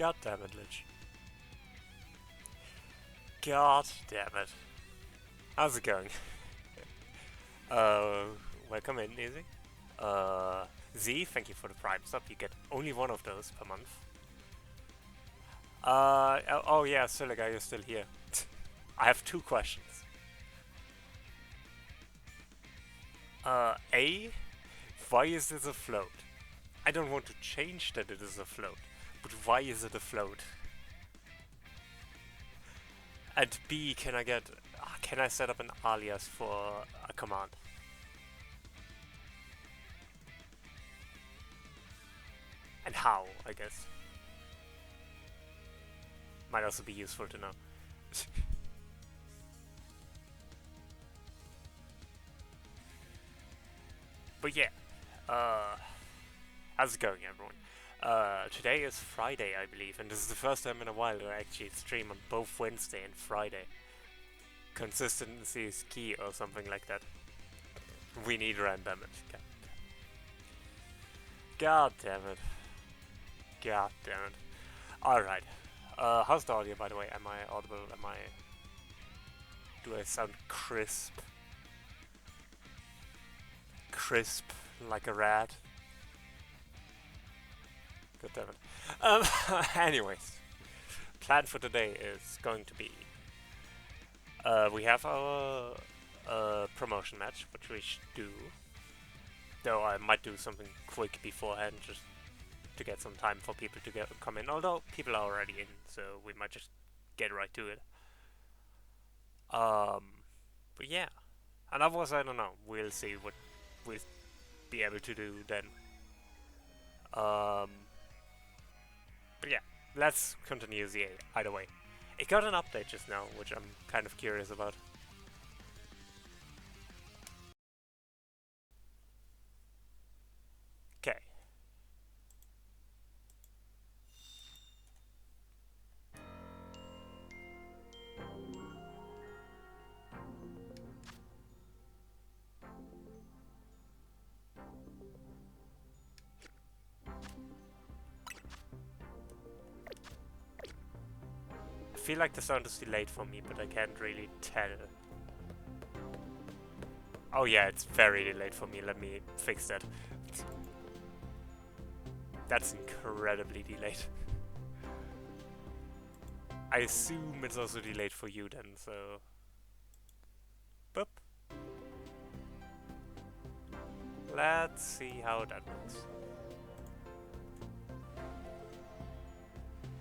God damn it, Lich. God damn it. How's it going? Uh, welcome in, Easy. Z, thank you for the Prime sub. You get only one of those per month. Oh yeah, Siliga, you're still here. I have two questions. A, why is this afloat? I don't want to change that it is afloat, but why is it afloat? And B, can I set up an alias for a command? And how, I guess. Might also be useful to know. But yeah, how's it going, everyone? Today is Friday, I believe, and this is the first time in a while that I actually stream on both Wednesday and Friday. Consistency is key, or something like that. We need random it. God damn it. God damn it. Alright. How's the audio, by the way? Am I audible? Do I sound crisp? Crisp like a rat? God damn it. Anyways. Plan for today is going to be... we have our promotion match, which we should do. Though I might do something quick beforehand, just to get some time for people to come in. Although people are already in, so we might just get right to it. But yeah. And otherwise, I don't know. We'll see what we'll be able to do then. But yeah, let's continue the either way. It got an update just now, which I'm kind of curious about. Okay. I feel like the sound is delayed for me, but I can't really tell. Oh yeah, it's very delayed for me. Let me fix that. That's incredibly delayed. I assume it's also delayed for you then, so... Boop. Let's see how that works.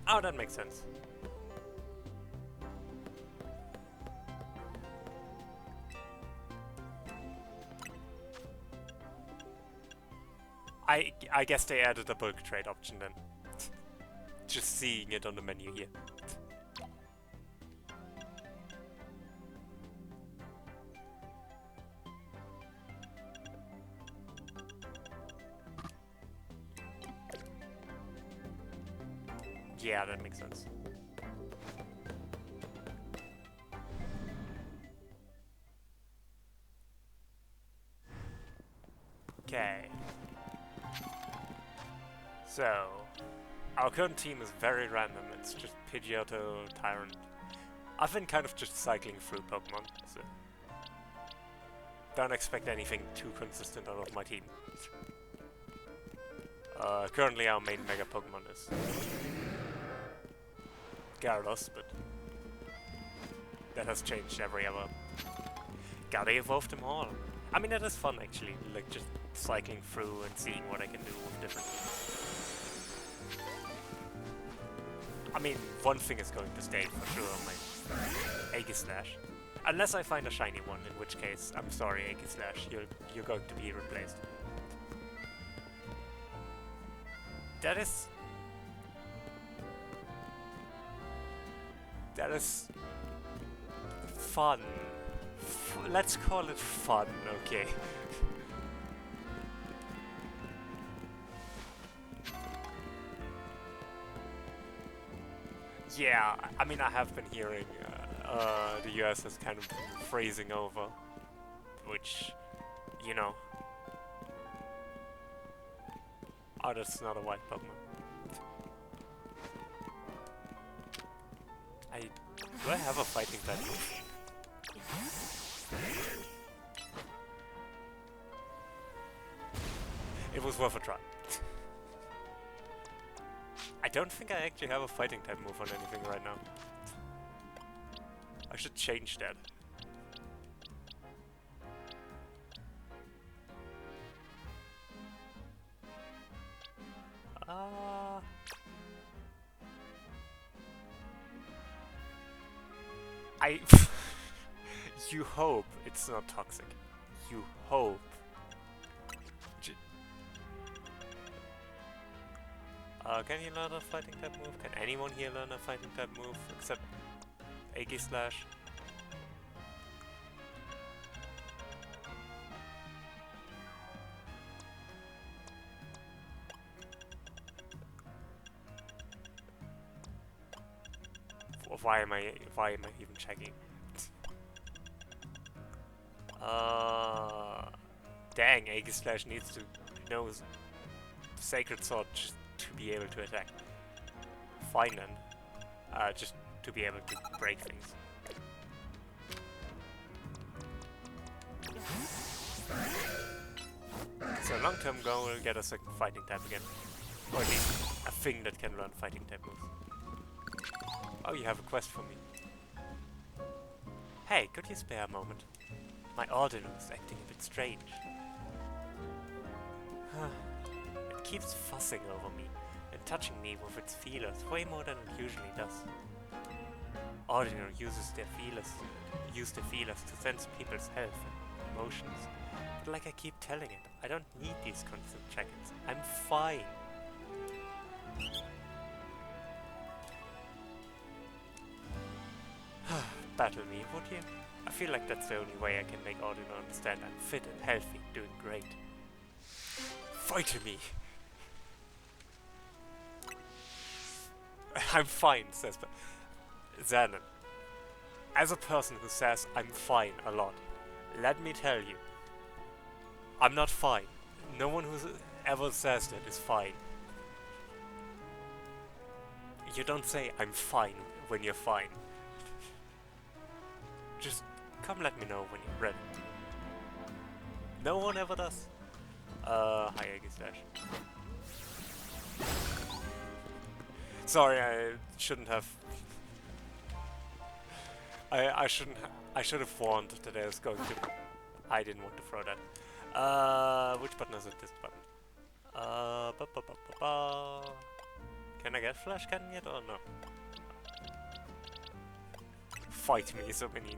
Oh, that makes sense. I guess they added a bulk trade option then. Just seeing it on the menu here. Yeah, that makes sense. Okay. So, our current team is very random. It's just Pidgeotto, Tyrant. I've been kind of just cycling through Pokemon, so... Don't expect anything too consistent out of my team. Currently our main Mega Pokemon is... Gyarados, but... that has changed every ever. Gotta evolve them all. I mean, that is fun actually, like just cycling through and seeing what I can do with different... I mean, one thing is going to stay for sure on my Aegislash. Unless I find a shiny one, in which case, I'm sorry Aegislash, you're going to be replaced. That is fun. Let's call it fun, okay. Yeah, I mean, I have been hearing the US is kind of freezing over, which, you know. Oh, that's not a white Pokemon. Do I have a fighting type move? It was worth a try. I don't think I actually have a fighting type move on anything right now. I should change that. You hope it's not toxic. You hope. Can you learn a fighting type move? Can anyone here learn a fighting type move except Agi Slash? Why am I even checking? Dang, Agi Slash needs to know Sacred Sword just to be able to attack. Fine then. Just to be able to break things. So long-term goal will get us a fighting type again. Or at least a thing that can learn fighting type moves. Oh, you have a quest for me. Hey, could you spare a moment? My Ordinal is acting a bit strange. It keeps fussing over me and touching me with its feelers way more than it usually does. Ordinal uses the feelers to sense people's health and emotions. But like I keep telling it, I don't need these constant check-ins. I'm fine. Battle me, would you? I feel like that's the only way I can make Ordinal understand I'm fit and healthy, doing great. Fight me! I'm fine, says Xanon. As a person who says I'm fine a lot, let me tell you, I'm not fine. No one who ever says that is fine. You don't say I'm fine when you're fine. Just come let me know when you're ready. No one ever does. Hi, Agi Slash. Sorry, I shouldn't have. I should have warned that I was going to. I didn't want to throw that. Which button is it? This button. Can I get flash cannon yet or no? Fight me, so many.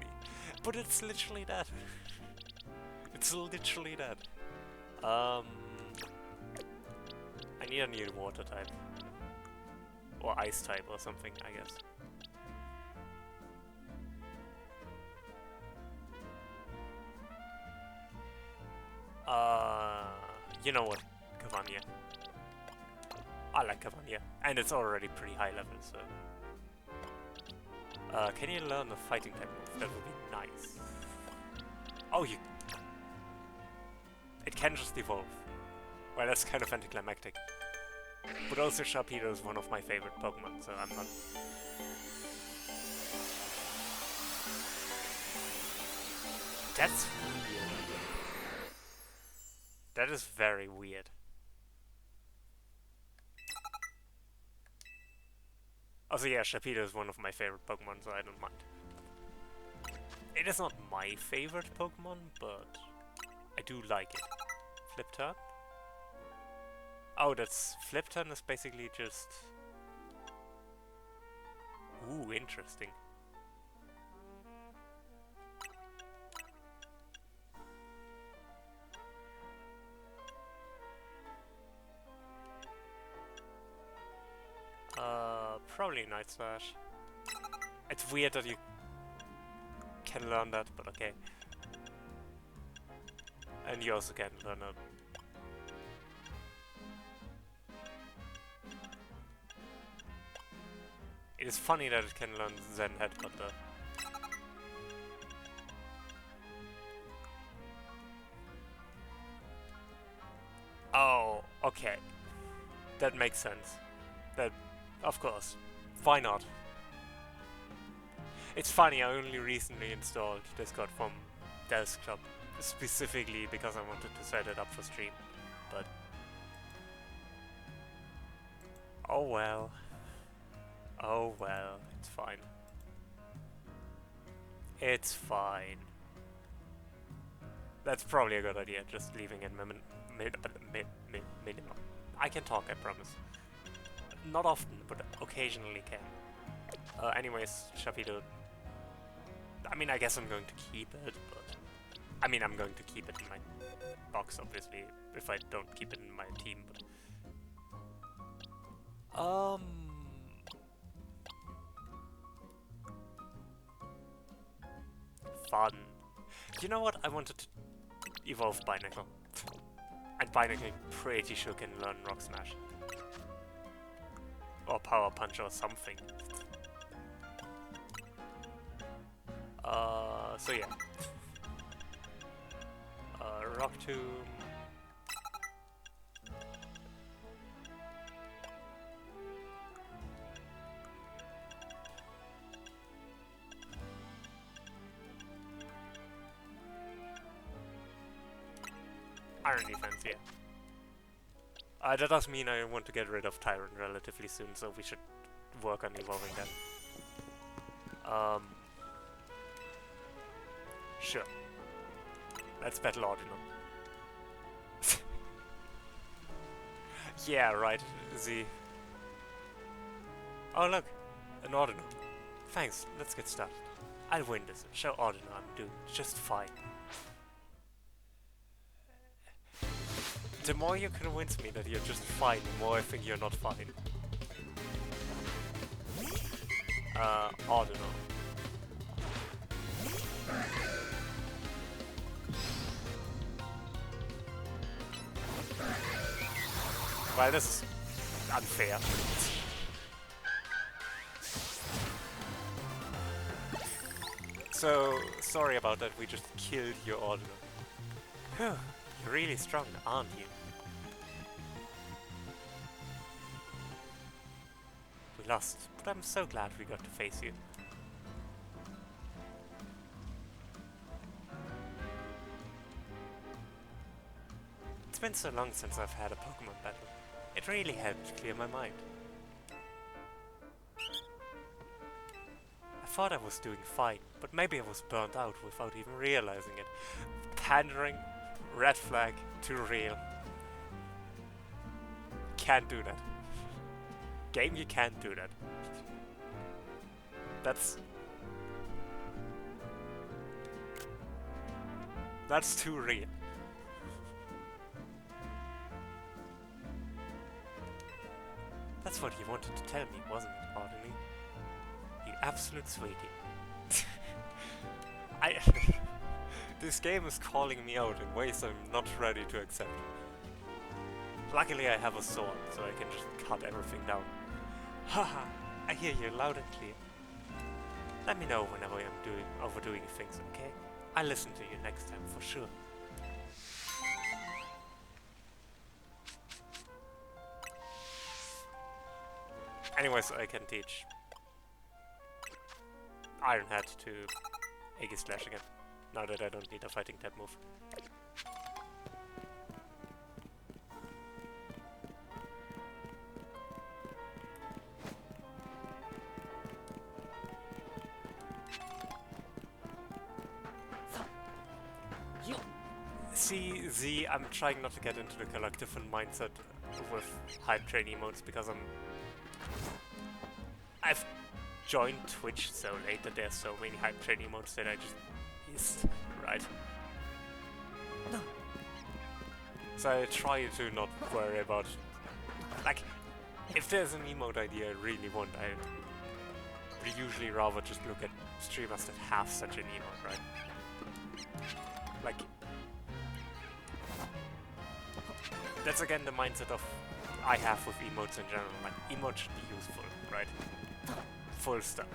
But it's literally that. It's literally that. I need a new water type. Or ice type or something, I guess. You know what? Cavania. I like Cavania. And it's already pretty high level, so... can you learn a fighting type move? That would be nice. Oh, you... It can just evolve. Well, that's kind of anticlimactic. But also Sharpedo is one of my favorite Pokemon, so I'm not... That's weird. That is very weird. Also, yeah, Sharpedo is one of my favorite Pokemon, so I don't mind. It is not my favorite Pokemon, but I do like it. Flip turn? Oh, that's... Flip turn is basically just... Ooh, interesting. Probably Night Slash. It's weird that you can learn that, but okay. And you also can learn a... It is funny that it can learn Zen Headbutt. Oh, okay. That makes sense. That, of course. Why not? It's funny, I only recently installed Discord from desktop, specifically because I wanted to set it up for stream, but... oh well. Oh well, it's fine. It's fine. That's probably a good idea, just leaving it minimum. I can talk, I promise. Not often, but occasionally can. Anyways, Shapido. I mean, I guess I'm going to keep it, but... I mean, I'm going to keep it in my box, obviously, if I don't keep it in my team, but... Fun. You know what? I wanted to evolve Binacle. And Binacle pretty sure can learn Rock Smash. Or Power Punch or something. So yeah. Rock Tomb. Iron Defense, yeah. That does mean I want to get rid of Tyrant relatively soon, so we should work on evolving that. Sure. Let's battle Ordinal. Yeah, right, Z. Oh look, an Ordinal. Thanks, let's get started. I'll win this and show Ordinal I'm doing just fine. The more you convince me that you're just fine, the more I think you're not fine. Ordinal. Well, this is unfair. So, sorry about that, we just killed your Ordinal. Whew, you're really strong, aren't you? We lost, but I'm so glad we got to face you. It's been so long since I've had a Pokémon battle. It really helped clear my mind. I thought I was doing fine, but maybe I was burnt out without even realizing it. Pandering, red flag, too real. Can't do that. Game, you can't do that. That's too real. That's what you wanted to tell me, wasn't it, Ordinal? You absolute sweetie. This game is calling me out in ways I'm not ready to accept. Luckily I have a sword, so I can just cut everything down. Haha, I hear you loud and clear. Let me know whenever I'm overdoing things, okay? I'll listen to you next time for sure. Anyways, I can teach Iron Head to Aegis Slash again, now that I don't need a fighting type move. See, Z, I'm trying not to get into the collective and mindset with hype train emotes because I've joined Twitch so late that there's so many hype train emotes that I just missed, right? No. So I try to not worry about, like, if there's an emote idea I really want, I would usually rather just look at streamers that have such an emote, right? Like, that's again the mindset of I have with emotes in general. Like, emotes should be useful, right? Full stop.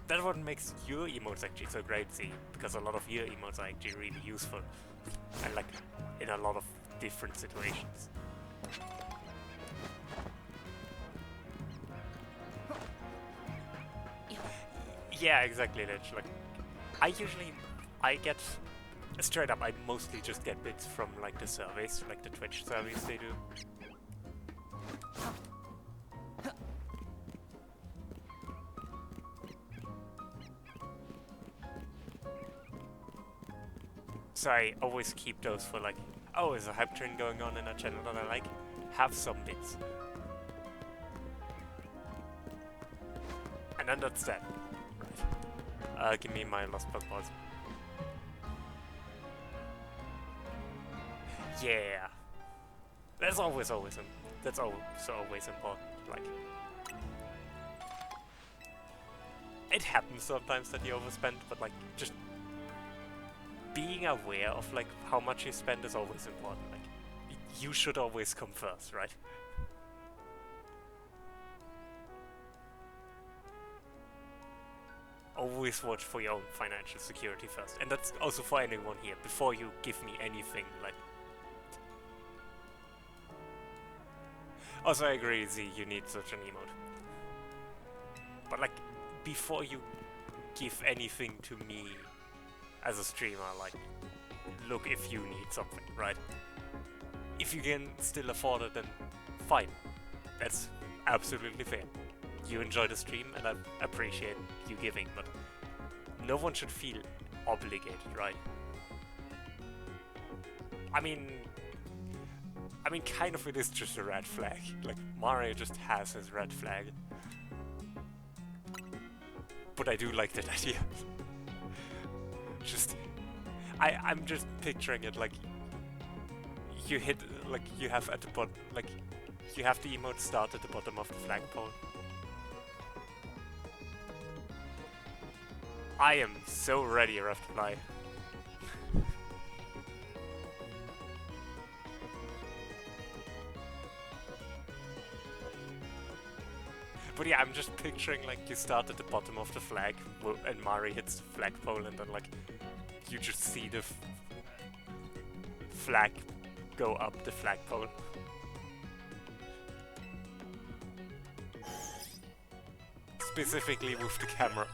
That's what makes your emotes actually so great, see, because a lot of your emotes are actually really useful, and like in a lot of different situations. Yeah, exactly, Lich. Like, I get, straight up, I mostly just get bits from, like, the surveys, like the Twitch surveys they do. So I always keep those for, like, oh, is a hype train going on in a channel that I like? Have some bits. And then that's that. Right. Give me my lost Pokeballs. Yeah. That's always that's always important. Like, it happens sometimes that you overspend, but like just being aware of like how much you spend is always important. Like, you should always come first, right? Always watch for your own financial security first, and that's also for anyone here. Before you give me anything, like. Also, I agree, Z, you need such an emote. But like, before you give anything to me as a streamer, like, look if you need something, right? If you can still afford it, then fine. That's absolutely fair. You enjoy the stream, and I appreciate you giving, but no one should feel obligated, right? I mean, kind of it is just a red flag. Like, Mario just has his red flag. But I do like that idea. I'm just picturing it like, you hit, like, you have at the bottom, like, you have the emote start at the bottom of the flagpole. I am so ready, Reply. But yeah, I'm just picturing like you start at the bottom of the flag and Mari hits the flagpole and then like you just see the flag go up the flagpole. Specifically with the camera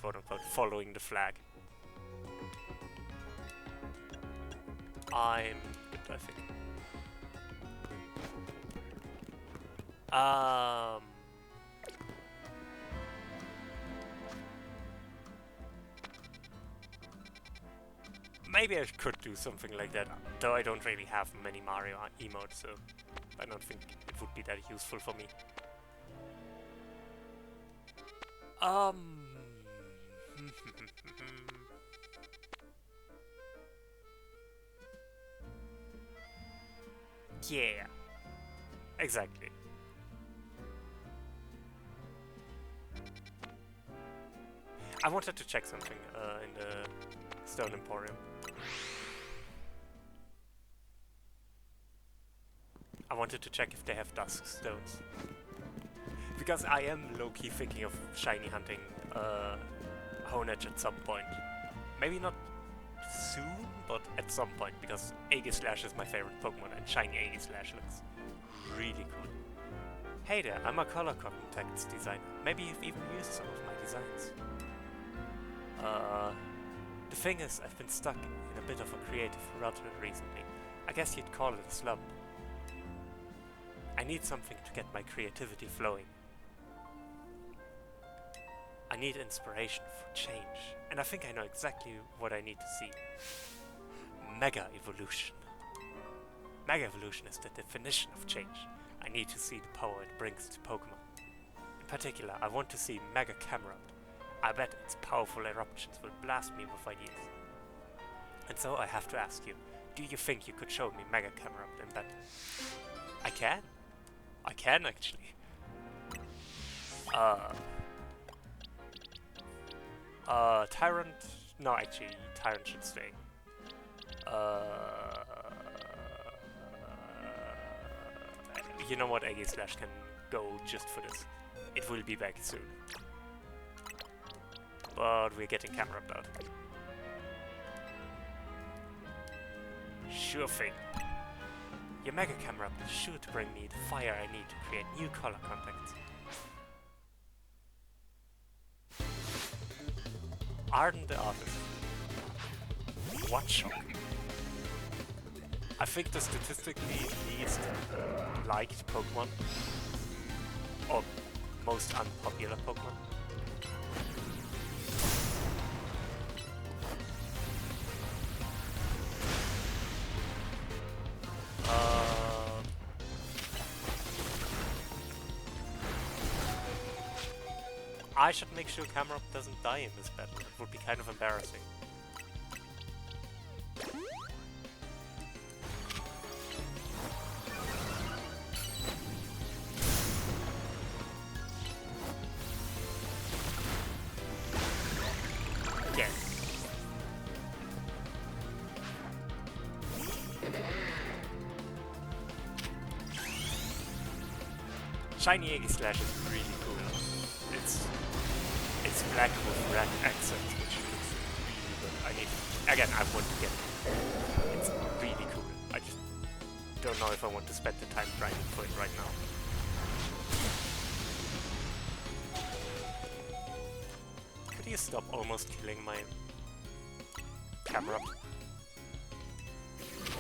quote unquote following the flag. I'm good, I think. Maybe I could do something like that, though I don't really have many Mario emotes, so I don't think it would be that useful for me. Yeah, exactly. I wanted to check something in the Stone Emporium. I wanted to check if they have dusk stones. Because I am low-key thinking of shiny hunting Honedge at some point. Maybe not soon, but at some point, because Aegislash is my favorite Pokemon, and shiny Aegislash looks really cool. Hey there, I'm a color contacts designer. Maybe you've even used some of my designs. The thing is, I've been stuck in a bit of a creative rut recently. I guess you'd call it a slump. I need something to get my creativity flowing. I need inspiration for change, and I think I know exactly what I need to see. Mega Evolution. Mega Evolution is the definition of change. I need to see the power it brings to Pokemon. In particular, I want to see Mega Camerupt. I bet its powerful eruptions will blast me with ideas. And so I have to ask you, do you think you could show me Mega Camerupt in battle? I can. I can actually. Tyrant... No, actually, Tyrant should stay. You know what, Aegislash can go just for this. It will be back soon. But we're getting Camerupt out. Sure thing. Your Mega Camerupt is sure to bring me the fire I need to create new color contacts. Arden the Artist. What shock? I think the statistically least liked Pokemon, or most unpopular Pokemon. I should make sure Camerupt doesn't die in this battle. It would be kind of embarrassing. Yes. Shiny Aegislash is really cool. It's black with red accents, which looks really good. I mean, again, I want to get it. It's really cool. I just don't know if I want to spend the time grinding for it right now. Could you stop almost killing my camera?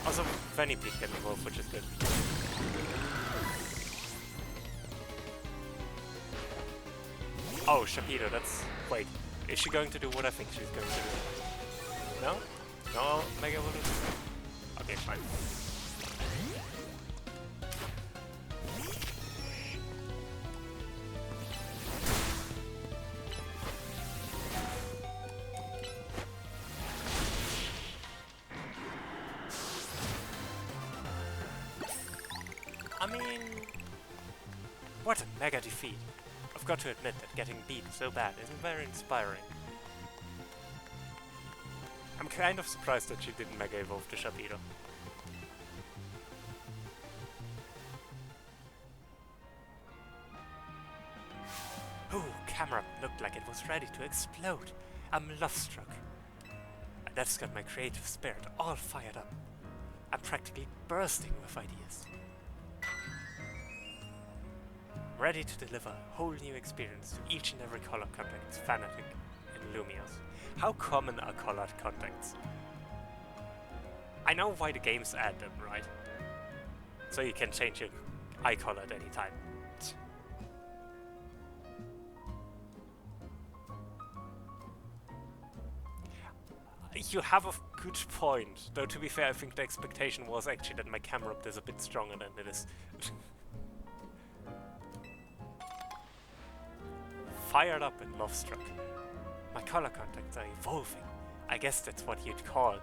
Also, Vanity can evolve, which is good. Oh, Sharpedo, that's... Wait, is she going to do what I think she's going to do? No? No Mega Evolution? Okay, fine. I mean... What a mega defeat! I've got to admit that getting beat so bad isn't very inspiring. I'm kind of surprised that she didn't Mega Evolve to Sharpedo. Ooh, camera looked like it was ready to explode. I'm love-struck. That's got my creative spirit all fired up. I'm practically bursting with ideas. Ready to deliver a whole new experience to each and every color contact's fanatic in Lumios. How common are colored contacts? I know why the games add them, right? So you can change your eye color at any time. You have a good point, though to be fair I think the expectation was actually that my camera is a bit stronger than it is. Fired up and love-struck. My color contacts are evolving. I guess that's what you'd call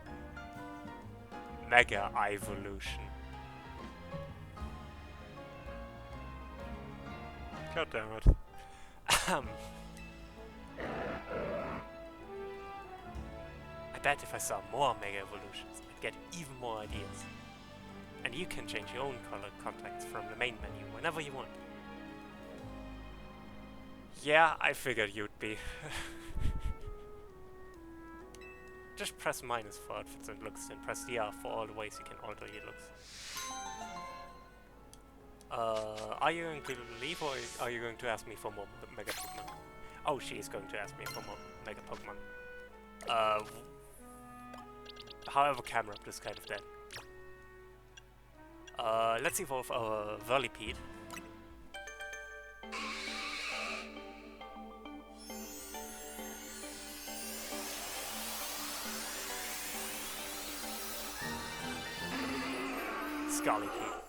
Mega Evolution. God damn it. I bet if I saw more Mega Evolutions, I'd get even more ideas. And you can change your own color contacts from the main menu whenever you want. Yeah, I figured you'd be. Just press minus for outfits and looks, and press the R for all the ways you can alter your looks. Are you going to leave, or are you going to ask me for more Mega Pokemon? Oh, she is going to ask me for more Mega Pokemon. However, Camerupt is kind of dead. Let's evolve our Whirlipede. Scarlypede.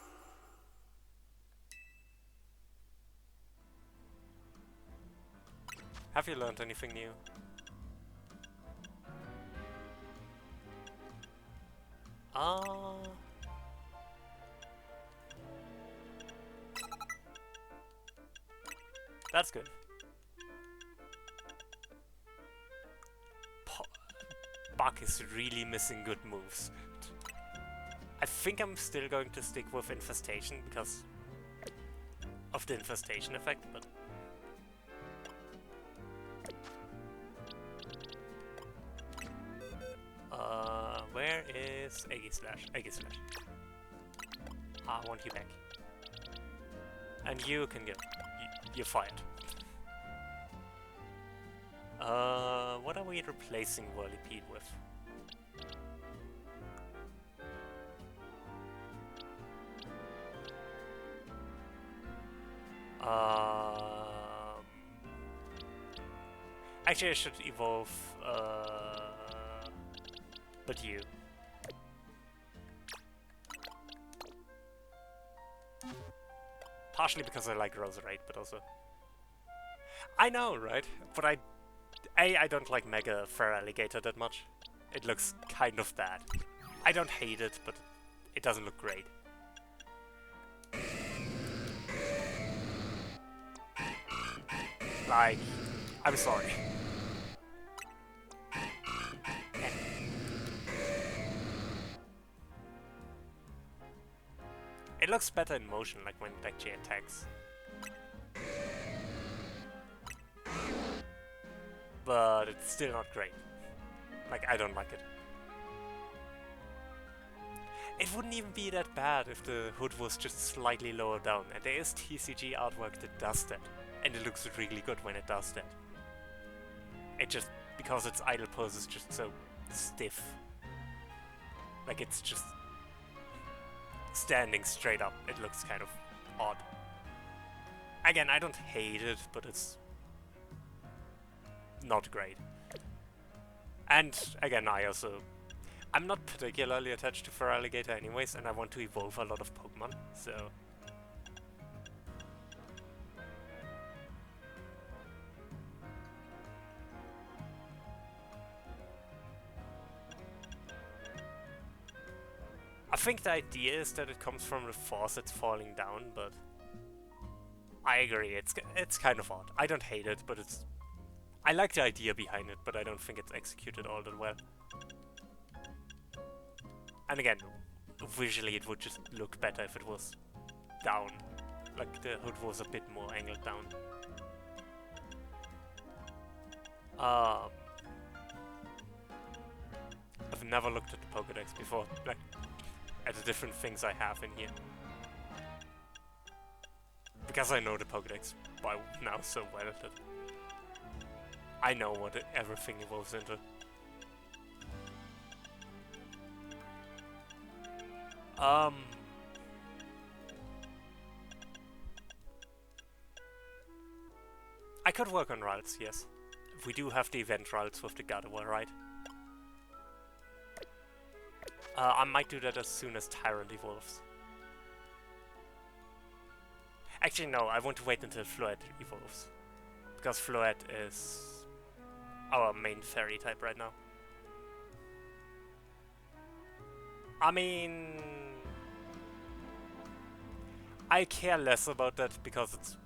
Have you learned anything new? That's good. Buck is really missing good moves. I think I'm still going to stick with Infestation because of the Infestation effect, but... where is Aegislash? Aegislash. I want you back. And you can go. You're fired. What are we replacing Whirlipede with? Actually, I should evolve, but you. Partially because I like Roserade, but also... I know, right? But I don't like Mega Feraligatr that much. It looks kind of bad. I don't hate it, but it doesn't look great. Like, I'm sorry. It looks better in motion, like when it actually attacks. But it's still not great. Like, I don't like it. It wouldn't even be that bad if the hood was just slightly lower down, and there is TCG artwork that does that. And it looks really good when it does that. It just, because its idle pose is just so stiff. Like, it's just standing straight up. It looks kind of odd. Again, I don't hate it, but it's not great. And again, I'm not particularly attached to Feraligatr anyways, and I want to evolve a lot of Pokemon, so... I think the idea is that it comes from the force that's falling down, but... I agree, it's kind of odd. I don't hate it, but it's... I like the idea behind it, but I don't think it's executed all that well. And again, visually it would just look better if it was down. Like the hood was a bit more angled down. I've never looked at the Pokédex before, like at the different things I have in here. Because I know the Pokédex by now so well that I know what everything evolves into. I could work on routes, yes. We do have the event routes with the Gardevoir, right? I might do that as soon as Tyrant evolves. Actually, no, I want to wait until Floette evolves. Because Floette is our main fairy type right now. I mean... I care less about that because it's...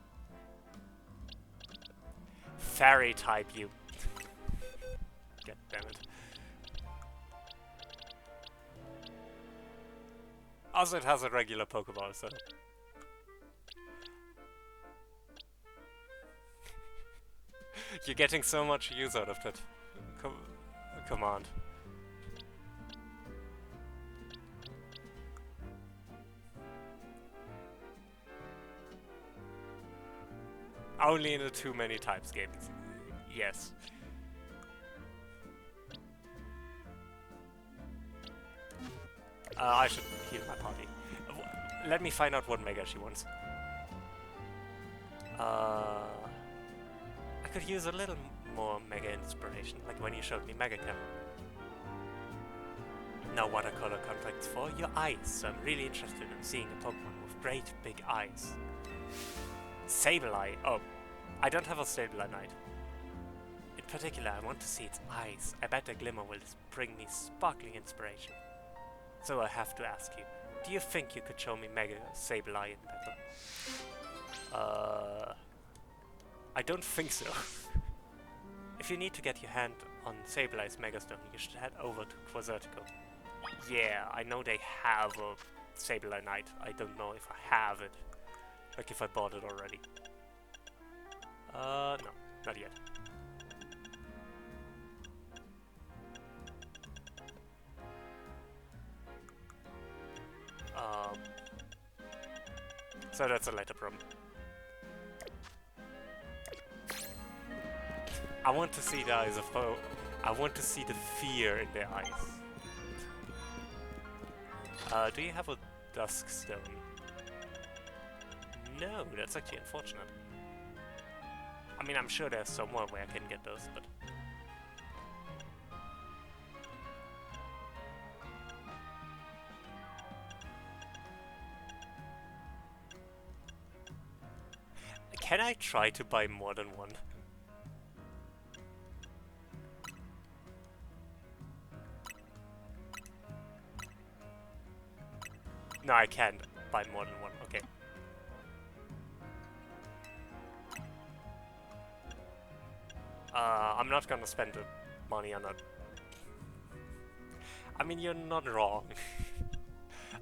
fairy type, you... God damn it. Also, it has a regular Pokeball, so... You're getting so much use out of that command. Only in the too many types game. Yes. I should heal my party. Let me find out what Mega she wants. I could use a little more Mega inspiration, like when you showed me Mega Cam. Now watercolor contacts for your eyes, so I'm really interested in seeing a Pokemon with great big eyes. Sableye. Oh, I don't have a Sableye Knight. In particular, I want to see its eyes. I bet the glimmer will bring me sparkling inspiration. So I have to ask you, do you think you could show me Mega Sableye in battle? I don't think so. If you need to get your hand on Sableye's Megastone, you should head over to Quasartico. Yeah, I know they have a Sableye Knight. I don't know if I have it. Like if I bought it already. No, not yet. So that's a later problem. I want to see the eyes of I want to see the fear in their eyes. Do you have a dusk stone? No, that's actually unfortunate. I mean, I'm sure there's somewhere where I can get those, but... Can I try to buy more than one? No, I can't buy more than one. Okay. I'm not gonna spend the money on a... I mean, you're not wrong.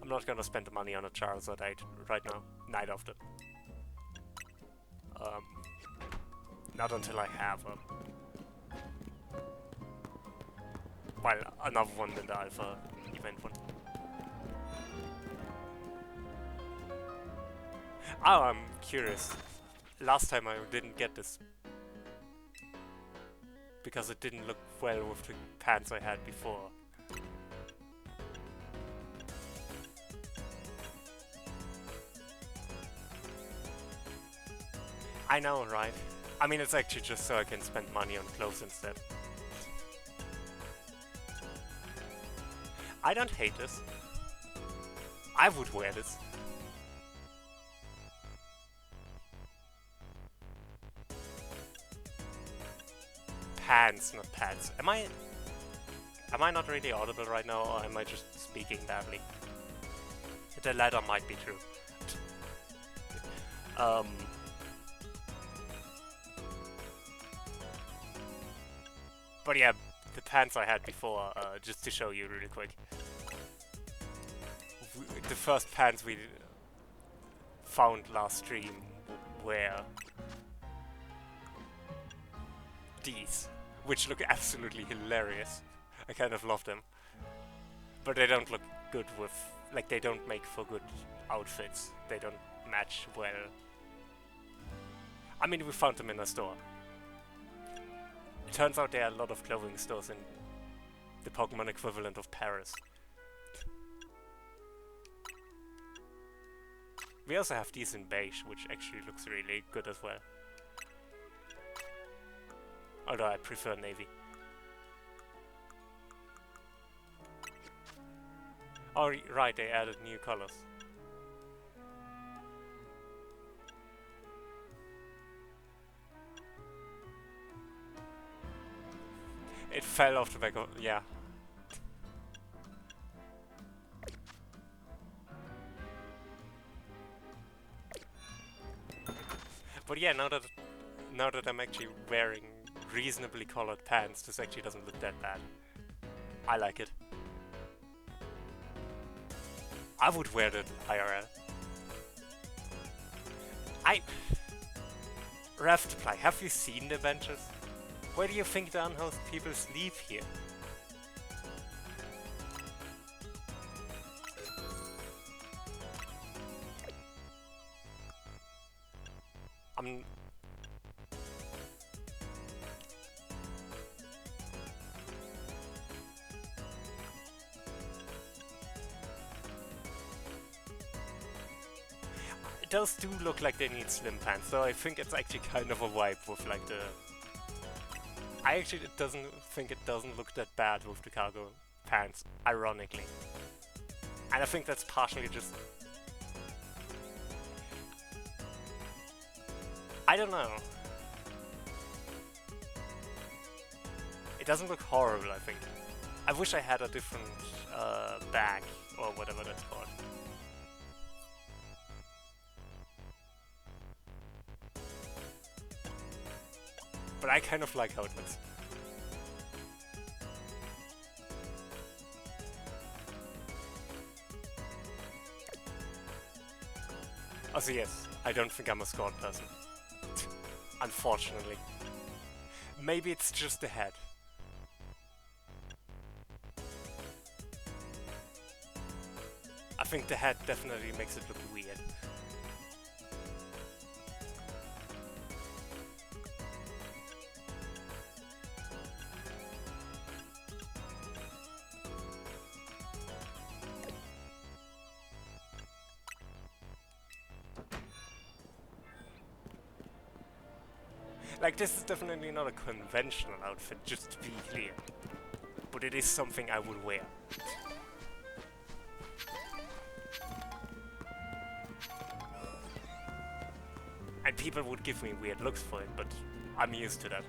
I'm not gonna spend the money on a Charizard right now. Night after. Not until I have a... Well, another one than the Alpha event one. Oh, I'm curious. Last time I didn't get this. Because it didn't look well with the pants I had before. I know, right? I mean, it's actually just so I can spend money on clothes instead. I don't hate this. I would wear this. Pants, not pads. Am I not really audible right now, or am I just speaking badly? The latter might be true. But yeah, the pants I had before, just to show you really quick. The first pants we found last stream were these, which look absolutely hilarious. I kind of love them. But they don't look good with... like, they don't make for good outfits. They don't match well. I mean, we found them in a store. It turns out there are a lot of clothing stores in the Pokémon equivalent of Paris. We also have these in beige, which actually looks really good as well. Although I prefer navy. Oh, right, they added new colors. It fell off the back of... yeah. But yeah, now that I'm actually wearing reasonably colored pants, this actually doesn't look that bad. I like it. I would wear it IRL. Raftply, have you seen the benches? Where do you think the unhoused people sleep here? Those do look like they need slim pants, so I think it's actually kind of a vibe with like the... I actually think it doesn't look that bad with the cargo pants, ironically. And I think that's partially just... I don't know. It doesn't look horrible, I think. I wish I had a different bag, or whatever that's called. But I kind of like how it looks. Also yes, I don't think I'm a scored person. Unfortunately. Maybe it's just the head. I think the head definitely makes it look weird. Like, this is definitely not a conventional outfit, just to be clear. But it is something I would wear. And people would give me weird looks for it, but I'm used to that.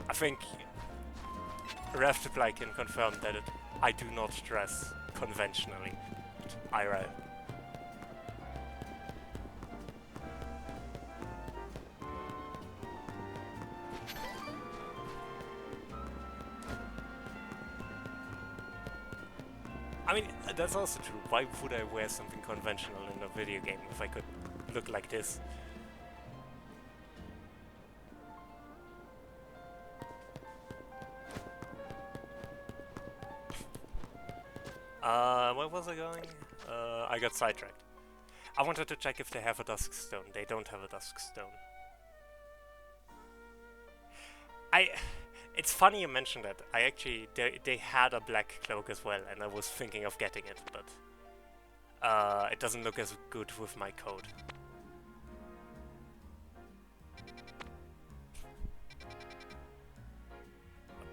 I think RevToPlay can confirm that I do not dress conventionally IRL. I mean, that's also true. Why would I wear something conventional in a video game if I could look like this? Where was I going? I got sidetracked. I wanted to check if they have a dusk stone. They don't have a dusk stone. It's funny you mentioned that. I actually, they had a black cloak as well, and I was thinking of getting it, but it doesn't look as good with my code.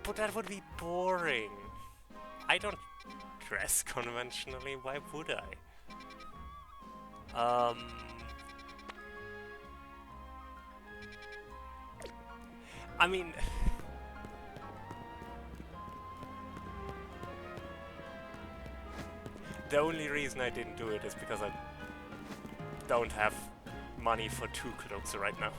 But that would be boring. I don't dress conventionally, why would I? I mean... The only reason I didn't do it is because I don't have money for 2 cloaks right now.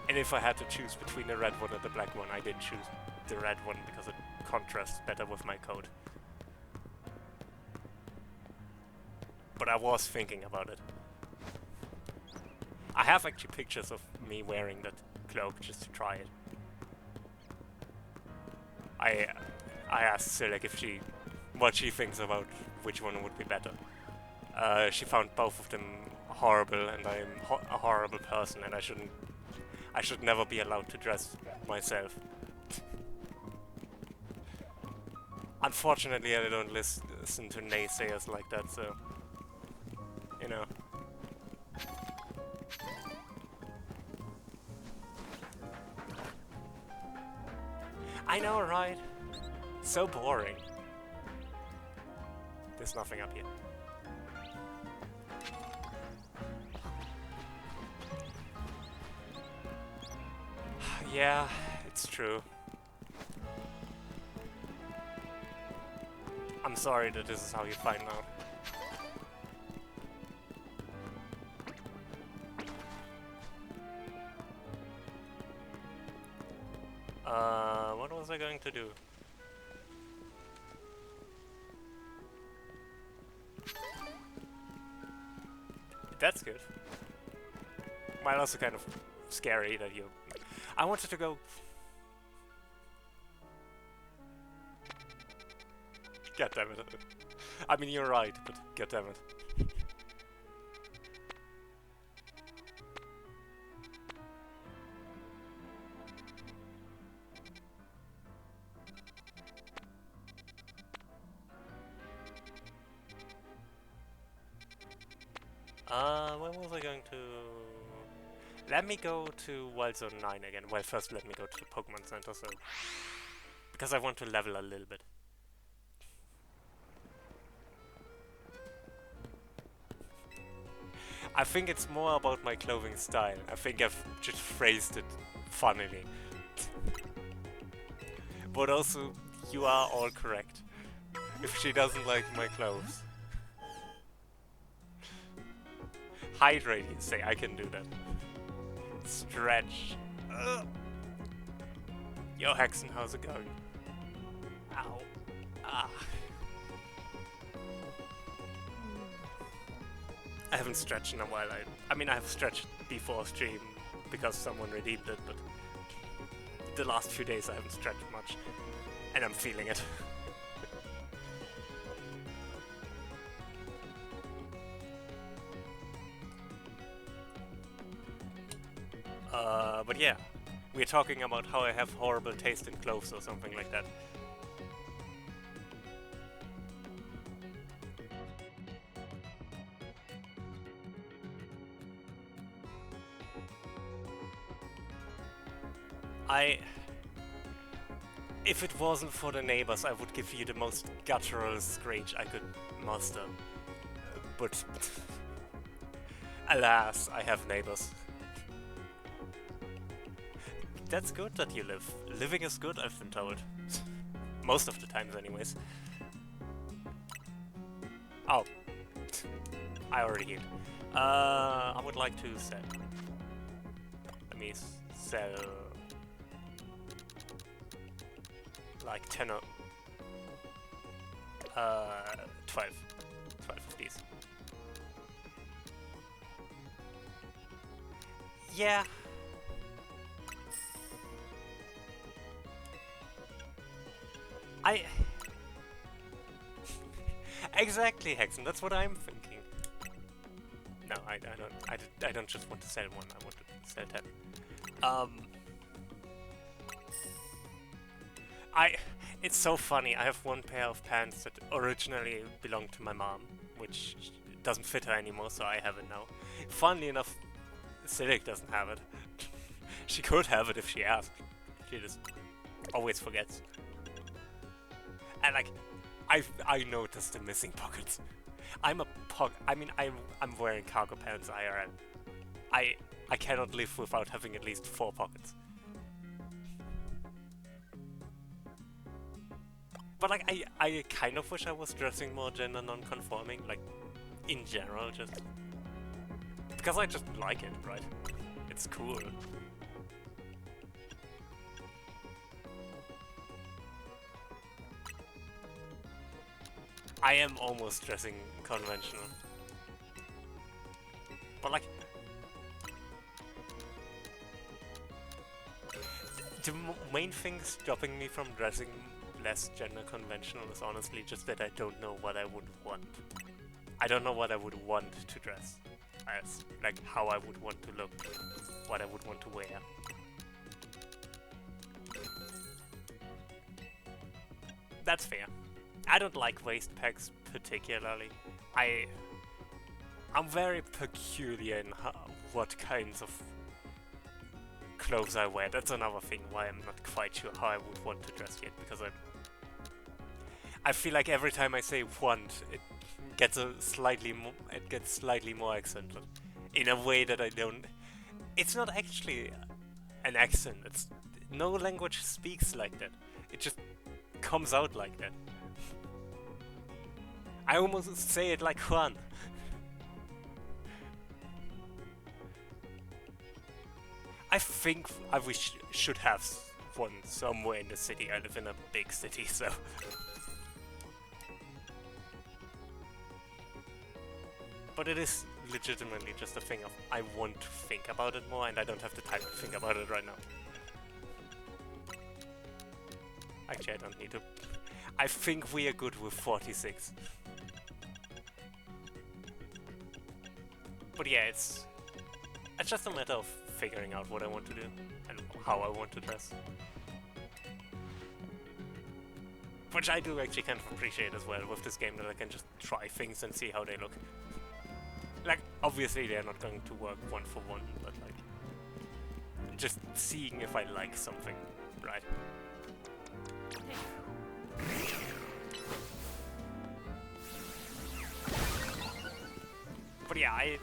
And if I had to choose between the red one and the black one, I did choose the red one because it contrasts better with my code. But I was thinking about it. I have actually pictures of me wearing that cloak just to try it. I asked Silek if what she thinks about which one would be better. She found both of them horrible, and I'm a horrible person, and I should never be allowed to dress myself. Unfortunately, I don't listen to naysayers like that, so... You know. I know, right? So boring. There's nothing up here. Yeah, it's true. I'm sorry that this is how you find out. What was I going to do? That's good. While also kind of scary that you... I wanted to go... God damn it. I mean, you're right, but god damn it. Where was I going to... Let me go to Wild Zone 9 again. Well, first let me go to the Pokémon Center, so... Because I want to level a little bit. I think it's more about my clothing style. I think I've just phrased it funnily. But also, you are all correct. If she doesn't like my clothes. Hydrate, you say, I can do that. Stretch. Yo, Hexen, how's it going? Ow. Ah. I haven't stretched in a while. I mean, I have stretched before stream because someone redeemed it, but the last few days I haven't stretched much, and I'm feeling it. But yeah, We're talking about how I have horrible taste in cloves or something like that. If it wasn't for the neighbors, I would give you the most guttural screech I could muster. But alas, I have neighbors. That's good that you live. Living is good, I've been told. Most of the times, anyways. Oh. I already hit. I would like to sell. Let me sell... like 10 or... 12. 12 of these. Yeah. Exactly, Hexen, that's what I'm thinking. No, I don't just want to sell one, I want to sell 10. It's so funny, I have one pair of pants that originally belonged to my mom, which doesn't fit her anymore, so I have it now. Funnily enough, Civic doesn't have it. She could have it if she asked. She just always forgets. And like, I noticed the missing pockets. I'm wearing cargo pants IRL. I cannot live without having at least 4 pockets. But like, I kind of wish I was dressing more gender non-conforming, like, in general, just... because I just like it, right? It's cool. I am almost dressing conventional. But like... the main thing stopping me from dressing less gender conventional is honestly just that I don't know what I would want. I don't know what I would want to dress as, like how I would want to look, what I would want to wear. That's fair. I don't like waist pegs particularly. I'm very peculiar in what kinds of clothes I wear. That's another thing why I'm not quite sure how I would want to dress yet, because I feel like every time I say want, it gets slightly more accented in a way that I don't. It's not actually an accent. It's no language speaks like that. It just comes out like that. I almost say it like Juan. I think we should have one somewhere in the city. I live in a big city, so... But it is legitimately just a thing of I want to think about it more, and I don't have the time to think about it right now. Actually, I don't need to. I think we are good with 46. But yeah, it's just a matter of figuring out what I want to do and how I want to dress. Which I do actually kind of appreciate as well with this game, that I can just try things and see how they look. Like, obviously they're not going to work one for one, but like, just seeing if I like something, right? But yeah,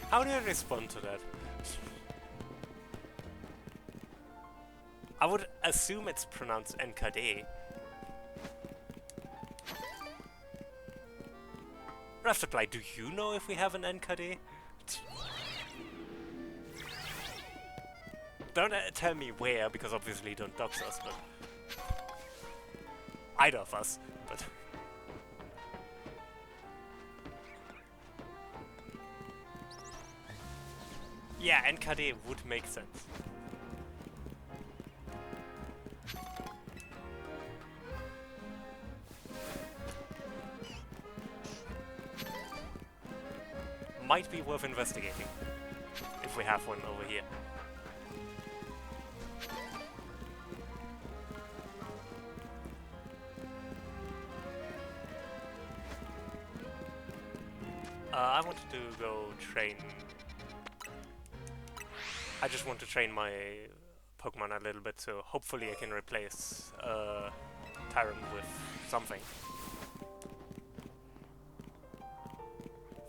how do I respond to that? I would assume it's pronounced NKD. Raftaply, do you know if we have an NKD? Don't tell me where, because obviously don't dox us, but... either of us. Yeah, NKD would make sense. Might be worth investigating, if we have one over here. I wanted to go train... I just want to train my Pokemon a little bit, so hopefully I can replace Tyrant with something.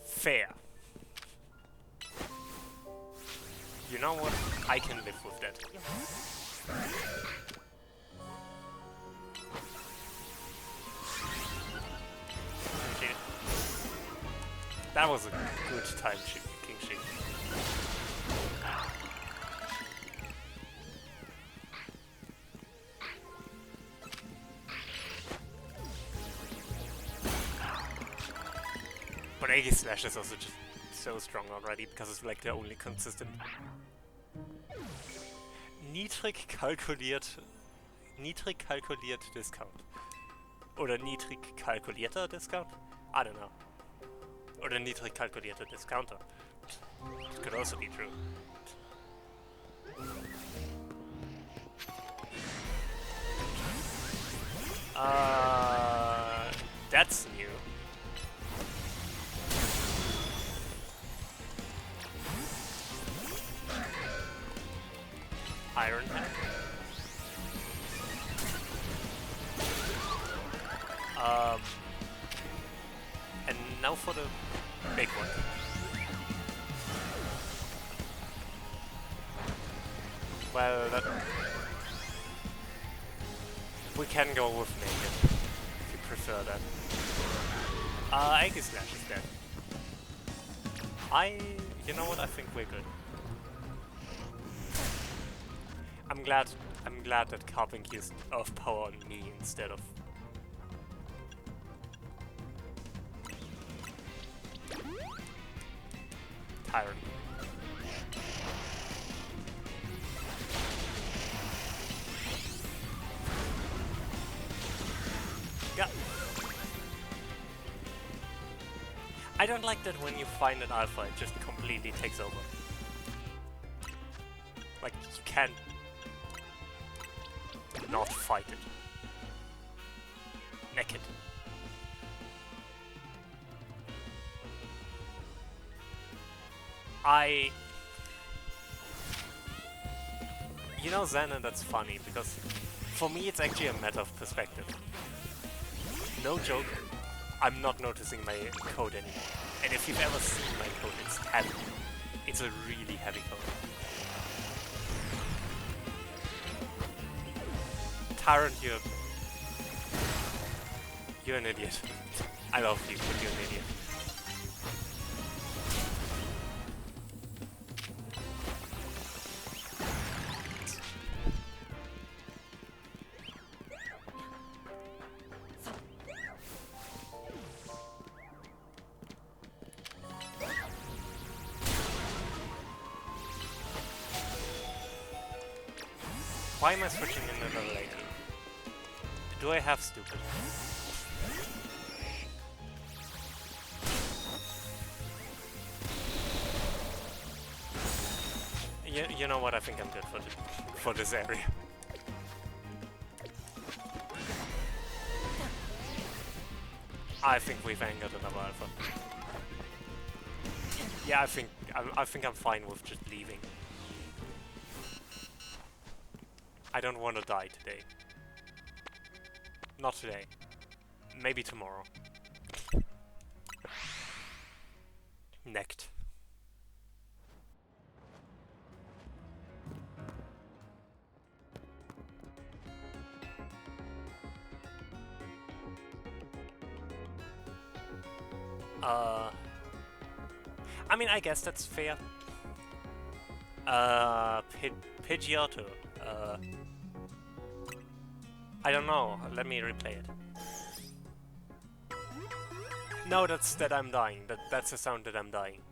Fair. You know what? I can live with that. That was a good time, King Shi. But Aegis Slash is also just so strong already, because it's like the only consistent. Niedrig kalkuliert Discount. Oder niedrig kalkulierter Discount? I don't know. Oder niedrig kalkulierter Discounter. It could also be true. That's new. Iron Head. And now for the big one. Well, that... we can go with naked, if you prefer that. Aegis Slash is dead. You know what, I think we're good. I'm glad that Carping used Earth Power on me instead of... Tyrant. Yeah. I don't like that when you find an alpha, it just completely takes over. Like, you can't not fight it. Naked. You know, Xana, that's funny, because for me it's actually a matter of perspective. No joke, I'm not noticing my code anymore. And if you've ever seen my code, it's heavy. It's a really heavy code. Tyrant, you're an idiot. I love you, but you're an idiot. Why am I switching in the level 18? Do I have stupid? You know what? I think I'm good for this area. I think we've angered another alpha. Yeah, I think I'm fine with just leaving. I don't want to die today. Not today. Maybe tomorrow. Necked. I mean, I guess that's fair. Pidgeotto. I don't know. Let me replay it. No, that's that I'm dying. That's the sound that I'm dying.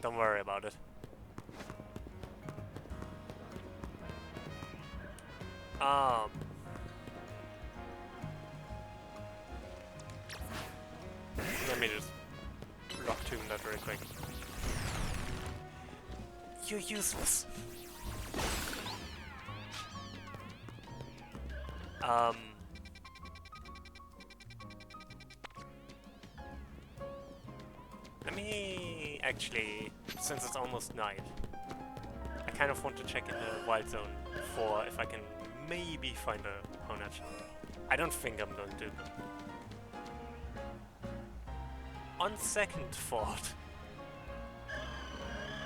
Don't worry about it. Let me just lock tomb that very quick. You're useless. Let me actually, since it's almost night, I kind of want to check in the wild zone for if I can maybe find a honach. I don't think I'm going to. On second thought,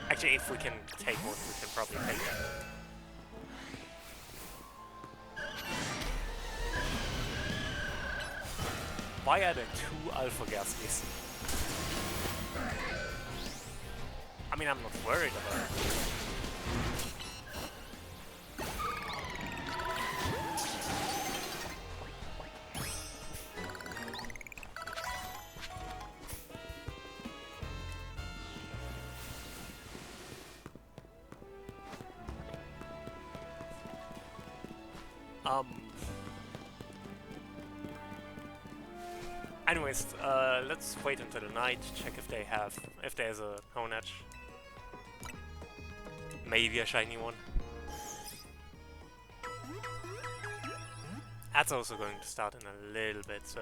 actually, if we can take one, we can probably take that. Why are there 2 Alpha Ghastlies? I mean, I'm not worried about it. Anyways, let's wait until the night, check if there's a honach. Maybe a shiny one. That's also going to start in a little bit, so,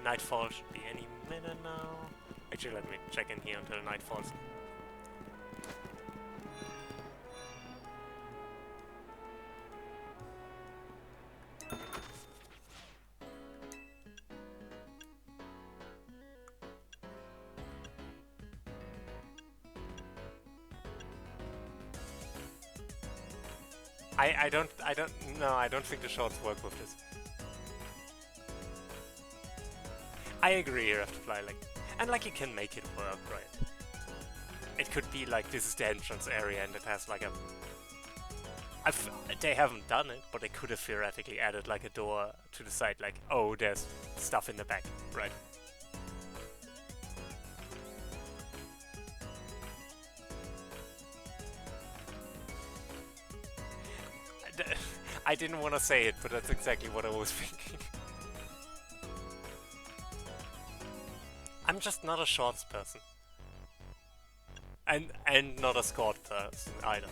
Nightfall should be any minute now. Actually, let me check in here until night falls. I don't think the shorts work with this. I agree, you have to fly like, and like you can make it work, right? It could be like this is the entrance area and it has like a... they haven't done it, but they could have theoretically added like a door to the side, like, oh, there's stuff in the back, right? I didn't want to say it, but that's exactly what I was thinking. I'm just not a shorts person. And not a scored person either.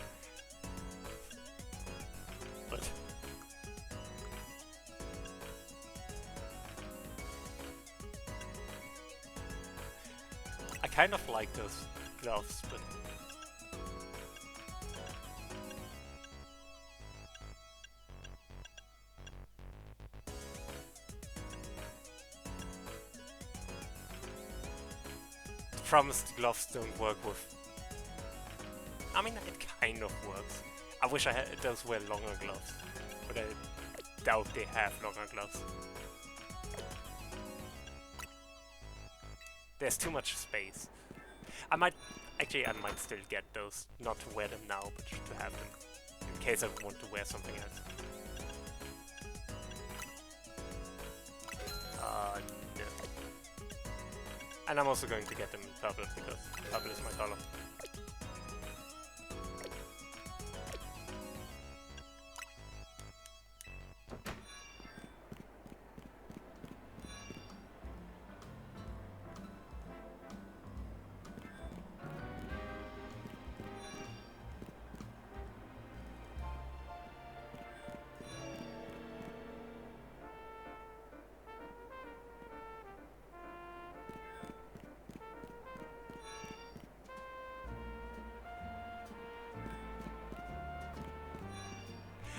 But I kind of like those gloves, but promised gloves don't work with. I mean, it kind of works. I wish I had those were longer gloves, but I doubt they have longer gloves. There's too much space. I might still get those, not to wear them now, but just to have them in case I want to wear something else. No. And I'm also going to get them in purple because purple is my color.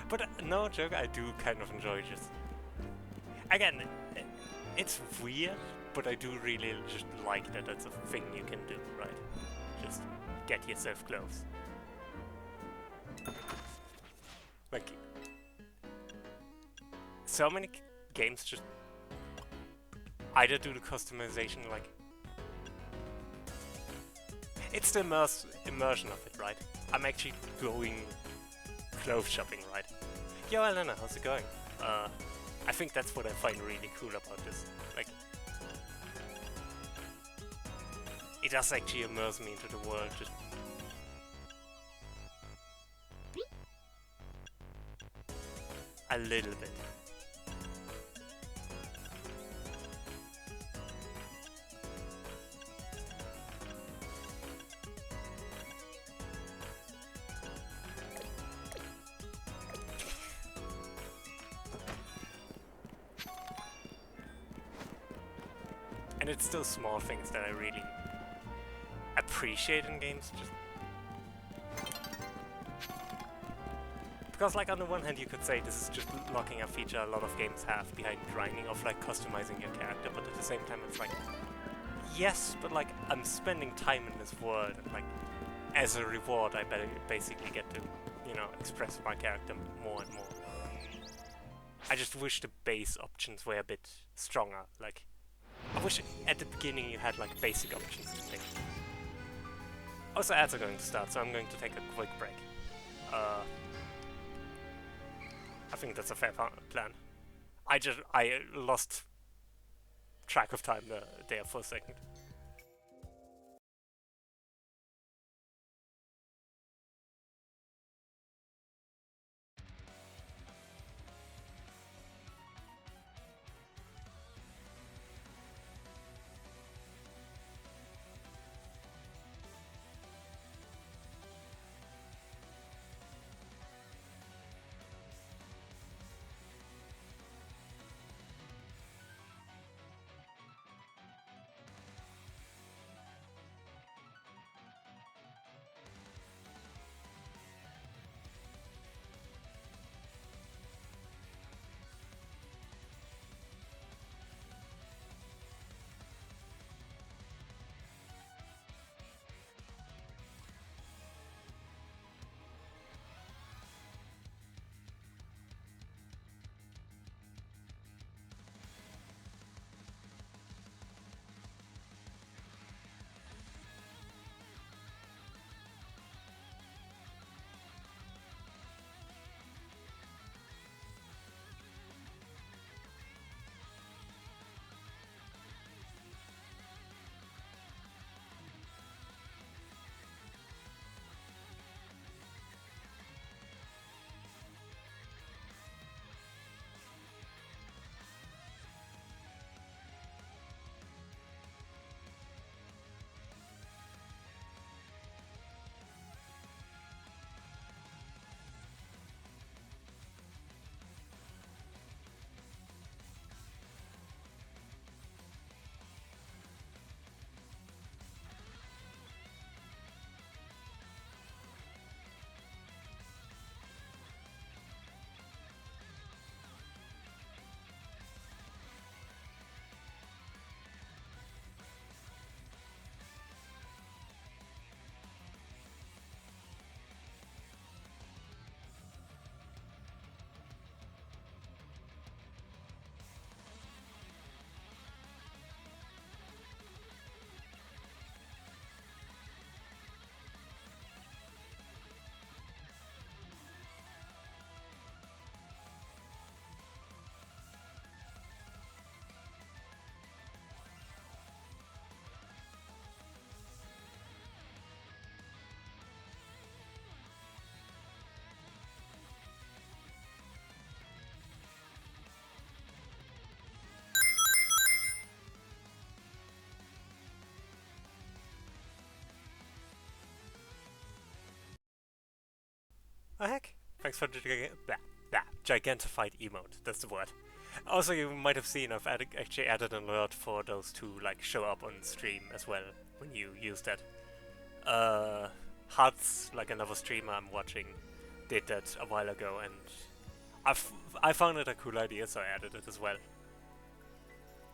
But no joke, I do kind of enjoy just... Again, it's weird, but I do really just like that that's a thing you can do, right? Just get yourself close. Like... So many games just either do the customization like... It's the immersion of it, right? I'm actually going clothes shopping, right? Yo, Elena, how's it going? I think that's what I find really cool about this. Like, it does actually immerse me into the world. Just a little bit. And it's still small things that I really appreciate in games. Just because, like, on the one hand, you could say this is just locking a feature a lot of games have behind grinding of like customizing your character, but at the same time, it's like, yes, but like I'm spending time in this world, and like as a reward, I basically get to, you know, express my character more and more. I just wish the base options were a bit stronger. Like, I wish at the beginning you had like basic options to pick. Also, ads are going to start, so I'm going to take a quick break. I think that's a fair plan. I lost track of time there for a second. Oh heck! Thanks for the gigantified emote. That's the word. Also, you might have seen I've actually added an alert for those to like show up on stream as well when you use that. Huts, like another streamer I'm watching, did that a while ago, and I found it a cool idea, so I added it as well.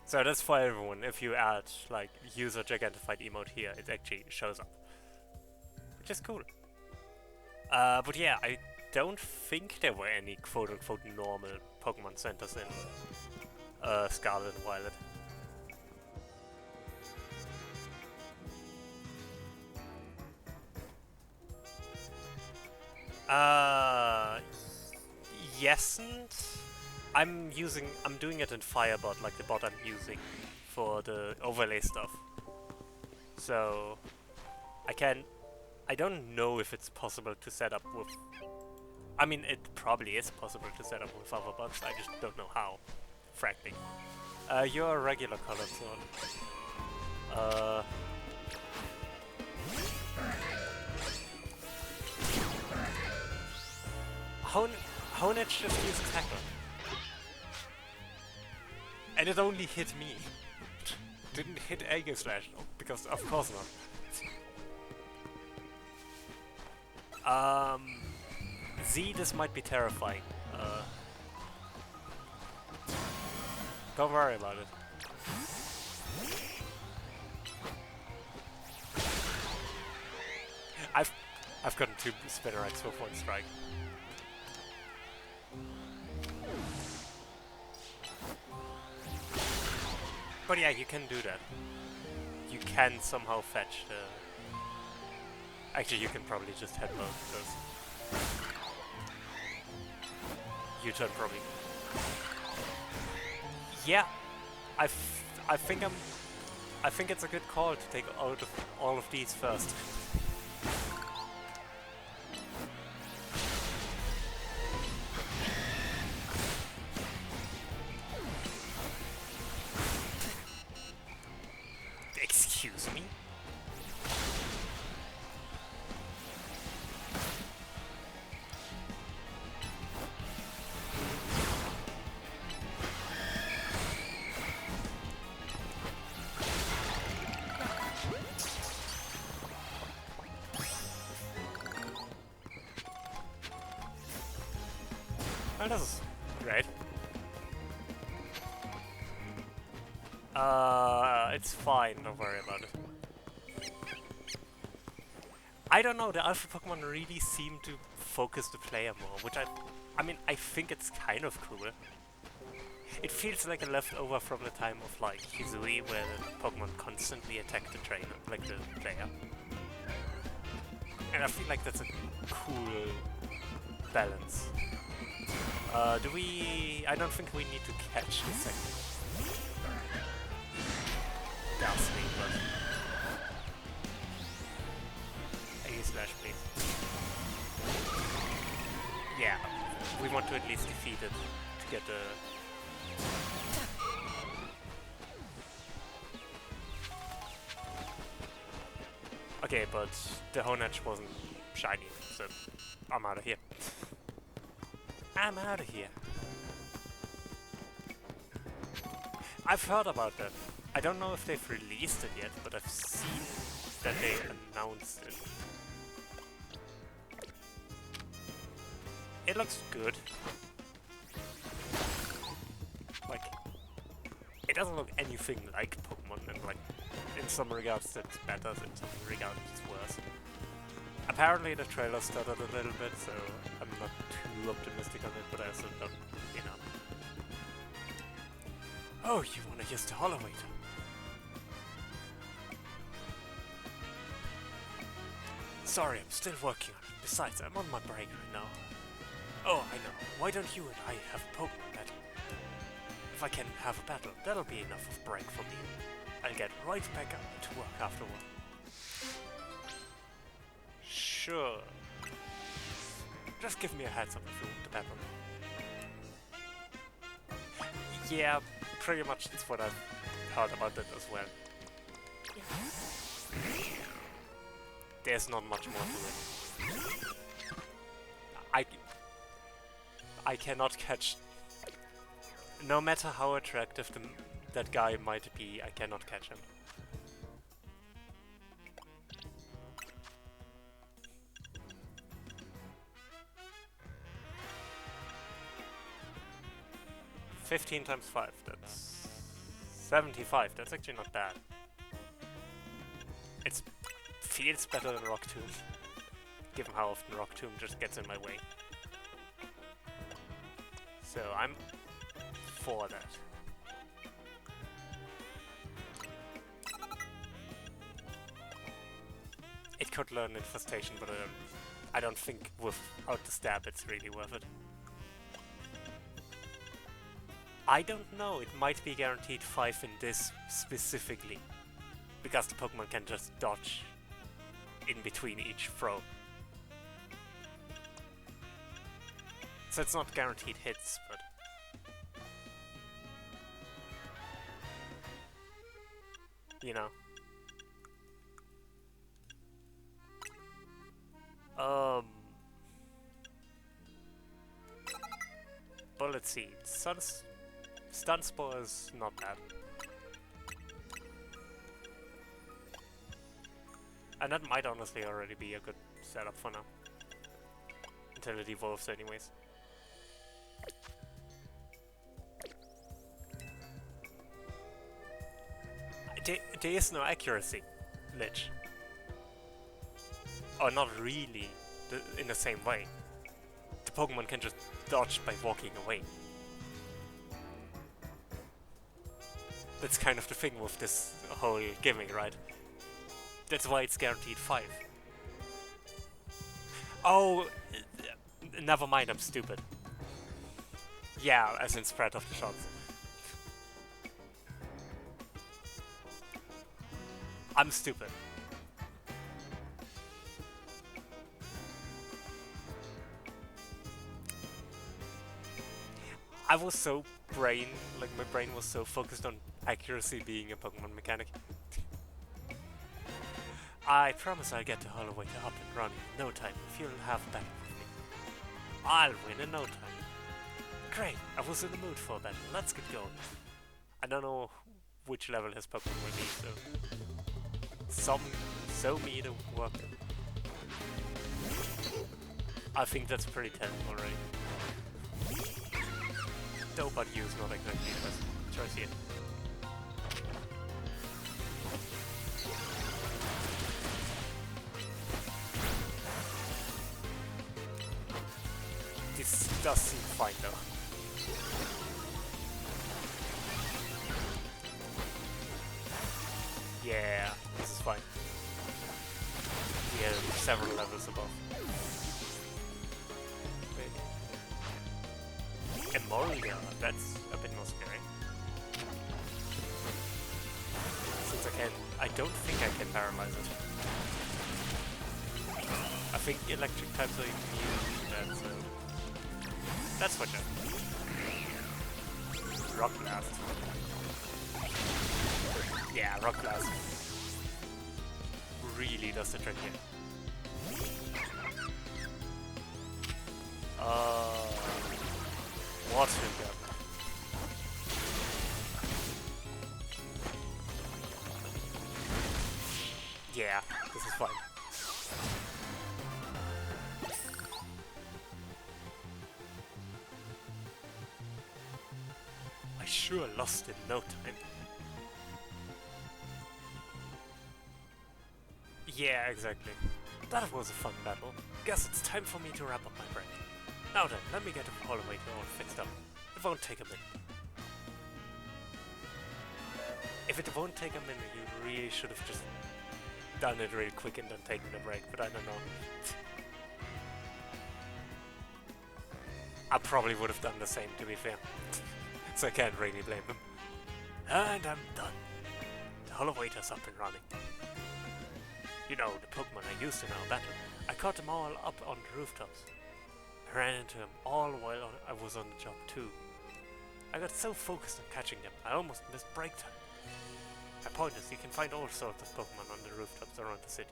So that's for everyone. If you add like user gigantified emote here, it actually shows up, which is cool. But yeah, I don't think there were any quote-unquote normal Pokemon centers in Scarlet and Violet. Uh, yes, and I'm doing it in Firebot, like the bot I'm using for the overlay stuff. So I don't know if it's possible to set up with. I mean, it probably is possible to set up with other bots. I just don't know how. Frankly. You're a regular color zone. Honedge just used tackle. And it only hit me. Didn't hit Aegis Slash, because of course not. Z, this might be terrifying. Don't worry about it. I've gotten 2 Spinnerites with 1 strike. But yeah, you can do that. You can somehow fetch the... Actually, you can probably just headbutt those. U-turn probably. Yeah, I think it's a good call to take out of all of these first. Excuse me? Well, this is great. It's fine, don't worry about it. I don't know, the alpha Pokemon really seem to focus the player more, which I mean, I think it's kind of cool. It feels like a leftover from the time of, like, Hisui, where the Pokemon constantly attack the trainer, like the player. And I feel like that's a cool balance. I don't think we need to catch the second. Ghastly, but... Aegis Slash, please. Yeah, we want to at least defeat it to get the... Okay, but the Honedge wasn't shiny, so I'm out of here. I'm out of here. I've heard about that. I don't know if they've released it yet, but I've seen that they announced it. It looks good. Like, it doesn't look anything like Pokemon, and like, in some regards it's better, in some regards it's worse. Apparently the trailer stuttered a little bit, so I'm not too optimistic on it, but I also don't, you know. Oh, you wanna use the Hollow Weight? Sorry, I'm still working on it. Besides, I'm on my break right now. Oh, I know. Why don't you and I have a Pokemon battle? If I can have a battle, that'll be enough of break for me. I'll get right back up to work afterward. Sure. Just give me a heads up if you want to battle. Yeah, pretty much that's what I've heard about it as well. There's not much more to it. I cannot catch... No matter how attractive that guy might be, I cannot catch him. $15 times 5, that's 75, that's actually not bad. It feels better than Rock Tomb, given how often Rock Tomb just gets in my way. So I'm for that. It could learn Infestation, but I don't think without the stab it's really worth it. I don't know, it might be guaranteed 5 in this specifically, because the Pokemon can just dodge in between each throw. So it's not guaranteed hits, but... you know. Bullet Seed. Stun Spore is not bad. And that might honestly already be a good setup for now. Until it evolves anyways. There is no accuracy, Lich. Or not really in the same way. The Pokemon can just dodge by walking away. That's kind of the thing with this whole gimmick, right? That's why it's guaranteed 5. Oh, never mind, I'm stupid. Yeah, as in spread of the shots. I'm stupid. I was so my brain was so focused on accuracy being a Pokemon mechanic. I promise I'll get the Hollow Waiter up and running in no time if you'll have a battle with me. I'll win in no time. Great, I was in the mood for a battle, let's get going. I don't know which level his Pokemon will be, so... so me to work. I think that's pretty terrible already. Though, but use not exactly the best choice here. This does seem fine though. Yeah, this is fine. We have several levels above. Emolga, that's a bit more scary. Since I don't think I can paralyze it. I think electric types are immune to that, so... let's switch it. Rock Blast. Yeah, Rock Blast really does the trick here. Water gun. Yeah, this is fine. I sure lost in no time. Yeah, exactly. That was a fun battle. Guess it's time for me to wrap up my break. Now then, let me get the Hollow Waiter all fixed up. It won't take a minute. If it won't take a minute, you really should have just done it real quick and then taken a break, but I don't know. I probably would have done the same, to be fair. So I can't really blame them. And I'm done. The Hollow Waiter's up and running. You know, the Pokemon I used in our battle. I caught them all up on the rooftops. I ran into them all while I was on the job too. I got so focused on catching them, I almost missed break time. My point is, you can find all sorts of Pokemon on the rooftops around the city.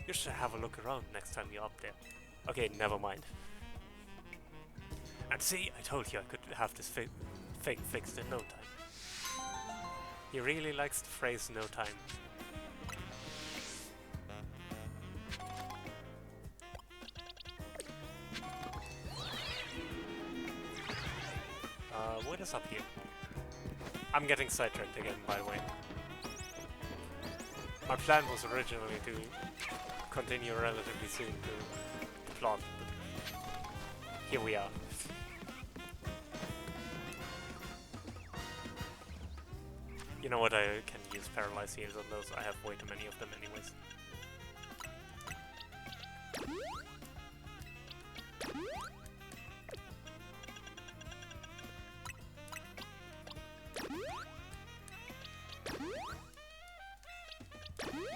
You should have a look around next time you're up there. Okay, never mind. And see, I told you I could have this thing fixed in no time. He really likes the phrase no time. What is up here? I'm getting sidetracked again, by the way. My plan was originally to continue relatively soon to the plot, but here we are. You know what, I can use Paralyze Heals on those, I have way too many of them anyways.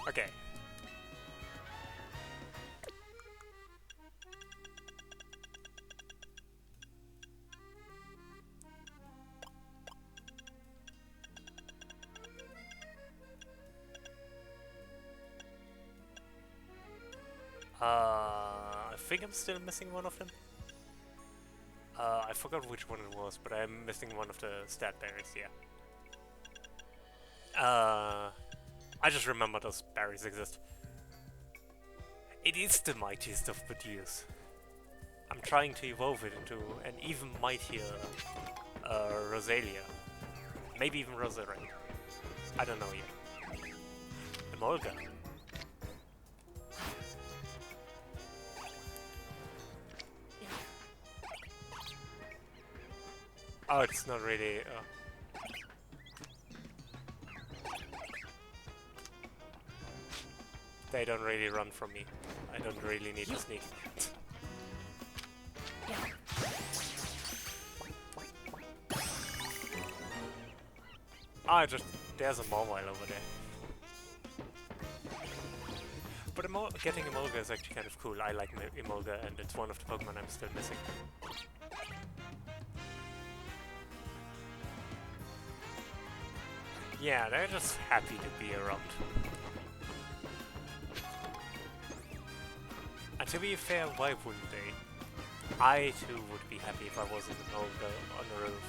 Okay. I think I'm still missing one of them. I forgot which one it was, but I'm missing one of the stat berries, yeah. I just remember those berries exist. It is the mightiest of Badius. I'm trying to evolve it into an even mightier Rosalia. Maybe even Roserade. I don't know yet. Emolga. Oh, it's not really... They don't really run from me. I don't really need to sneak. Ah, there's a Mawile over there. But getting Emolga is actually kind of cool. I like Emolga, and it's one of the Pokemon I'm still missing. Yeah, they're just happy to be around. And to be fair, why wouldn't they? I too would be happy if I was in Emolga on the roof.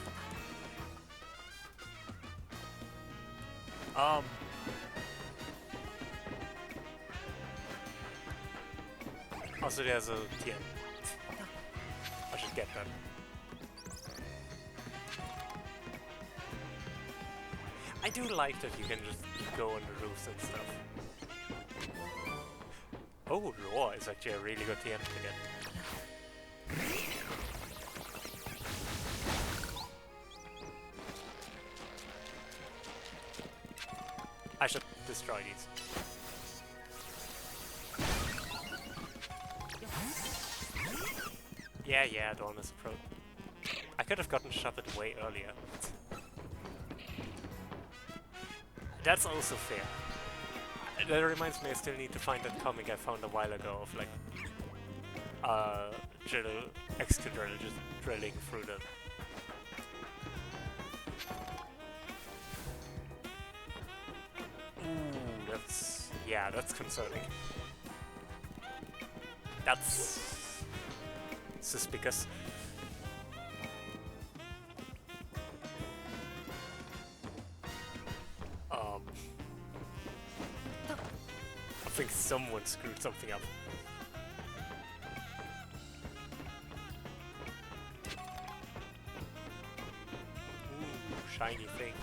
Also, there's a TM. I should get that. I do like that you can just go on the roofs and stuff. Oh, Roar is actually a really good TM to get. I should destroy these. Yeah, Dawn is a pro. I could have gotten Shuppet way earlier. That's also fair. That reminds me, I still need to find that comic I found a while ago of like Excadrill just drilling through the... Ooh, that's concerning. That's suspicious. I think someone screwed something up. Ooh, shiny thing.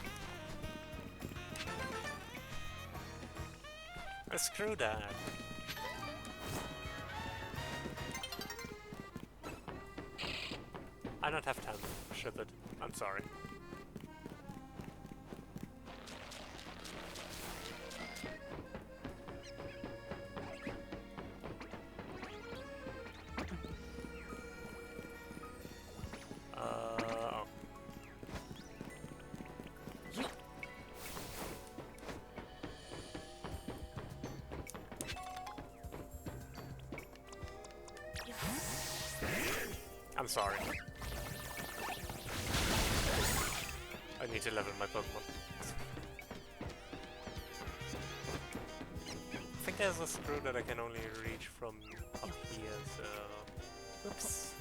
Screw that. I don't have time to ship it. I'm sorry. I'm sorry. I need to level my Pokemon. I think there's a screw that I can only reach from up here, so... Oops.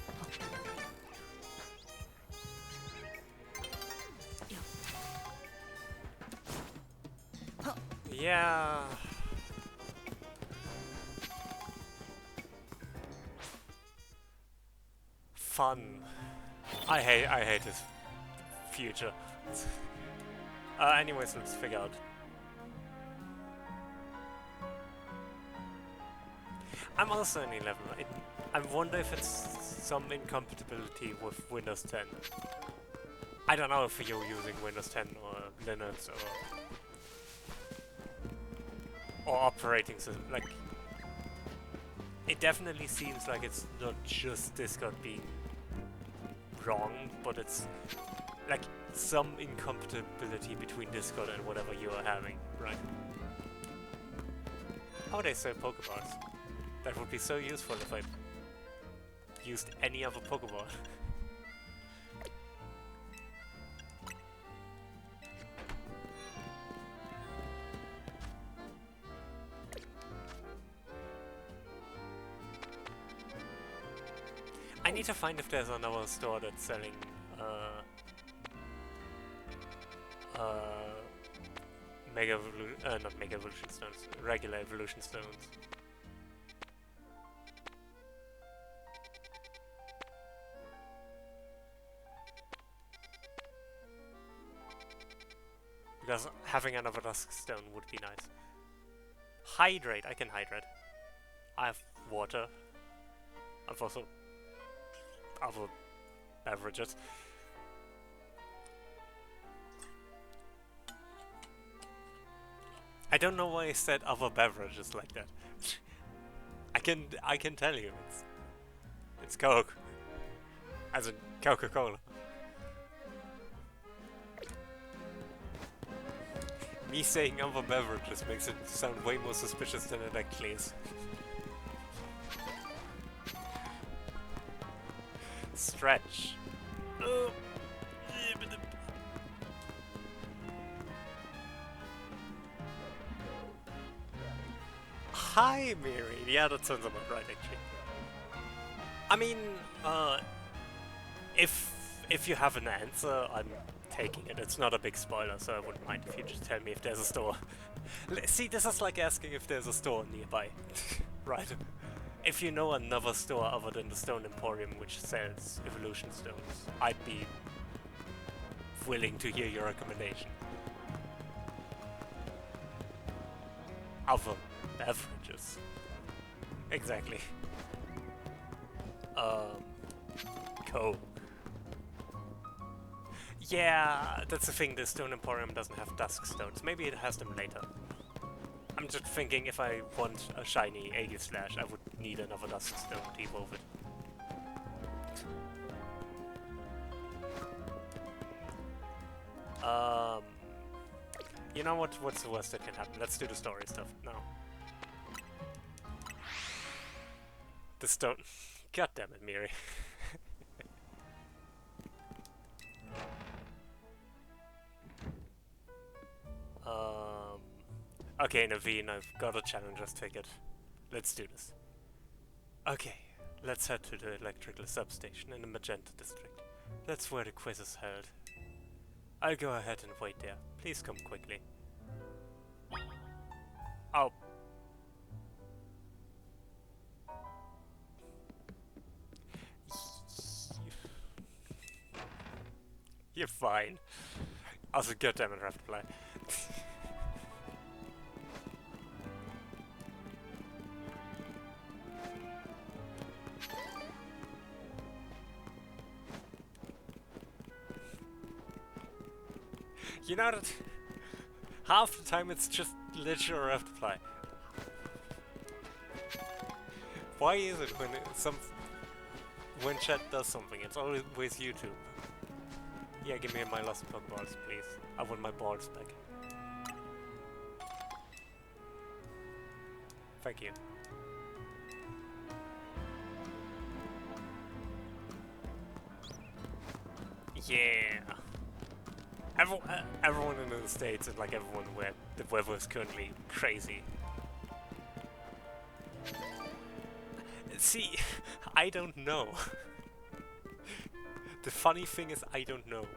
Yeah... Fun. I hate this future. Anyways, let's figure out. I'm also an 11. I wonder if it's some incompatibility with Windows 10. I don't know if you're using Windows 10 or Linux or operating system. Like, it definitely seems like it's not just Discord being wrong, but it's like some incompatibility between Discord and whatever you are having, right? Oh, they sell Pokeballs. That would be so useful if I used any other Pokeball. I need to find if there's another store that's selling not Mega Evolution Stones, regular Evolution Stones. Because having another Dusk Stone would be nice. Hydrate, I can hydrate. I have water. I've also other beverages. I don't know why I said other beverages like that. I can tell you it's Coke. As in Coca-Cola. Me saying other beverages makes it sound way more suspicious than it actually is. Stretch. Oh. Hi, Miri. Yeah, that sounds about right, actually. I mean, if you have an answer, I'm taking it. It's not a big spoiler, so I wouldn't mind if you just tell me if there's a store. See, this is like asking if there's a store nearby, right? If you know another store other than the Stone Emporium which sells Evolution Stones, I'd be willing to hear your recommendation. Other beverages. Exactly. Coke. Yeah, that's the thing, the Stone Emporium doesn't have Dusk Stones. Maybe it has them later. I'm just thinking if I want a shiny Aegislash, I would need another Dusk Stone to evolve it. You know what's the worst that can happen? Let's do the story stuff now. The stone... God damn it, Miri. Okay, Naveen, I've got a challenger's ticket. Let's do this. Okay, let's head to the electrical substation in the Magenta district. That's where the quiz is held. I'll go ahead and wait there. Please come quickly. Oh. You're fine. Also, goddamn it, I have to play. You know that half the time it's just literally have to fly. Why is it when chat does something, it's always YouTube? Yeah, give me my lost Pokeballs, please. I want my balls back. Thank you. Yeah. Everyone in the States and like everyone where the weather is currently crazy. See, I don't know. The funny thing is I don't know.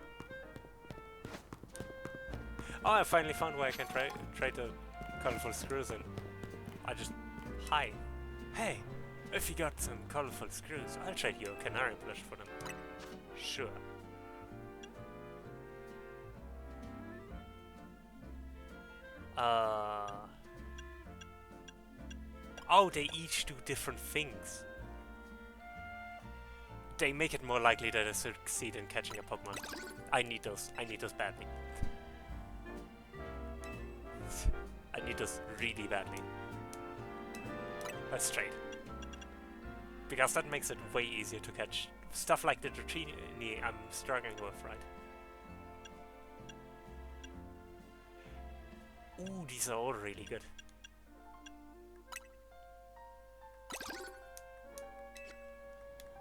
Oh, I finally found where I can trade the colorful screws in. I just... Hi. Hey, if you got some colorful screws, I'll trade you a canary plush for them. Sure. Oh, they each do different things. They make it more likely that I succeed in catching a Pokemon. I need those badly. I need those really badly. Let's trade. Because that makes it way easier to catch stuff like the Dratini I'm struggling with, right? Ooh, these are all really good.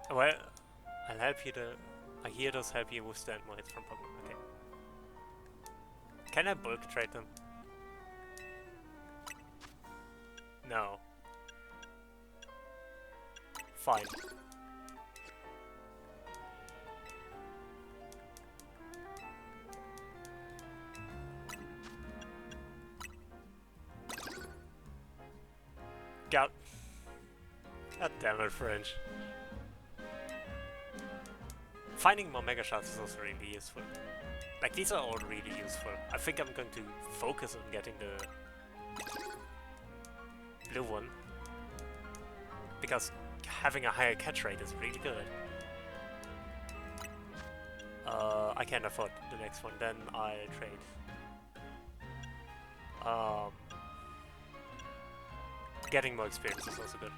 Well, I'll help you to... I hear those help you withstand more hits from Pokemon. Okay. Can I bulk trade them? No. Fine. God. God damn it, French. Finding more Mega Shards is also really useful. Like, these are all really useful. I think I'm going to focus on getting the blue one. Because having a higher catch rate is really good. I can't afford the next one, then I'll trade. Getting more experience is also good.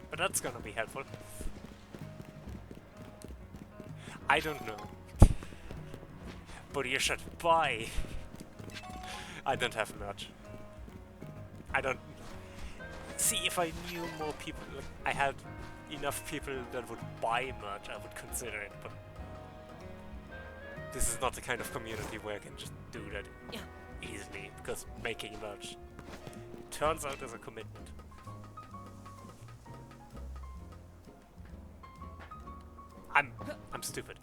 But that's gonna be helpful. I don't know. But you should buy. I don't have much. I don't... See, if I knew more people, like, I had enough people that would buy merch, I would consider it, but... This is not the kind of community where I can just do that easily, because making merch turns out as a commitment. I'm stupid.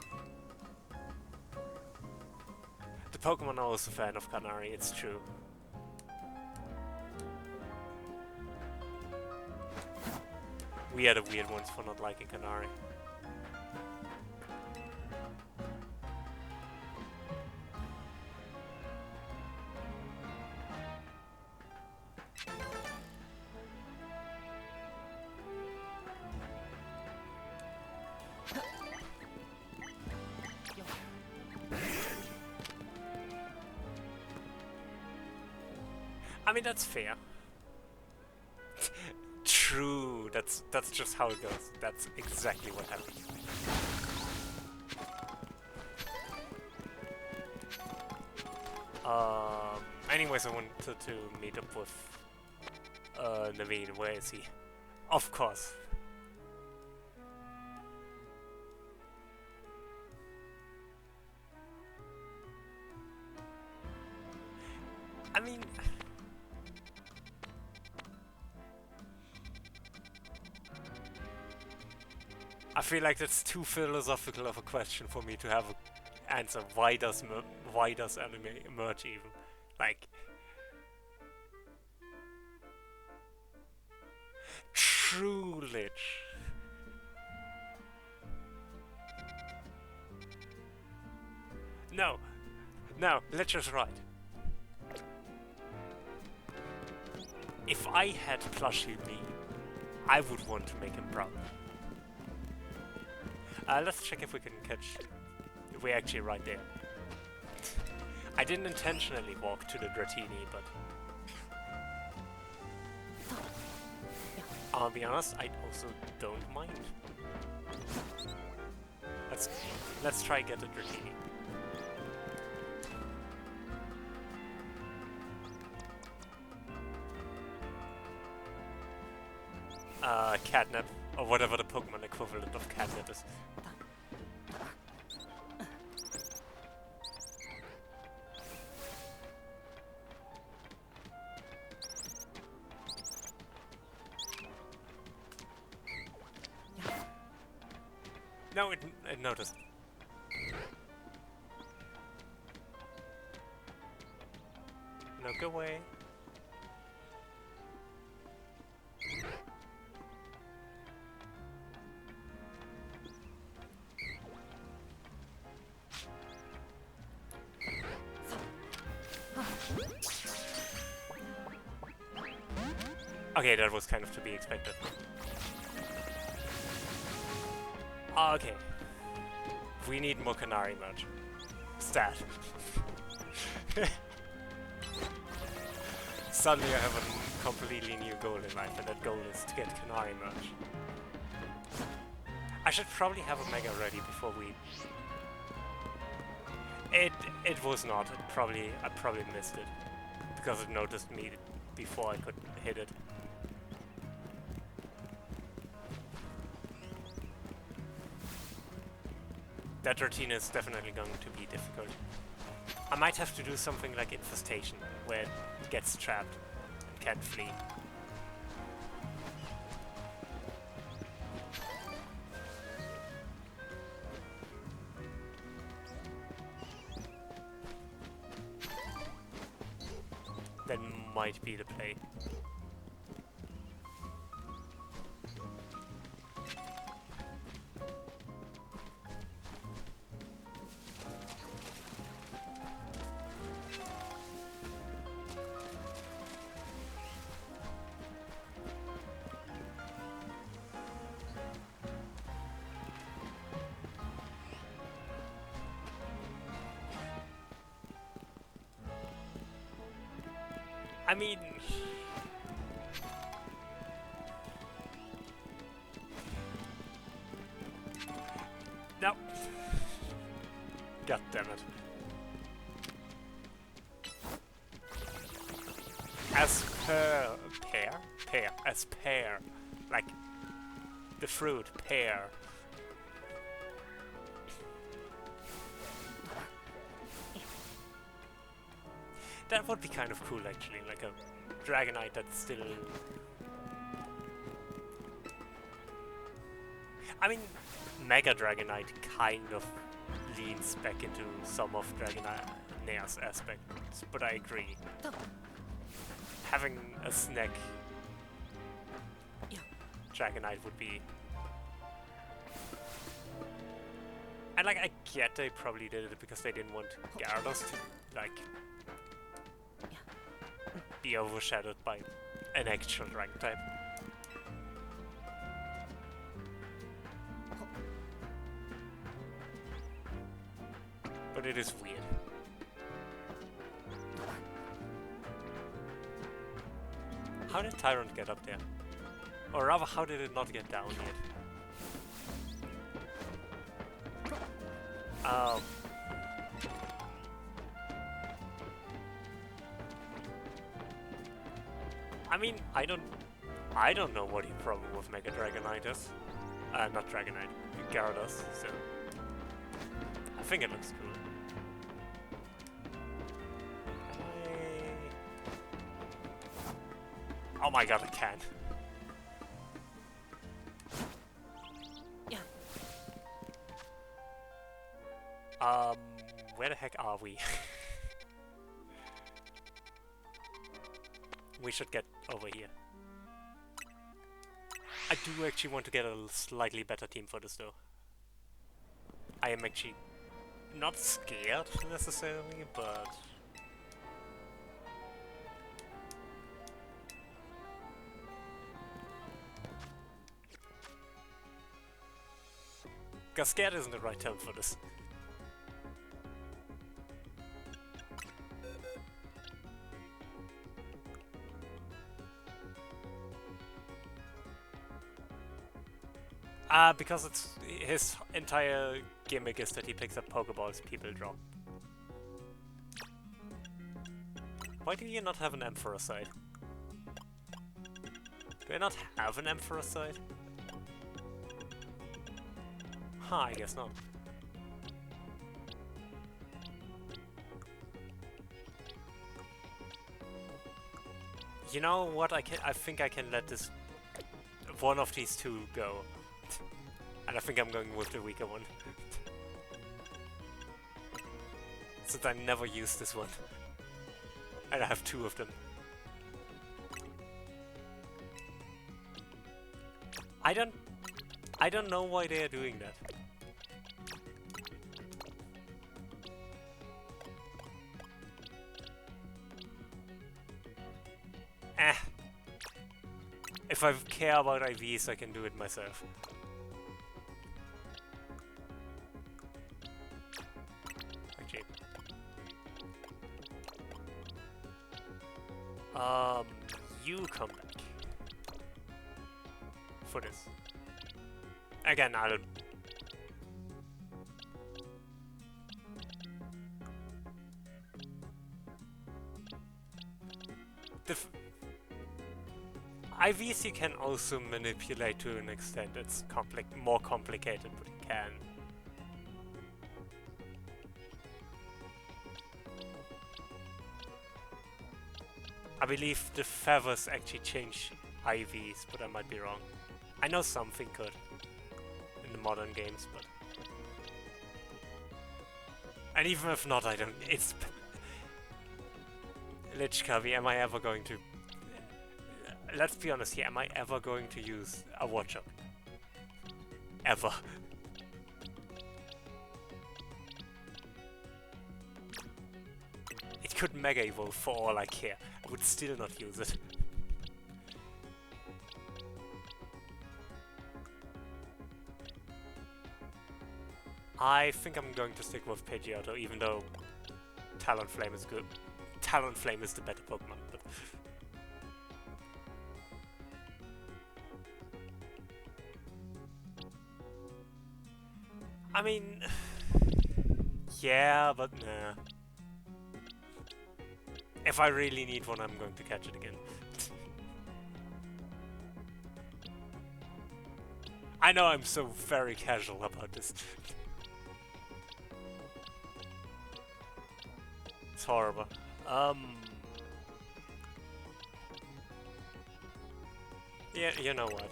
The Pokemon are also a fan of Canary, it's true. We are the weird ones for not liking Canary. I mean, that's fair. True, that's just how it goes. That's exactly what happened. Anyways, I wanted to meet up with Naveen. Where is he? Of course. I mean... I feel like that's too philosophical of a question for me to have an answer. Why does anime emerge even? Like... True Lich. No. No, Lich is right. If I had plushie me, I would want to make him proud. Let's check if we can catch... If we're actually right there. I didn't intentionally walk to the Dratini, but... I'll be honest, I also don't mind. Let's try get a Dratini. Catnip, or whatever the Pokemon equivalent of catnip is. No, it noticed. No, go away. Okay, that was kind of to be expected. Okay. We need more Canary merch. Stat. Suddenly I have a completely new goal in life, and that goal is to get Canary merch. I should probably have a Mega ready before we... It was not. I probably missed it. Because it noticed me before I could hit it. That routine is definitely going to be difficult. I might have to do something like Infestation, where it gets trapped and can't flee. That might be the play. I mean... No. God damn it. As pear. Like the fruit, pear. That would be kind of cool actually, like a Dragonite that's still... I mean, Mega Dragonite kind of leans back into some of Dragonite's aspects, but I agree. Having a snack Dragonite would be... And like, I get they probably did it because they didn't want Gyarados to, like, be overshadowed by an actual rank type. But it is weird. How did Tyrant get up there? Or rather, how did it not get down yet? I mean, I don't know what the problem with Mega Dragonite is. Not Dragonite, Gyarados, so... I think it looks cool. Oh my god, I can. Yeah. Where the heck are we? We should get over here. I do actually want to get a slightly better team for this though. I am actually not scared necessarily, but... Because scared isn't the right term for this. Because it's his entire gimmick is that he picks up Pokeballs people drop. Why do you not have an Emperor side? Do I not have an Emperor side? Huh, I guess not. You know what? I think I can let this one of these two go. And I think I'm going with the weaker one. Since I never use this one. And I have two of them. I don't know why they are doing that. If I care about IVs, I can do it myself. Actually. You come back. For this. Again, I'll... IVs you can also manipulate to an extent. It's more complicated, but you can. I believe the feathers actually change IVs, but I might be wrong. I know something could in the modern games, but... And even if not, I don't... It's... Lich Kavi, am I ever going to... Let's be honest here, am I ever going to use a Watcher? Ever. It could Mega Evolve for all I care. I would still not use it. I think I'm going to stick with Pidgeotto, even though Talonflame is good. Talonflame is the better Pokemon, but... I mean... yeah, but nah. If I really need one, I'm going to catch it again. I know I'm so very casual about this. It's horrible. Yeah, you know what?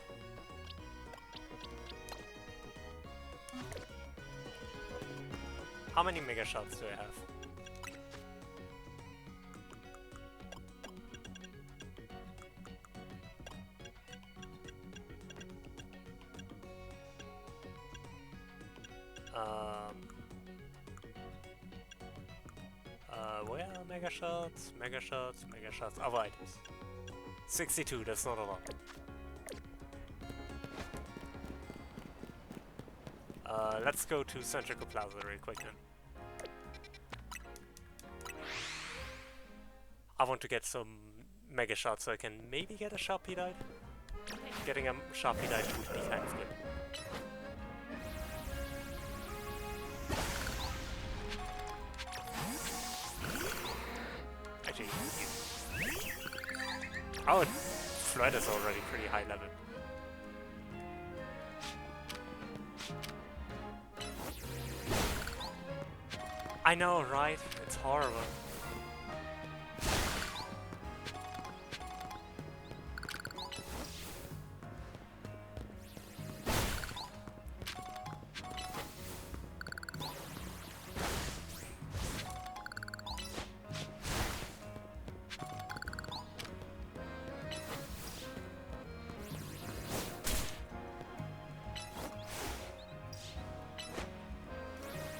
How many Mega Shots do I have? Where are Mega Shots? Mega Shots, Mega Shots, other items. 62, that's not a lot. Let's go to Centrical Plaza real quick then. I want to get some Mega Shots so I can maybe get a Sharpie-Dite. Getting a Sharpie-Dite would be kind of good. Actually, oh, Flood is already pretty high level. I know, right? It's horrible.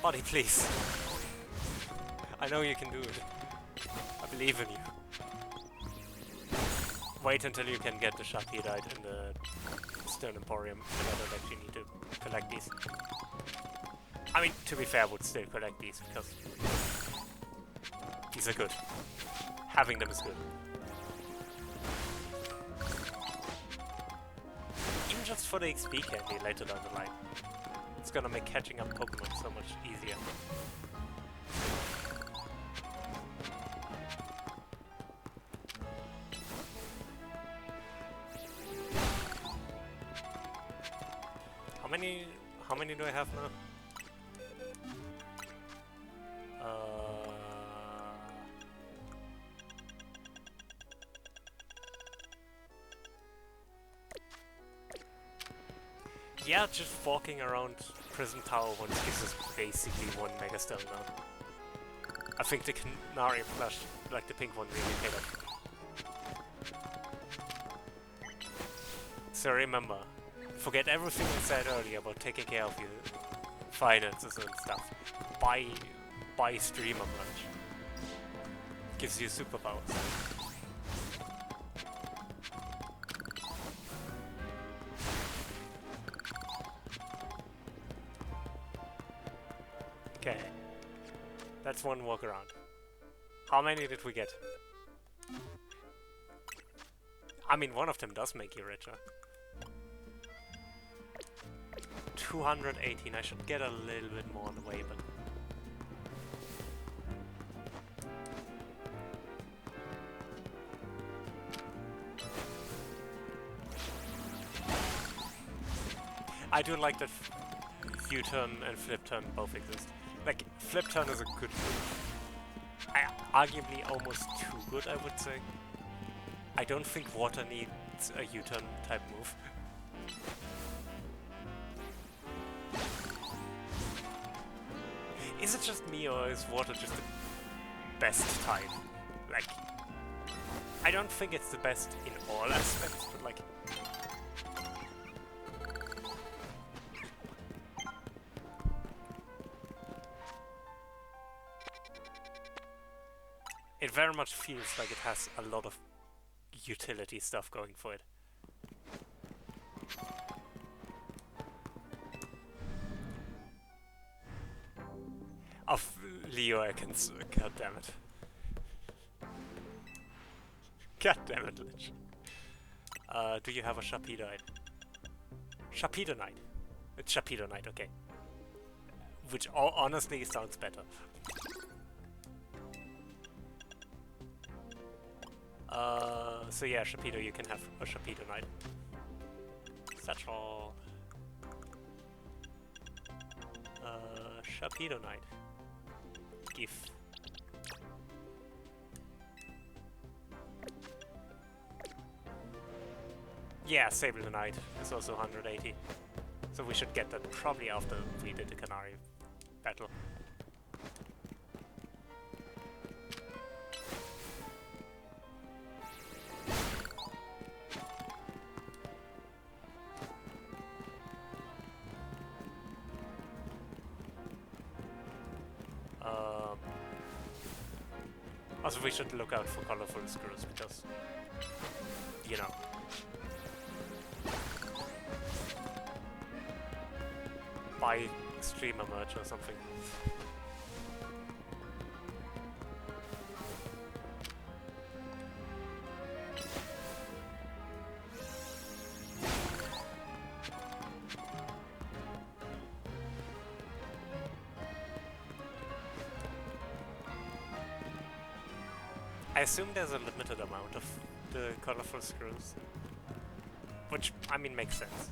Buddy, please. I know you can do it. I believe in you. Wait until you can get the Sharpie-Dite in the Stone Emporium, and I don't actually need to collect these. I mean, to be fair, I would still collect these, because these are good. Having them is good. Even just for the XP candy later down the line. It's gonna make catching up Pokemon so much easier. How many do I have now? Yeah, just walking around Prison Tower once gives us basically one Mega Stone now. I think the Canary Plush, like the pink one, really paid off. So remember, forget everything I said earlier about taking care of your finances and stuff. Buy streamer merch. Gives you superpowers. Okay. That's one walk around. How many did we get? I mean, one of them does make you richer. 218. I should get a little bit more on the way, but... I do like that U-turn and flip turn both exist. Like, flip turn is a good move. Arguably almost too good, I would say. I don't think water needs a U-turn type move. Is it just me, or is water just the best type? Like, I don't think it's the best in all aspects, but like... It very much feels like it has a lot of utility stuff going for it. Of Leo, I can... God damn it. God damn it, Lich. Do you have a Sharpedo? Sharpedo Knight. It's Sharpedo Knight, okay. Which honestly sounds better. So yeah, Sharpedo, you can have a Sharpedo Knight. Satchel. Sharpedo Knight. Give. Yeah, Sable the Knight is also 180. So we should get that probably after we did the Canary battle. Also, we should look out for colorful screws because, you know. Buy streamer merch or something. I assume there's a limited amount of the colorful screws, which, I mean, makes sense.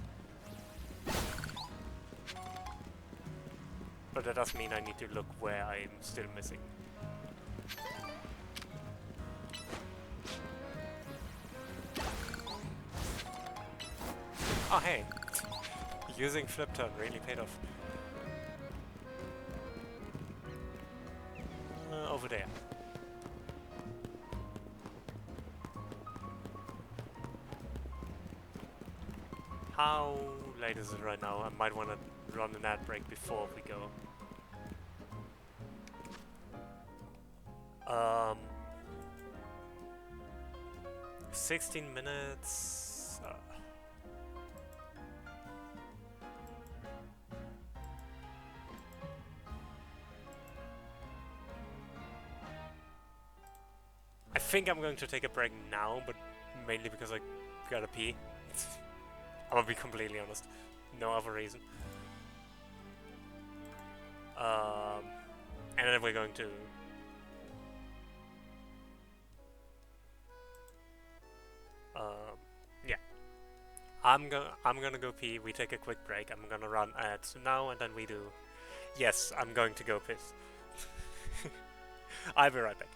But that does mean I need to look where I'm still missing. Oh hey! Using flip turn really paid off. Over there. How late is it right now? I might want to run an ad break before we go. 16 minutes. I think I'm going to take a break now, but mainly because I gotta pee. I'm gonna be completely honest. No other reason. And then we're going to... yeah. I'm gonna go pee, we take a quick break, I'm gonna run ads now, and then we do... Yes, I'm going to go piss. I'll be right back.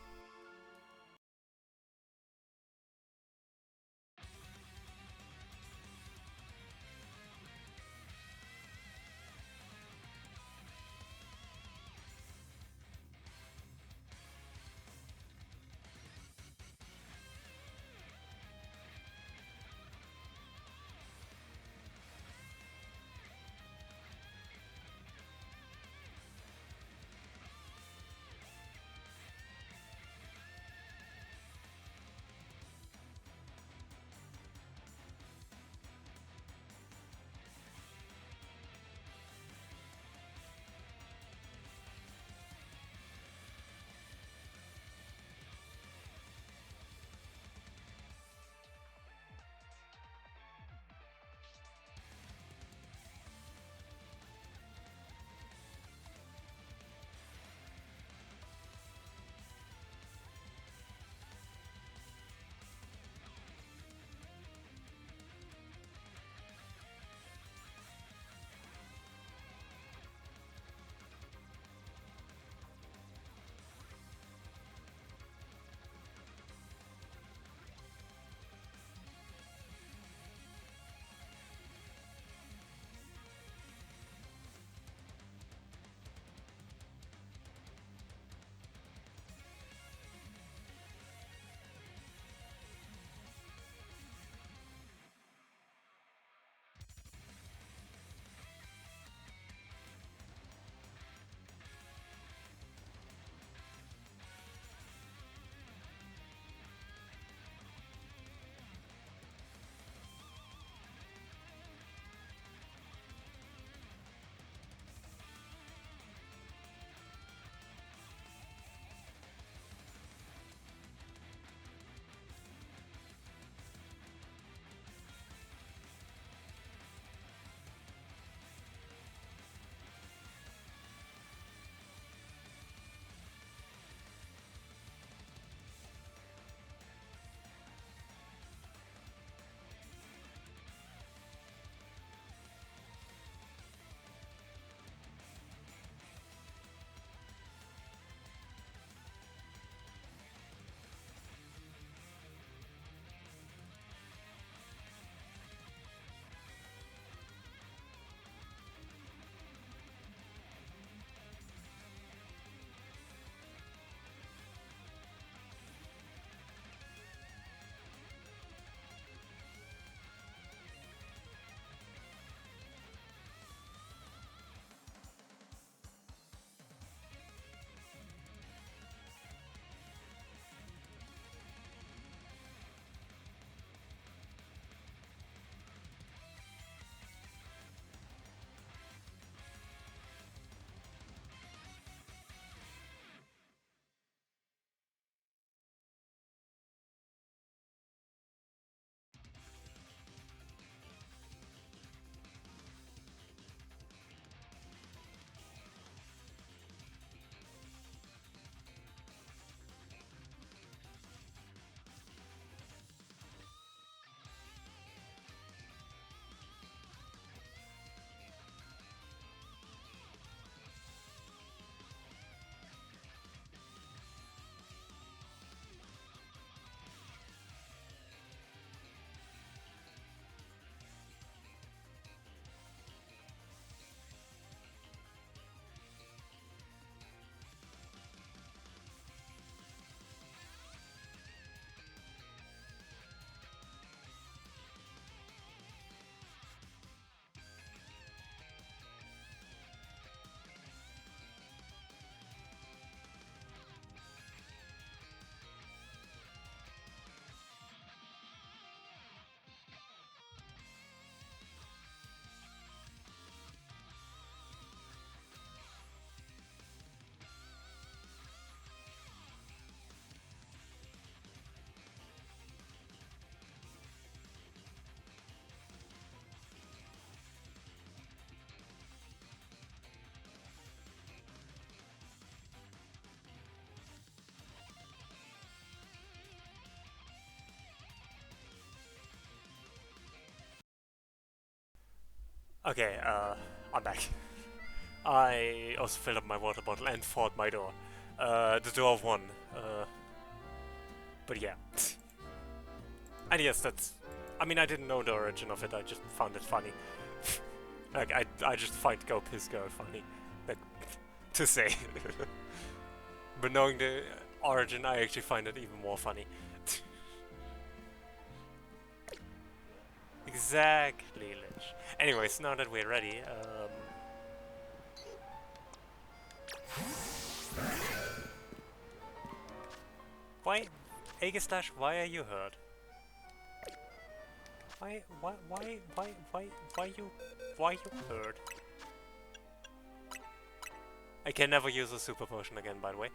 Okay, I'm back. I also filled up my water bottle and fought my door. The door won. But yeah. And yes, that's... I mean, I didn't know the origin of it, I just found it funny. Like, I just find Go Piss Girl funny. Like, to say. But knowing the origin, I actually find it even more funny. Exactly, Lich. Anyways, now that we're ready, why, Aegislash, why are you hurt? Why you hurt? I can never use a super potion again, by the way.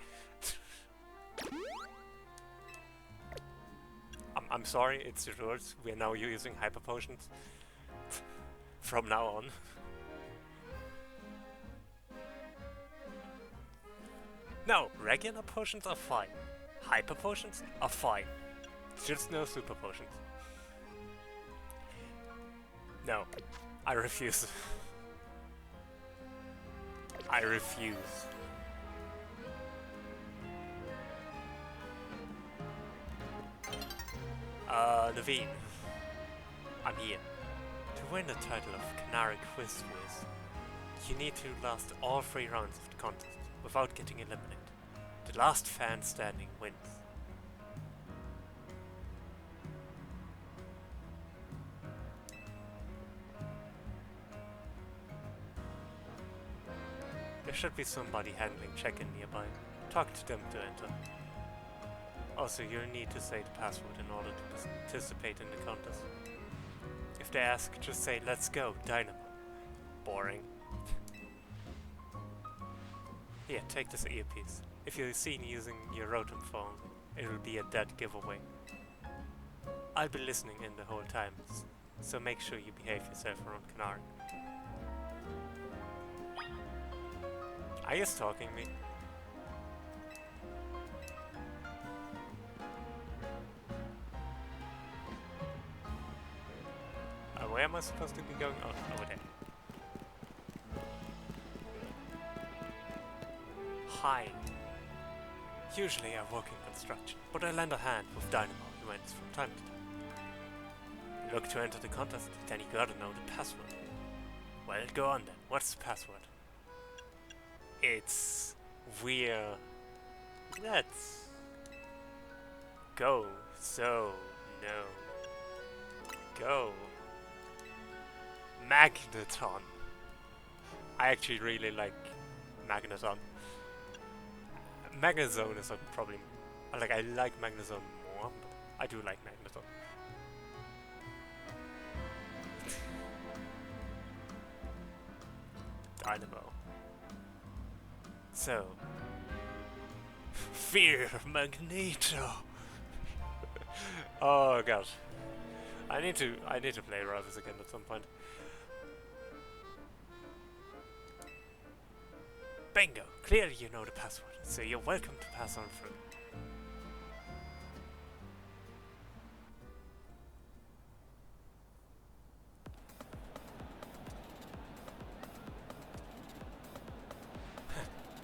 I'm sorry, it's the rules. We are now using hyper potions. From now on. No, regular potions are fine. Hyper potions are fine. Just no super potions. No, I refuse. I refuse. Naveen. I'm here. To win the title of Canary Quiz Whiz, you need to last all 3 rounds of the contest without getting eliminated. The last fan standing wins. There should be somebody handling check-in nearby. Talk to them to enter. Also, you'll need to say the password in order to participate in the contest. If they ask, just say, "Let's go, Dynamo." Boring. Here, take this earpiece. If you're seen using your Rotom phone, it'll be a dead giveaway. I'll be listening in the whole time, so make sure you behave yourself around Canary. Are you stalking me? Where am I supposed to be going? Oh, over there. Hi. Usually I work in construction, but I lend a hand with dynamo events from time to time. You look to enter the contest, then you gotta know the password. Well, go on then. What's the password? It's... we're... let's... go. So... no. Go. Magneton. I actually really like Magneton. Magnezone is probably... like, I like Magnezone more, but I do like Magneton. Dynamo. So... Fear Magneto! Oh god. I need to play Rivals again at some point. Bingo! Clearly you know the password, so you're welcome to pass on through.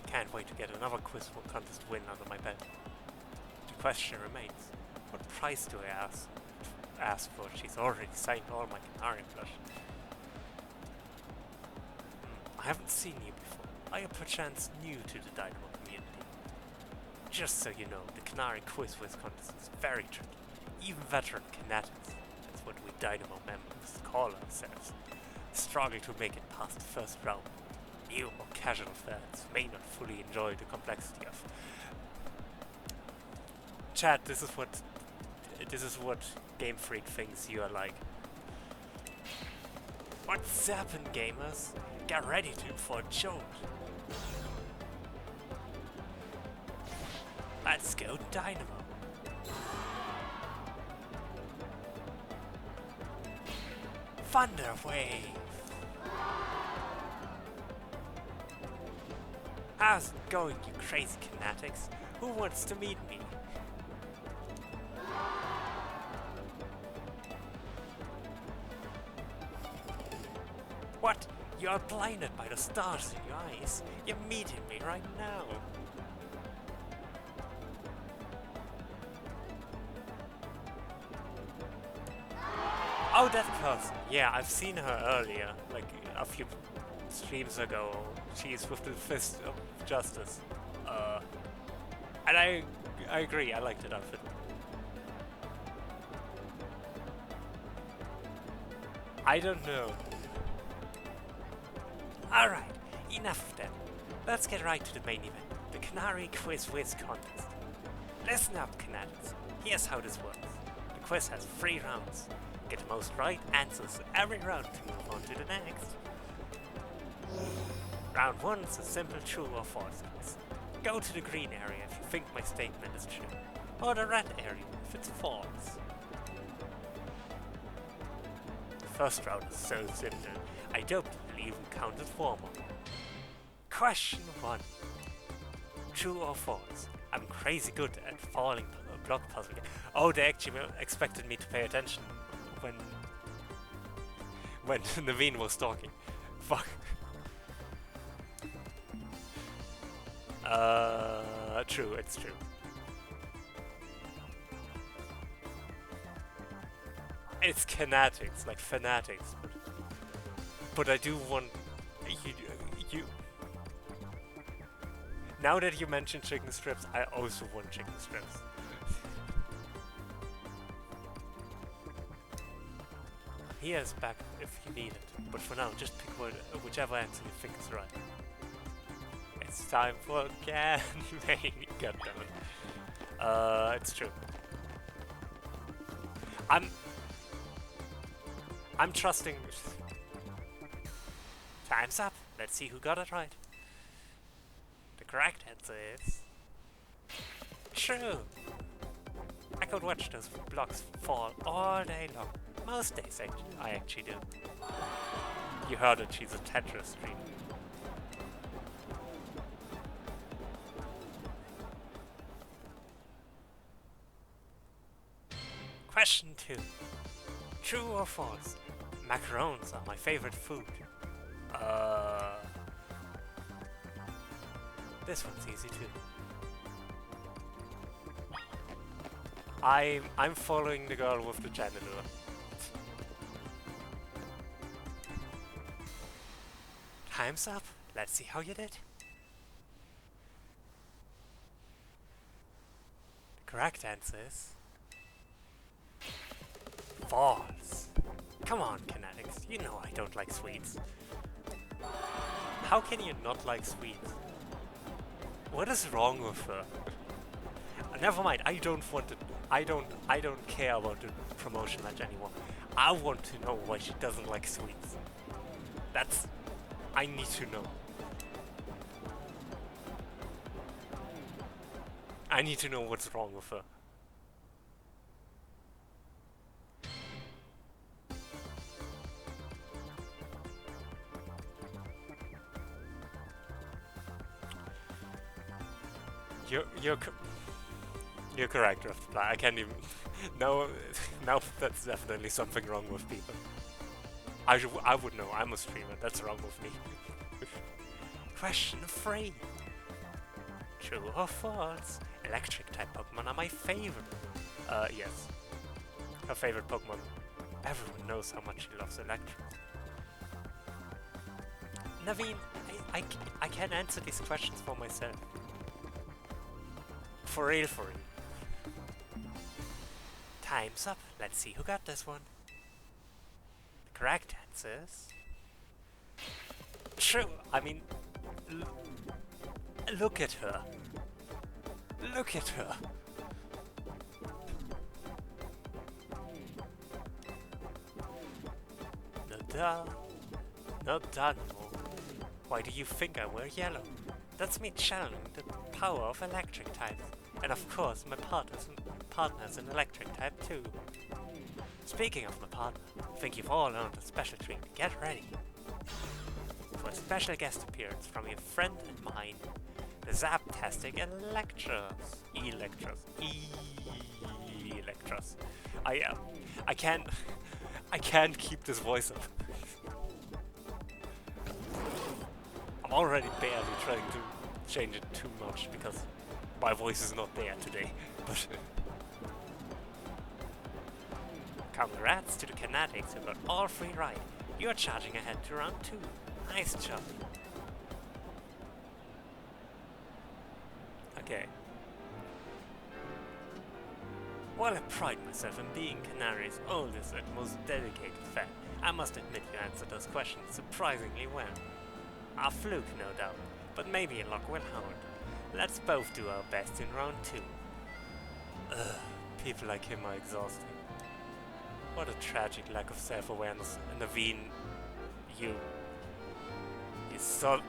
Can't wait to get another quiz for contest win under my belt. The question remains, what price do I ask for? She's already signed all my Canary plush. I haven't seen you before. Are you perchance new to the Dynamo community? Just so you know, the Canary Quiz Whiz contest is very tricky. Even veteran Kinetics, that's what we Dynamo members call ourselves, struggle to make it past the first round. New or casual fans may not fully enjoy the complexity of... Chat, this is what Game Freak thinks you are like. What's happened, gamers? Get ready for a jolt. Let's go Dynamo. Thunder Wave. How's it going, you crazy Kinetics? Who wants to meet me? What? You are blinded by the stars in your eyes. You're meeting me right now. Oh, that person. Yeah, I've seen her earlier, like a few streams ago. She's with the Fist of Justice. And I agree, I liked that outfit. I don't know. Alright, enough of that. Let's get right to the main event, the Canary Quiz Whiz contest. Listen up, Canadians. Here's how this works. The quiz has 3 rounds. Get the most right answers every round to move on to the next. Round 1 is a simple true or false quiz. Go to the green area if you think my statement is true, or the red area if it's false. The first round is so simple, I doubt it'll even count as formal. Question 1. True or false? I'm crazy good at falling block puzzle games. Oh, they actually expected me to pay attention when Naveen was talking. Fuck. True, it's true. It's kinetics, like fanatics, but I do want you. Now that you mentioned chicken strips, I also want chicken strips. Here's back if you need it, but for now, just pick whichever answer you think is right. It's time for Ganmane. Goddammit. It's true. I'm trusting. Time's up. Let's see who got it right. The correct answer is true. I could watch those blocks fall all day long. Most days, I actually do. You heard it. She's a Tetris streamer. Question 2. True or false? Macarons are my favorite food. This one's easy too. I'm following the girl with the janitor. Time's up. Let's see how you did. The correct answer is false. Come on, Kinetics. You know I don't like sweets. How can you not like sweets? What is wrong with her? Never mind. I don't want to. I don't care about the promotion match anymore. I want to know why she doesn't like sweets. That's. I need to know. I need to know what's wrong with her. You're correct, Riftfly. I can't even. Now that's definitely something wrong with people. I would know. I'm a streamer. That's wrong with me. Question 3. True or false? Electric type Pokemon are my favorite. Yes. Her favorite Pokemon. Everyone knows how much she loves Electric. Naveen, I can't answer these questions for myself. For real, for real. Time's up. Let's see who got this one. The correct answer is true. I mean, look at her. Look at her. Not done. Why do you think I wear yellow? That's me channeling the power of electric types. And of course, my partner's an electric type too. Speaking of my partner, I think you've all earned a special treat. Get ready for a special guest appearance from your friend and mine, the Zaptastic Electros. I can't keep this voice up. I'm already barely trying to change it too much because my voice is not there today. But congrats to the Canadians who got all 3 right. You're charging ahead to round 2. Nice job. Okay. While I pride myself in being Canary's oldest and most dedicated fan, I must admit you answered those questions surprisingly well. A fluke, no doubt, but maybe luck will hold. Let's both do our best in round 2. Ugh, people like him are exhausting. What a tragic lack of self-awareness. And Naveen, you so...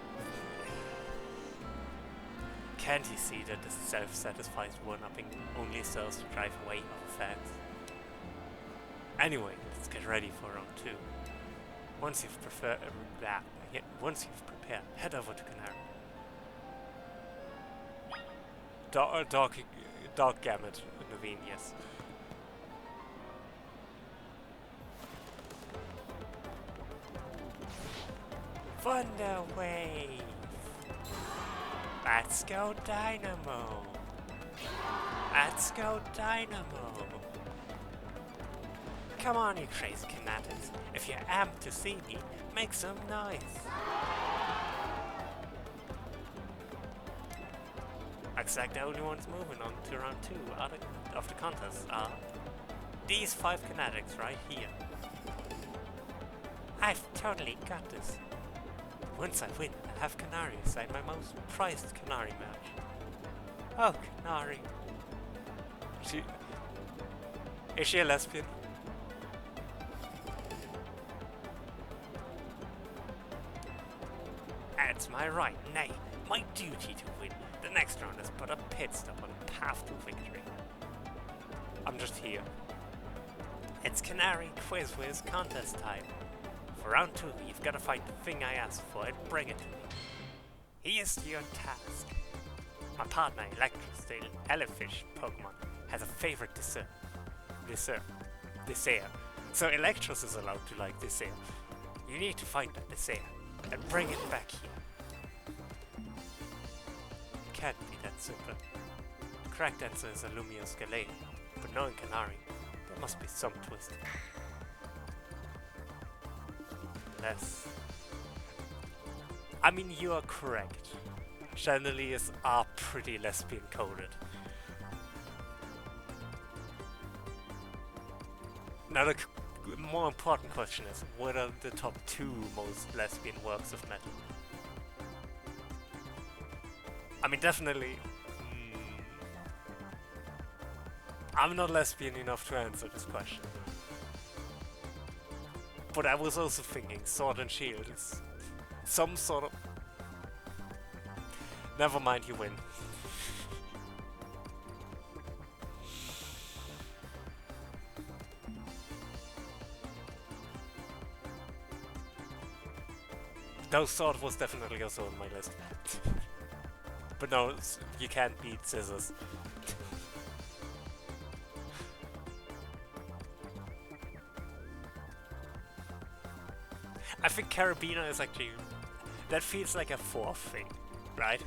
Can't you see that the self-satisfied one-upping only serves to drive away other fans? Anyway, let's get ready for round 2. Once you've prepared, head over to Canary. Dog gamut, Naveen, yes. Thunder Wave! Let's go Dynamo! Let's go Dynamo! Come on, you crazy Canadians. If you're amped to see me, make some noise. Looks like the only ones moving on to round 2 of the contest are these 5 Canadians right here. I've totally got this. Once I win, I'll have Canary sign my most prized Canary match. Oh, Canary. Is she a lesbian? It's my right, nay, my duty to win. The next round is but a pit stop on the path to victory. I'm just here. It's Canary Quiz Wiz contest time. For round 2, you've got to find the thing I asked for and bring it to me. Here's your task. My partner, Electros, the Elefish Pokémon, has a favorite dessert. So Electros is allowed to like dessert. You need to find that dessert and bring it back here. Can't be that simple. The correct answer is a Lumiose Gallet, but knowing Canary, there must be some twist. Yes. I mean, you are correct. Chandeliers are pretty lesbian coded. Now the more important question is, what are the top 2 most lesbian works of metal? I mean, definitely... I'm not lesbian enough to answer this question. But I was also thinking Sword and Shield is some sort of... Never mind, you win. Though Sword was definitely also on my list. But no, you can't beat Scissors. I think Carabiner is actually... That feels like a 4th thing, right?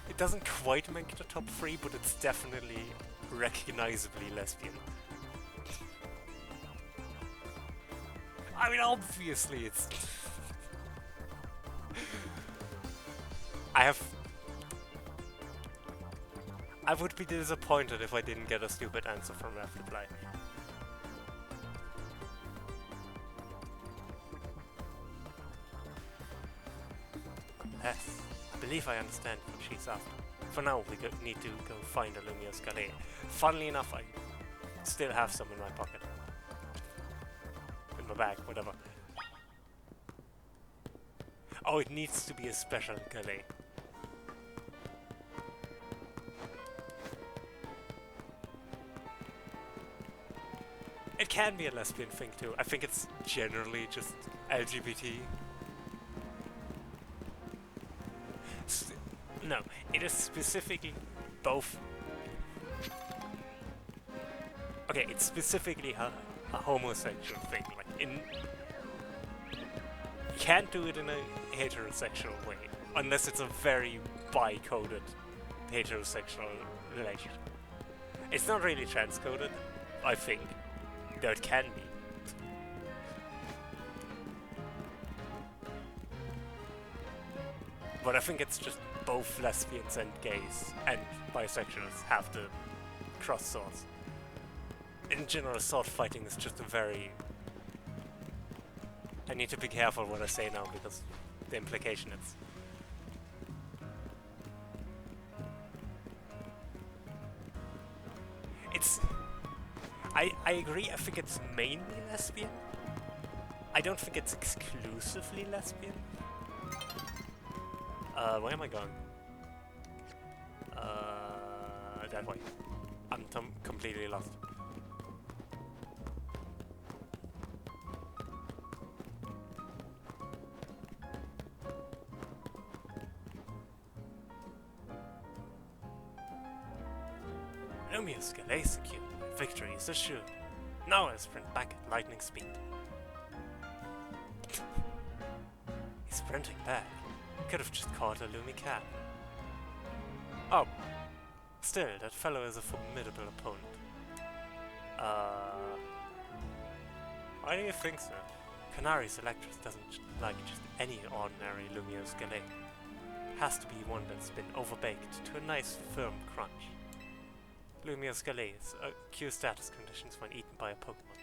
It doesn't quite make the top 3, but it's definitely recognizably lesbian. I mean, obviously it's... I would be disappointed if I didn't get a stupid answer from Reply. Yes, I believe I understand what she's after. For now, we need to go find a Lumiose Gallet. Funnily enough, I still have some in my pocket. In my bag, whatever. Oh, it needs to be a special Gallet. It can be a lesbian thing too. I think it's generally just LGBT. No, it is specifically both. Okay, it's specifically a homosexual thing. Like you can't do it in a heterosexual way, unless it's a very bi-coded heterosexual relationship. It's not really trans-coded, I think, though it can be. But I think it's just both lesbians and gays and bisexuals have to cross swords. In general, sword fighting is just a very... I need to be careful what I say now, because the implication is... It's... I agree, I think it's mainly lesbian. I don't think it's exclusively lesbian. Where am I going? That way. I'm completely lost. Lumia's Galay secured. Victory is assured. Now I sprint back at lightning speed. He's sprinting back. Could have just caught a Lumi cat. Oh. Still, that fellow is a formidable opponent. Why do you think so? Canari's Electrus doesn't like just any ordinary Lumiose Galay. Has to be one that's been overbaked to a nice firm crunch. Lumiose Galays are Q status conditions when eaten by a Pokémon.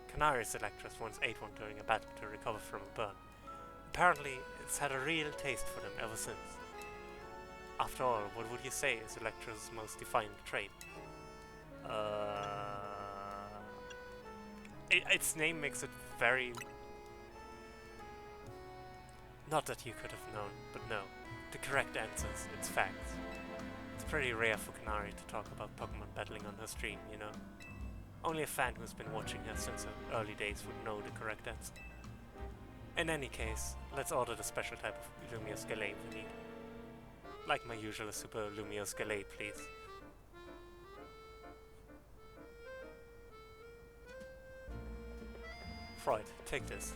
Canari's Electrus once ate one during a battle to recover from a burn. Apparently, it's had a real taste for them ever since. After all, what would you say is Electra's most defining trait? Its name makes it very... Not that you could have known, but no. The correct answer is its facts. It's pretty rare for Canary to talk about Pokemon battling on her stream, you know. Only a fan who's been watching her since her early days would know the correct answer. In any case, let's order the special type of Lumiose Galay we need. Like my usual Super Lumiose Galay, please. Freud, take this.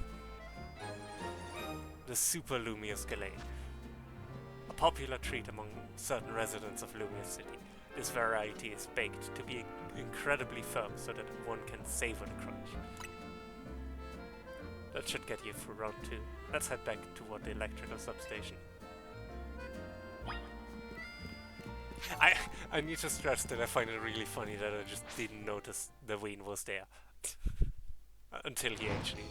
The Super Lumiose Galay. A popular treat among certain residents of Lumia City. This variety is baked to be incredibly firm so that one can savor the crunch. That should get you through round 2. Let's head back toward the electrical substation. I need to stress that I find it really funny that I just didn't notice the Ween was there. Until he actually...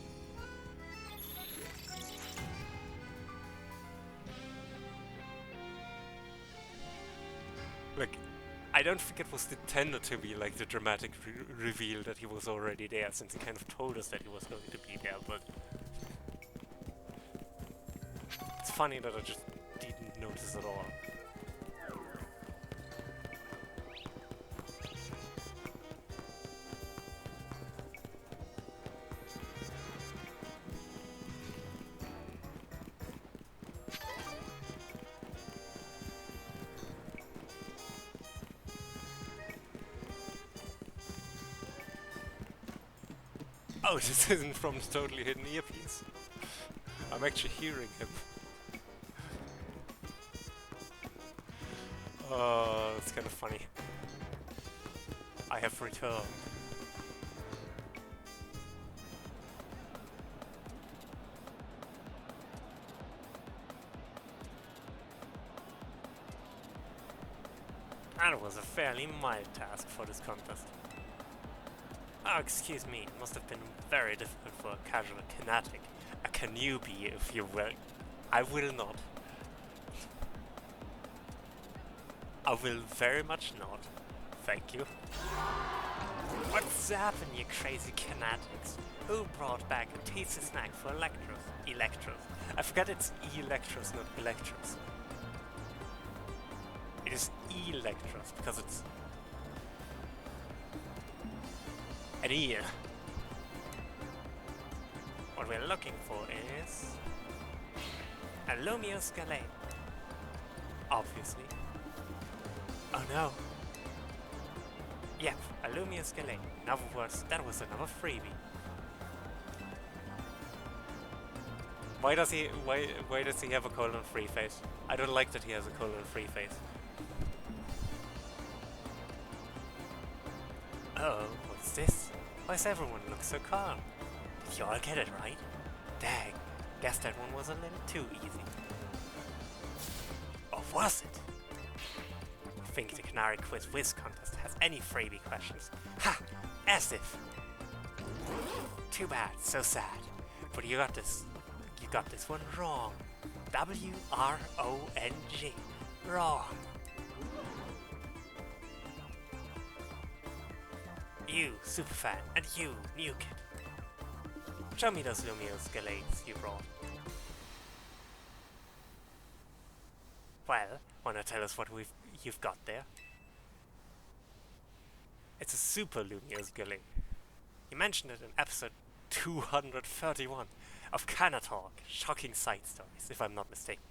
Like, I don't think it was intended to be like the dramatic reveal that he was already there, since he kind of told us that he was going to be there, but... It's funny that I just didn't notice at all. Oh, this isn't from the totally hidden earpiece. I'm actually hearing him. Oh, that's kind of funny. I have returned. That was a fairly mild task for this contest. Oh, excuse me, it must have been very difficult for a casual Knatic, a Canubie, if you will. I will not. I will very much not. Thank you. What's happened, you crazy Knatics? Who brought back a tasty snack for Electros? Electros. I forgot it's Electros, not Electros. It is Electros, because it's... an ear. What we're looking for is... a Lumiose Galay. Obviously. Oh no. Yep, a Lumiose Galay. In other words, that was another freebie. why does he have a colon-free face? I don't like that he has a colon-free face. Uh-oh, what's this? Why does everyone look so calm? Did you all get it right? Dang, guess that one was a little too easy. Or was it? Think the Canary Quiz Whiz Contest has any freebie questions? Ha! As if! Too bad, so sad. But you got this one wrong. W-R-O-N-G. Wrong. You, Superfan, and you, New Kid. Show me those Lumiose Gallades you brought. Well, wanna tell us what you've got there? It's a Super Lumiose Gallade. You mentioned it in episode 231 of Canna Talk, Shocking Side Stories, if I'm not mistaken.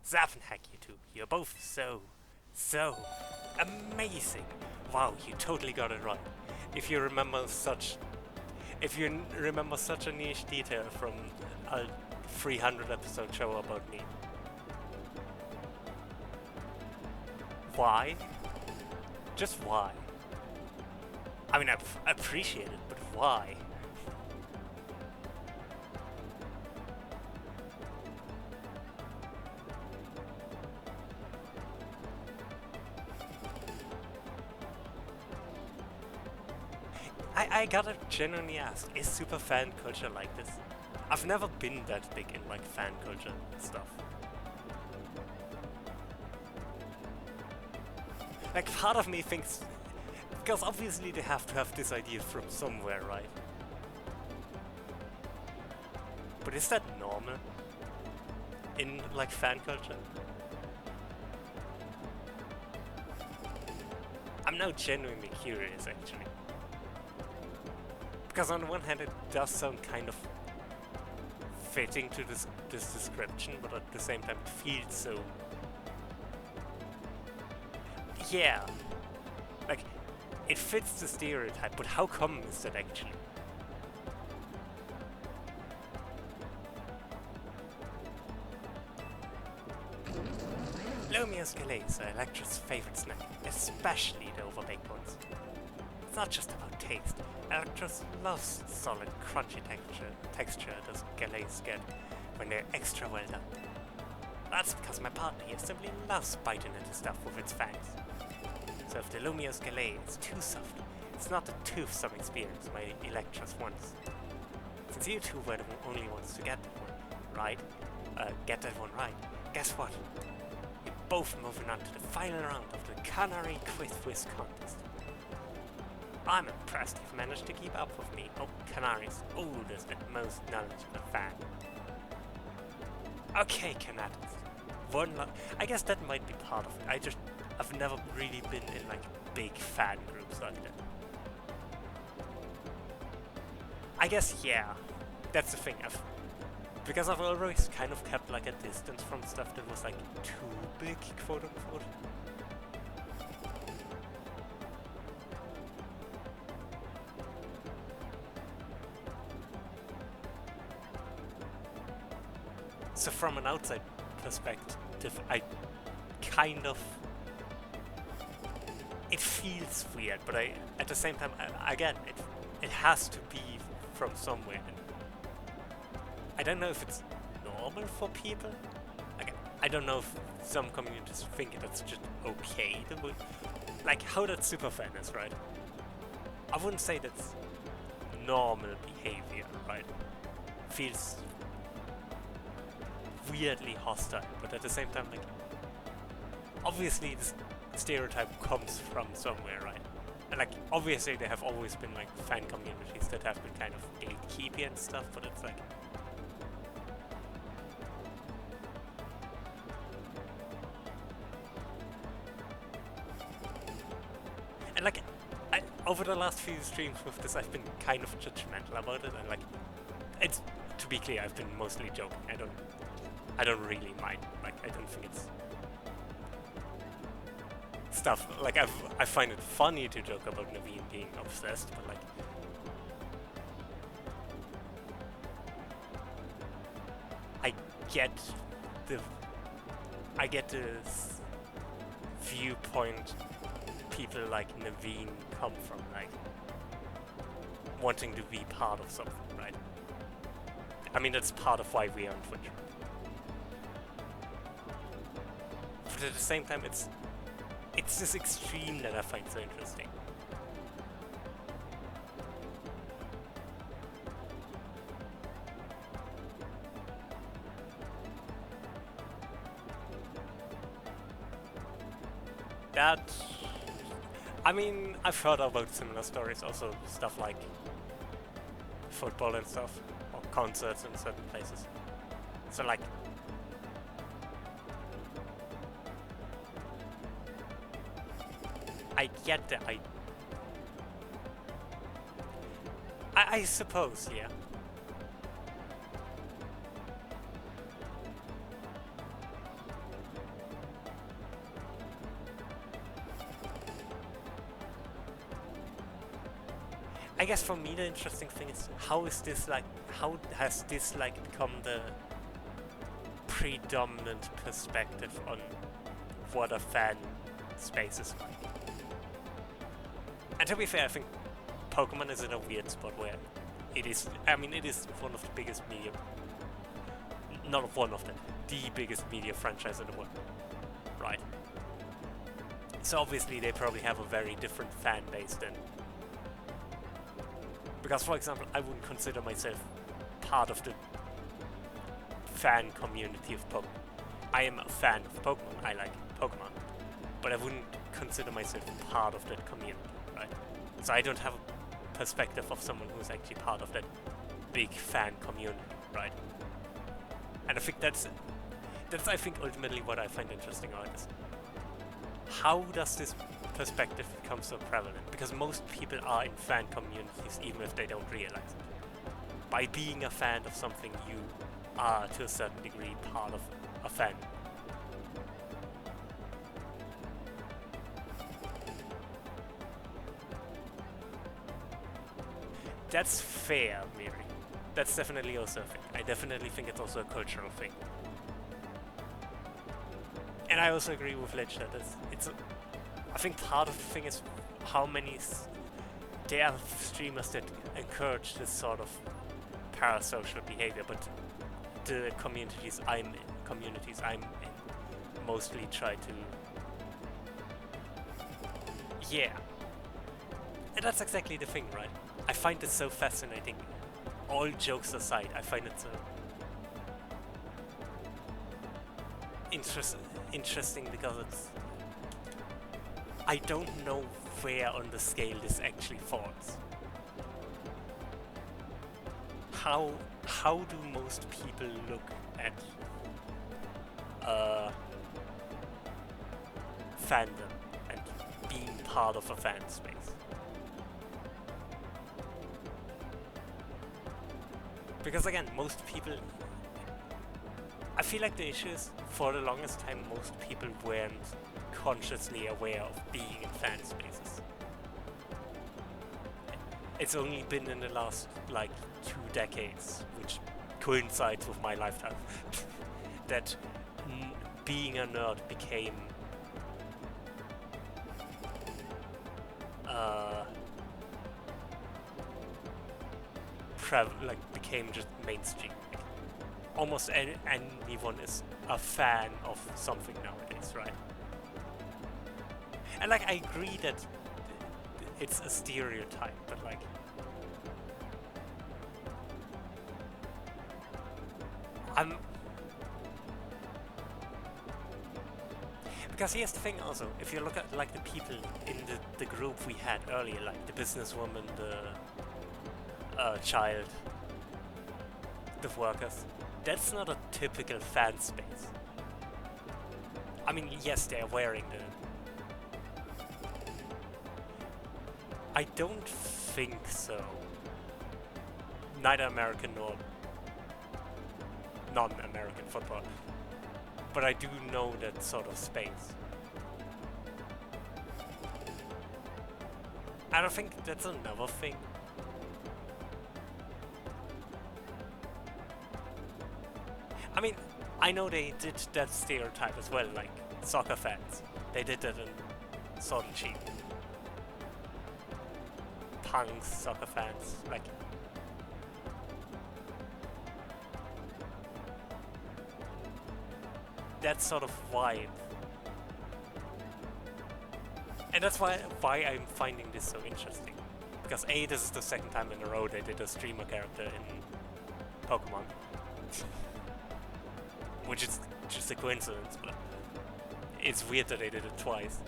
Zap and heck you two, you're both so amazing. Wow, you totally got it right. If you remember such a niche detail from a 300 episode show about me. Why? Just why? I mean, I appreciate it, but why? I gotta genuinely ask, is super fan culture like this? I've never been that big in like fan culture stuff. Like part of me thinks, because obviously they have to have this idea from somewhere, right? But is that normal in like fan culture? I'm now genuinely curious actually. Because on the one hand it does sound kind of fitting to this description, but at the same time it feels so... Yeah, like, it fits the stereotype, but how come is that actually? Lumiose Gallades are Electra's favorite snack, especially the overbaked ones. It's not just about taste. Electra loves solid, crunchy texture those Gallades get when they're extra well done. That's because my partner here simply loves biting into stuff with its fangs. So if the Lumiose Gallade is too soft, it's not a toothsome experience my Electra's wants. Since you two were the only ones to get that one right, guess what? You're both moving on to the final round of the Canary Quiz Whiz Contest. I'm impressed you've managed to keep up with me, Canary's oldest and most knowledgeable fan. Okay, Canadians. I guess that might be part of it. I've never really been in like big fan groups like that. I guess, yeah, that's the thing. Because I've always kind of kept like a distance from stuff that was like too big, quote unquote. So from an outside perspective, I kind of... It feels weird, but at the same time, again, it has to be from somewhere. I don't know if it's normal for people. I don't know if some communities think that's just okay. Like how that superfan is, right? I wouldn't say that's normal behavior, right? Feels weirdly hostile, but at the same time, like, obviously this stereotype comes from somewhere, right? And like, obviously there have always been like fan communities that have been kind of gatekeepy and stuff, but it's like... And like, over the last few streams with this, I've been kind of judgmental about it, and like, it's, to be clear, I've been mostly joking. I don't really mind. Like, I don't think it's stuff. Like, I find it funny to joke about Naveen being obsessed, but like, get the this viewpoint people like Naveen come from, like wanting to be part of something, right? I mean, that's part of why we are on Twitch. But at the same time, it's this extreme that I find so interesting. That, I mean, I've heard about similar stories, also stuff like football and stuff, or concerts in certain places. So like, I get that. I suppose, yeah. I guess for me the interesting thing is how has this like become the predominant perspective on what a fan space is like. And to be fair, I think Pokémon is in a weird spot where it is, I mean, it is one of the biggest media, not one of them, the biggest media franchise in the world, right? So obviously they probably have a very different fan base than, because for example, I wouldn't consider myself part of the fan community of Pokemon. I am a fan of Pokemon, I like Pokemon, but I wouldn't consider myself part of that community, right? So I don't have a perspective of someone who's actually part of that big fan community, right? And I think that's I think ultimately what I find interesting about this. How does this perspective become so prevalent? Because most people are in fan communities even if they don't realize it. By being a fan of something, you are to a certain degree part of a fan. That's fair, Miri. That's definitely also a thing. I definitely think it's also a cultural thing. And I also agree with Lich that I think part of the thing is how many there are streamers that encourage this sort of parasocial behavior, but the communities I'm in mostly try to, yeah. And that's exactly the thing, right? I find it so fascinating. All jokes aside, I find it so interesting because I don't know where on the scale this actually falls. How do most people look at fandom and being part of a fan space? Because again, most people, I feel like the issue is, for the longest time, most people weren't consciously aware of being in fan spaces. It's only been in the last, like, 2 decades, which coincides with my lifetime, that being a nerd became became just mainstream. Almost anyone is a fan of something nowadays, right? And like, I agree that it's a stereotype, but like, because here's the thing also, if you look at like the people in the group we had earlier, like the businesswoman, the child, the workers, that's not a typical fan space. I mean, yes, they're wearing the... I don't think so. Neither American nor non-American football. But I do know that sort of space. And I think that's another thing. I mean, I know they did that stereotype as well, like soccer fans. They did that in Sword and Shield. Punks, soccer fans, like... that sort of vibe. And that's why I'm finding this so interesting. Because A, this is the second time in a row they did a streamer character in Pokémon. Which is just a coincidence, but it's weird that they did it twice.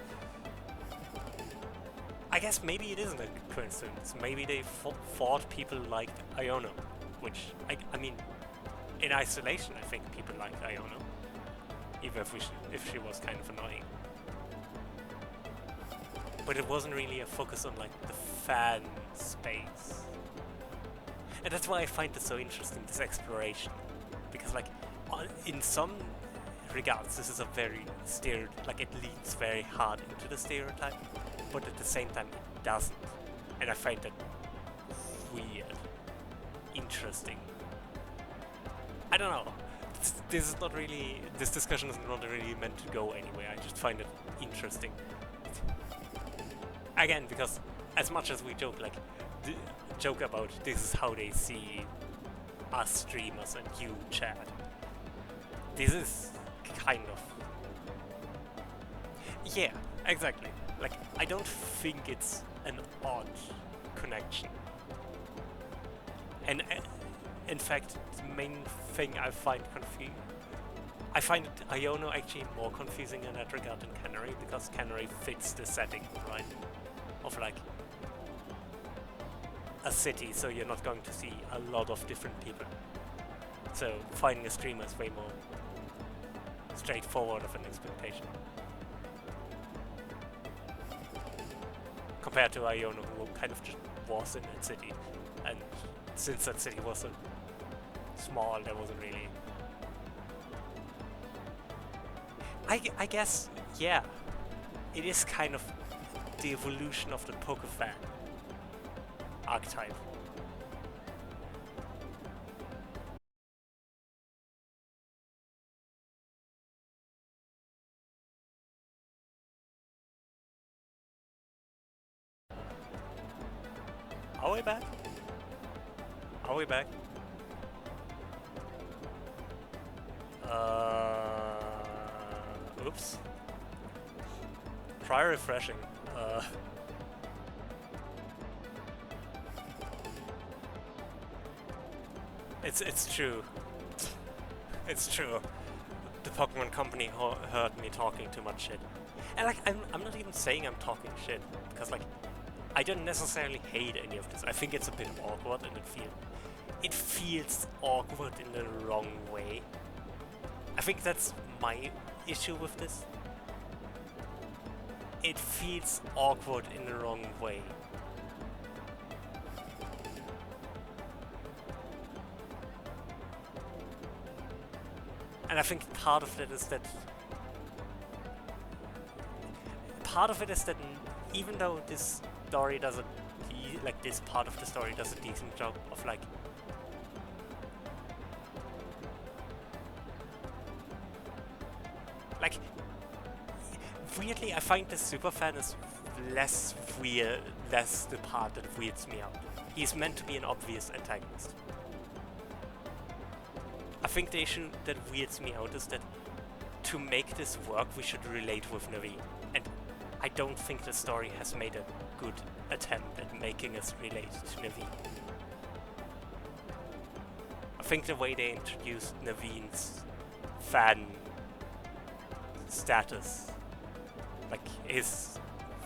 I guess maybe it isn't a coincidence. Maybe they thought people liked Iono. Which, I mean, in isolation I think people liked Iono. Even if she was kind of annoying. But it wasn't really a focus on like the fan space. And that's why I find this so interesting, this exploration. Because like, in some regards this is a very like it leans very hard into the stereotype, but at the same time it doesn't. And I find that weird, interesting. I don't know. This is not really, this discussion is not really meant to go anywhere. I just find it interesting. Again, because as much as we joke, like, joke about this is how they see us streamers and you chat, this is kind of... yeah, exactly. Like, I don't think it's an odd connection. And in fact, the main thing I find I find Iono actually more confusing in that regard than Canary, because Canary fits the setting, right? Of like a city, so you're not going to see a lot of different people. So finding a streamer is way more straightforward of an expectation. Compared to Iono, who kind of just was in that city, and since that city was so small, there wasn't really... I guess, yeah, it is kind of the evolution of the Pokefan archetype. Are we back? Are we back? Oops. Try refreshing. It's true. It's true. The Pokemon Company heard me talking too much shit. And like, I'm not even saying I'm talking shit, because like, I don't necessarily hate any of this. I think it's a bit awkward, and it feels awkward in the wrong way. I think that's my issue with this. It feels awkward in the wrong way. And I think part of it is that even though this story does like this part of the story does a decent job of like weirdly, I find the superfan is less weird, less the part that weirds me out. He's meant to be an obvious antagonist. I think the issue that weirds me out is that to make this work, we should relate with Naveen. And I don't think the story has made a good attempt at making us relate to Naveen. I think the way they introduced Naveen's fan status, like his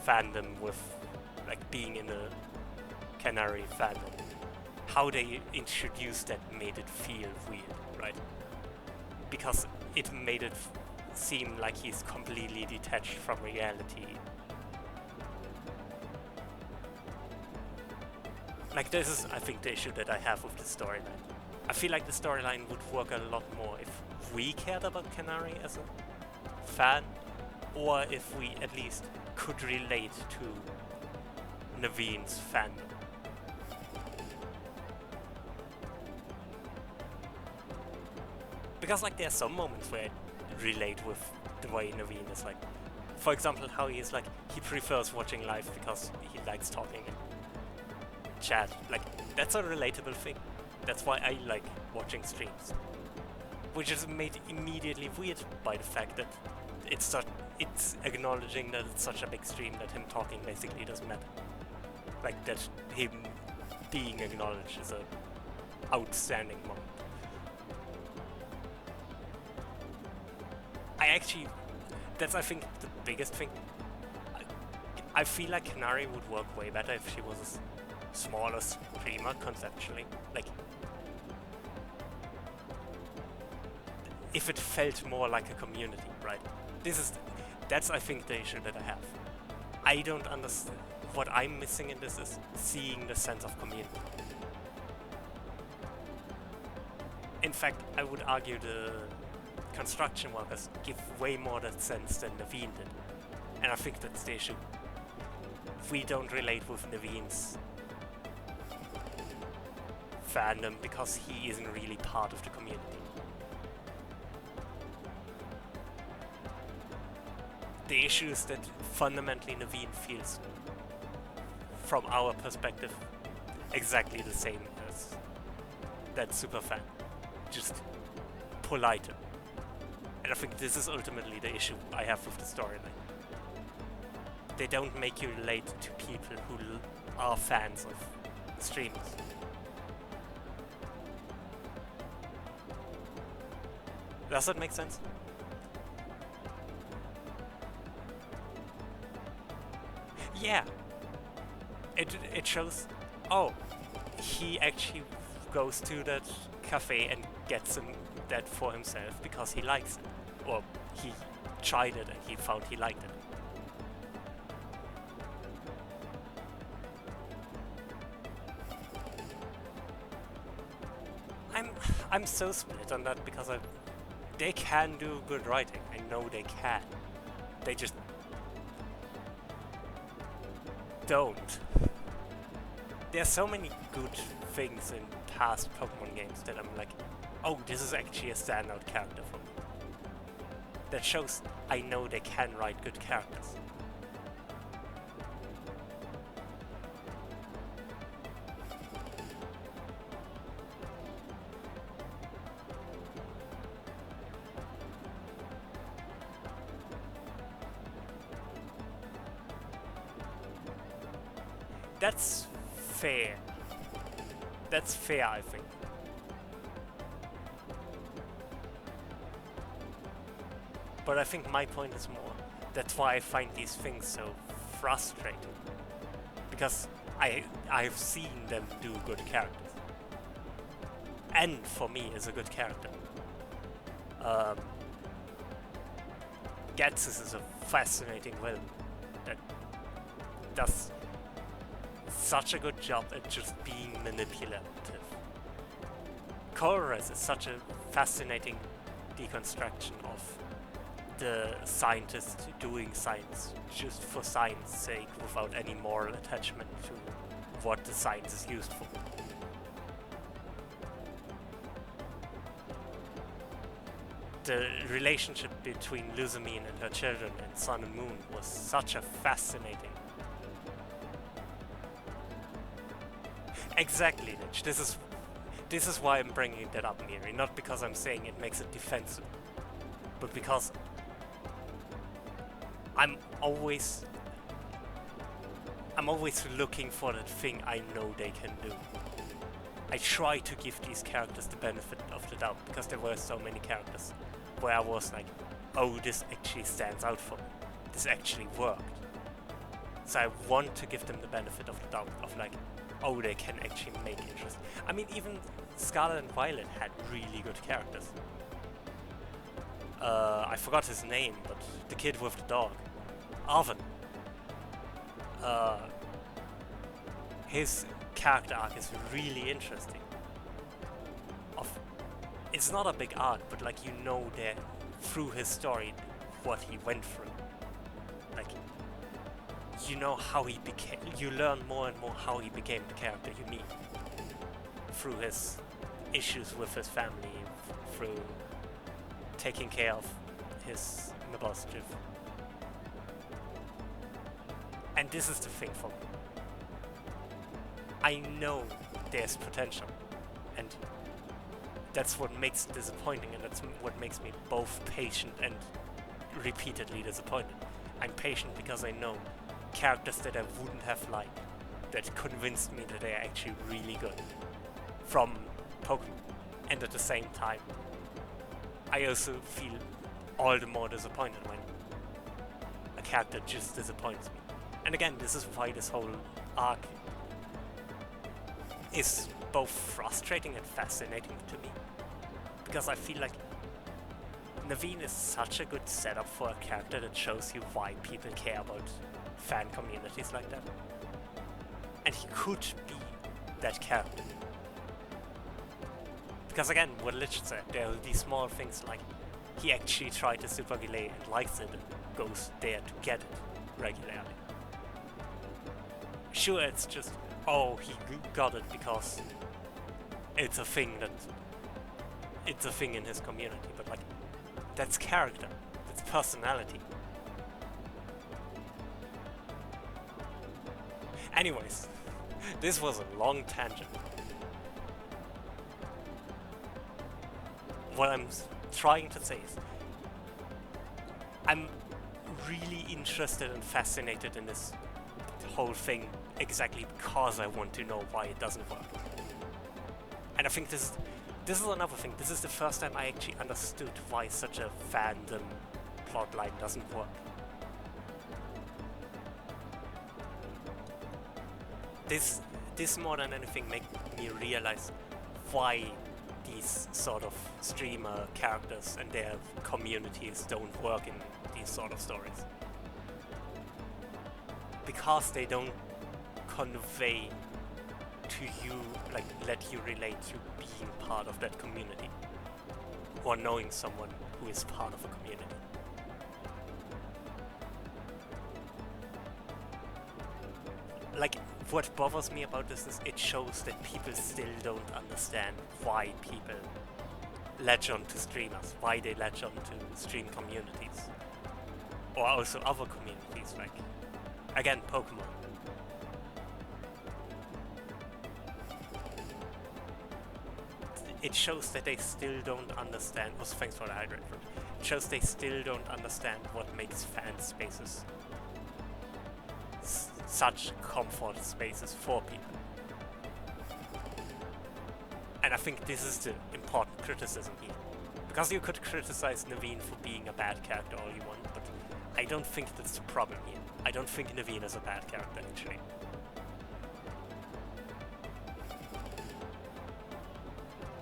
fandom with like being in a Canary fandom, how they introduced that made it feel weird, right? Because it made it seem like he's completely detached from reality. Like, this is, I think, the issue that I have with the storyline. I feel like the storyline would work a lot more if we cared about Canary as a fan, or if we at least could relate to Naveen's fandom. Because like there are some moments where I relate with the way Naveen is like. For example, how he is like, he prefers watching live because he likes talking in chat. Like, that's a relatable thing. That's why I like watching streams. Which is made immediately weird by the fact that it's acknowledging that it's such a big stream that him talking basically doesn't matter. Like, that him being acknowledged is a outstanding moment. That's I think the biggest thing. I feel like Canary would work way better if she was a smaller streamer conceptually. Like, if it felt more like a community, right? That's I think the issue that I have. I don't understand. What I'm missing in this is seeing the sense of community. In fact, I would argue the construction workers give way more that sense than Naveen did. And I think that's the issue. We don't relate with Naveen's fandom because he isn't really part of the community. The issue is that fundamentally Naveen feels, from our perspective, exactly the same as that superfan. Just politer. And I think this is ultimately the issue I have with the storyline. They don't make you relate to people who are fans of streamers. Does that make sense? Yeah. It shows, oh, he actually goes to that cafe and gets that for himself because he likes it. Or he tried it and he found he liked it. I'm so split on that because they can do good writing. I know they can. They just don't. There are so many good things in past Pokemon games that I'm like, oh, this is actually a standout character for me. That shows I know they can write good characters. That's fair. That's fair, I think. But I think my point is more, that's why I find these things so frustrating. Because I've seen them do good characters. And for me is a good character. Gatsis is a fascinating villain that does such a good job at just being manipulative. Colress is such a fascinating deconstruction of the scientist doing science just for science sake without any moral attachment to what the science is used for. The relationship between Luzamine and her children in Sun and Moon was such a fascinating. Exactly, Lich. This is why I'm bringing that up, Miri. Not because I'm saying it makes it defensive, but because I'm always looking for that thing I know they can do. I try to give these characters the benefit of the doubt because there were so many characters where I was like, oh, this actually stands out for me. This actually worked. So I want to give them the benefit of the doubt of like, oh, they can actually make interest. I mean, even Scarlet and Violet had really good characters. I forgot his name, but the kid with the dog. Arven. His character arc is really interesting. It's not a big arc, but like you know that through his story what he went through. Like you know how he became. You learn more and more how he became the character you meet through his issues with his family, through taking care of his Nabosjiv. And this is the thing for me. I know there's potential, and that's what makes it disappointing, and that's what makes me both patient and repeatedly disappointed. I'm patient because I know characters that I wouldn't have liked, that convinced me that they're actually really good from Pokemon. And at the same time, I also feel all the more disappointed when a character just disappoints me. And again, this is why this whole arc is both frustrating and fascinating to me. Because I feel like Naveen is such a good setup for a character that shows you why people care about fan communities like that. And he could be that character. Because again, what Lich said, there are these small things like he actually tried the Super Relay and likes it and goes there to get it regularly. Sure, it's just, oh, he got it because it's a thing in his community, but like, that's character, that's personality. Anyways, this was a long tangent. What I'm trying to say is, I'm really interested and fascinated in this whole thing exactly because I want to know why it doesn't work. And I think this is another thing. This is the first time I actually understood why such a fandom plotline doesn't work. This more than anything made me realize why these sort of streamer characters and their communities don't work in these sort of stories. Because they don't convey to you, like let you relate to being part of that community or knowing someone who is part of a community. Like, what bothers me about this is it shows that people still don't understand why people latch on to streamers, why they latch on to stream communities. Or also other communities, like, again, Pokémon. It shows that they still don't understand. Also, thanks for the hydrate fruit. It shows they still don't understand what makes fan spaces such comfort spaces for people. And I think this is the important criticism here. Because you could criticize Naveen for being a bad character all you want, but I don't think that's the problem here. I don't think Naveen is a bad character, actually.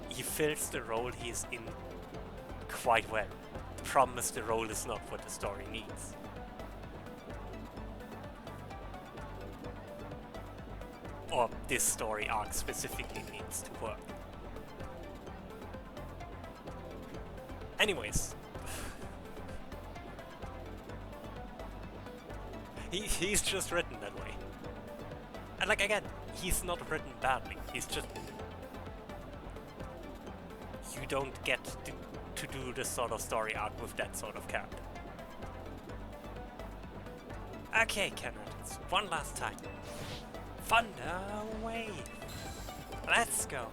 He fills the role he's in quite well. The problem is the role is not what the story needs. Or this story arc specifically needs to work. Anyways. He's just written that way. And like, again, he's not written badly. He's just... You don't get to do this sort of story arc with that sort of character. Okay, Canadians, one last time. Thunder Wave! Let's go!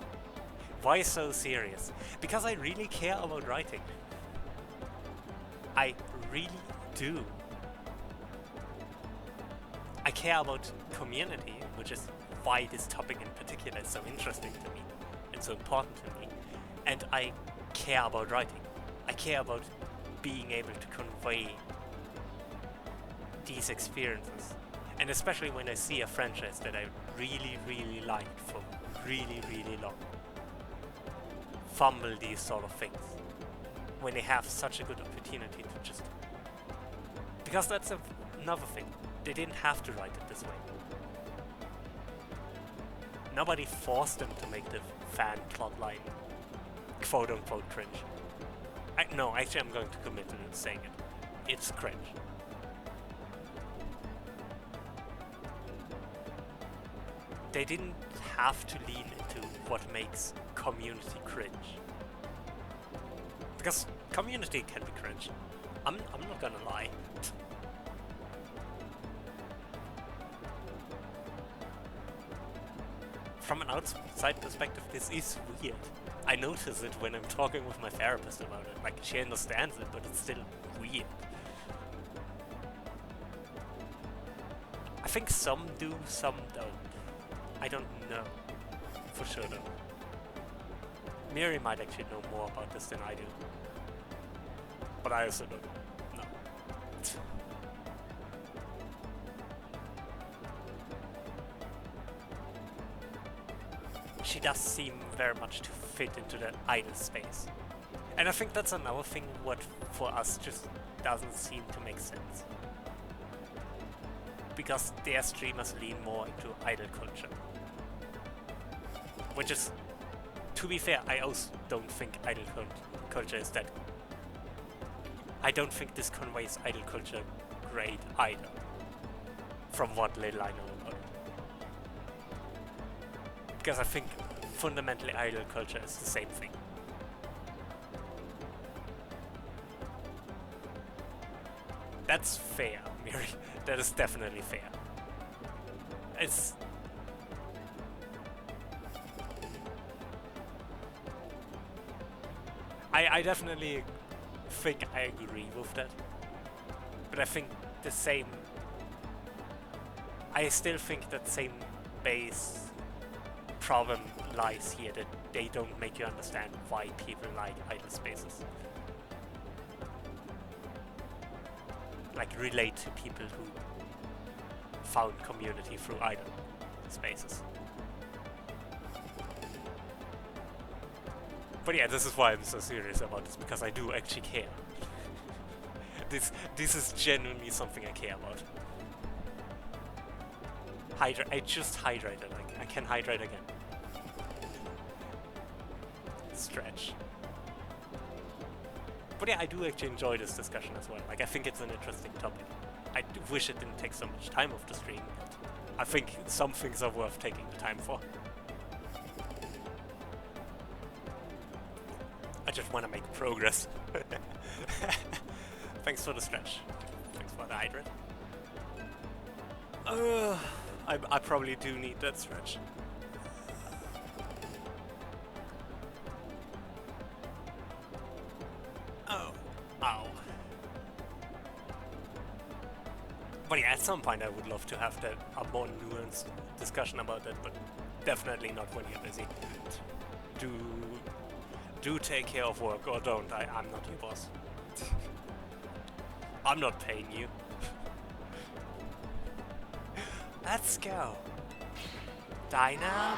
Why so serious? Because I really care about writing. I really do. I care about community, which is why this topic in particular is so interesting to me and so important to me. And I care about writing. I care about being able to convey these experiences. And especially when I see a franchise that I really, really liked for really, really long fumble these sort of things. When they have such a good opportunity to just... Because that's another thing. They didn't have to write it this way. Nobody forced them to make the fan plotline quote-unquote cringe. No, actually I'm going to commit to saying it. It's cringe. They didn't have to lean into what makes community cringe. Because Community can be cringe. I'm not gonna lie. From an outside perspective, this is weird. I notice it when I'm talking with my therapist about it. Like, she understands it, but it's still weird. I think some do, some don't. I don't know. For sure though. Miri might actually know more about this than I do. But I also don't know. She does seem very much to fit into that idol space. And I think that's another thing what for us just doesn't seem to make sense. Because their streamers lean more into idol culture. Which is, to be fair, I also don't think idol culture is that... I don't think this conveys idol culture great either. From what little I know about it. Because I think fundamentally idol culture is the same thing. That's fair, Miri. That is definitely fair. It's... I definitely think I agree with that. But I think the same... I still think that same base problem lies here, that they don't make you understand why people like idle spaces. Like, relate to people who found community through idle spaces. But yeah, this is why I'm so serious about this, because I do actually care. This is genuinely something I care about. I just hydrated. I can hydrate again. Stretch. But yeah, I do actually enjoy this discussion as well. Like, I think it's an interesting topic. I wish it didn't take so much time off the stream, but I think some things are worth taking the time for. I just want to make progress. Thanks for the stretch. Thanks for the hydrate. I probably do need that stretch. Oh. Ow. But yeah, at some point I would love to have a more nuanced discussion about that, but definitely not when you're busy. Do take care of work, or don't. I'm not your boss. I'm not paying you. Let's go. Dynamo!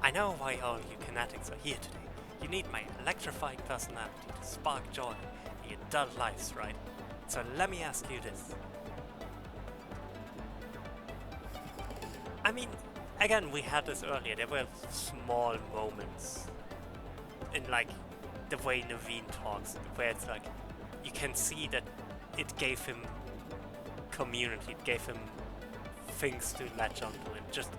I know why all you Kinetics are here today. You need my electrifying personality to spark joy in your dull lives, right? So let me ask you this. I mean, again, we had this earlier. There were small moments in, like, the way Naveen talks, where it's like, you can see that it gave him community, it gave him things to latch onto, and just...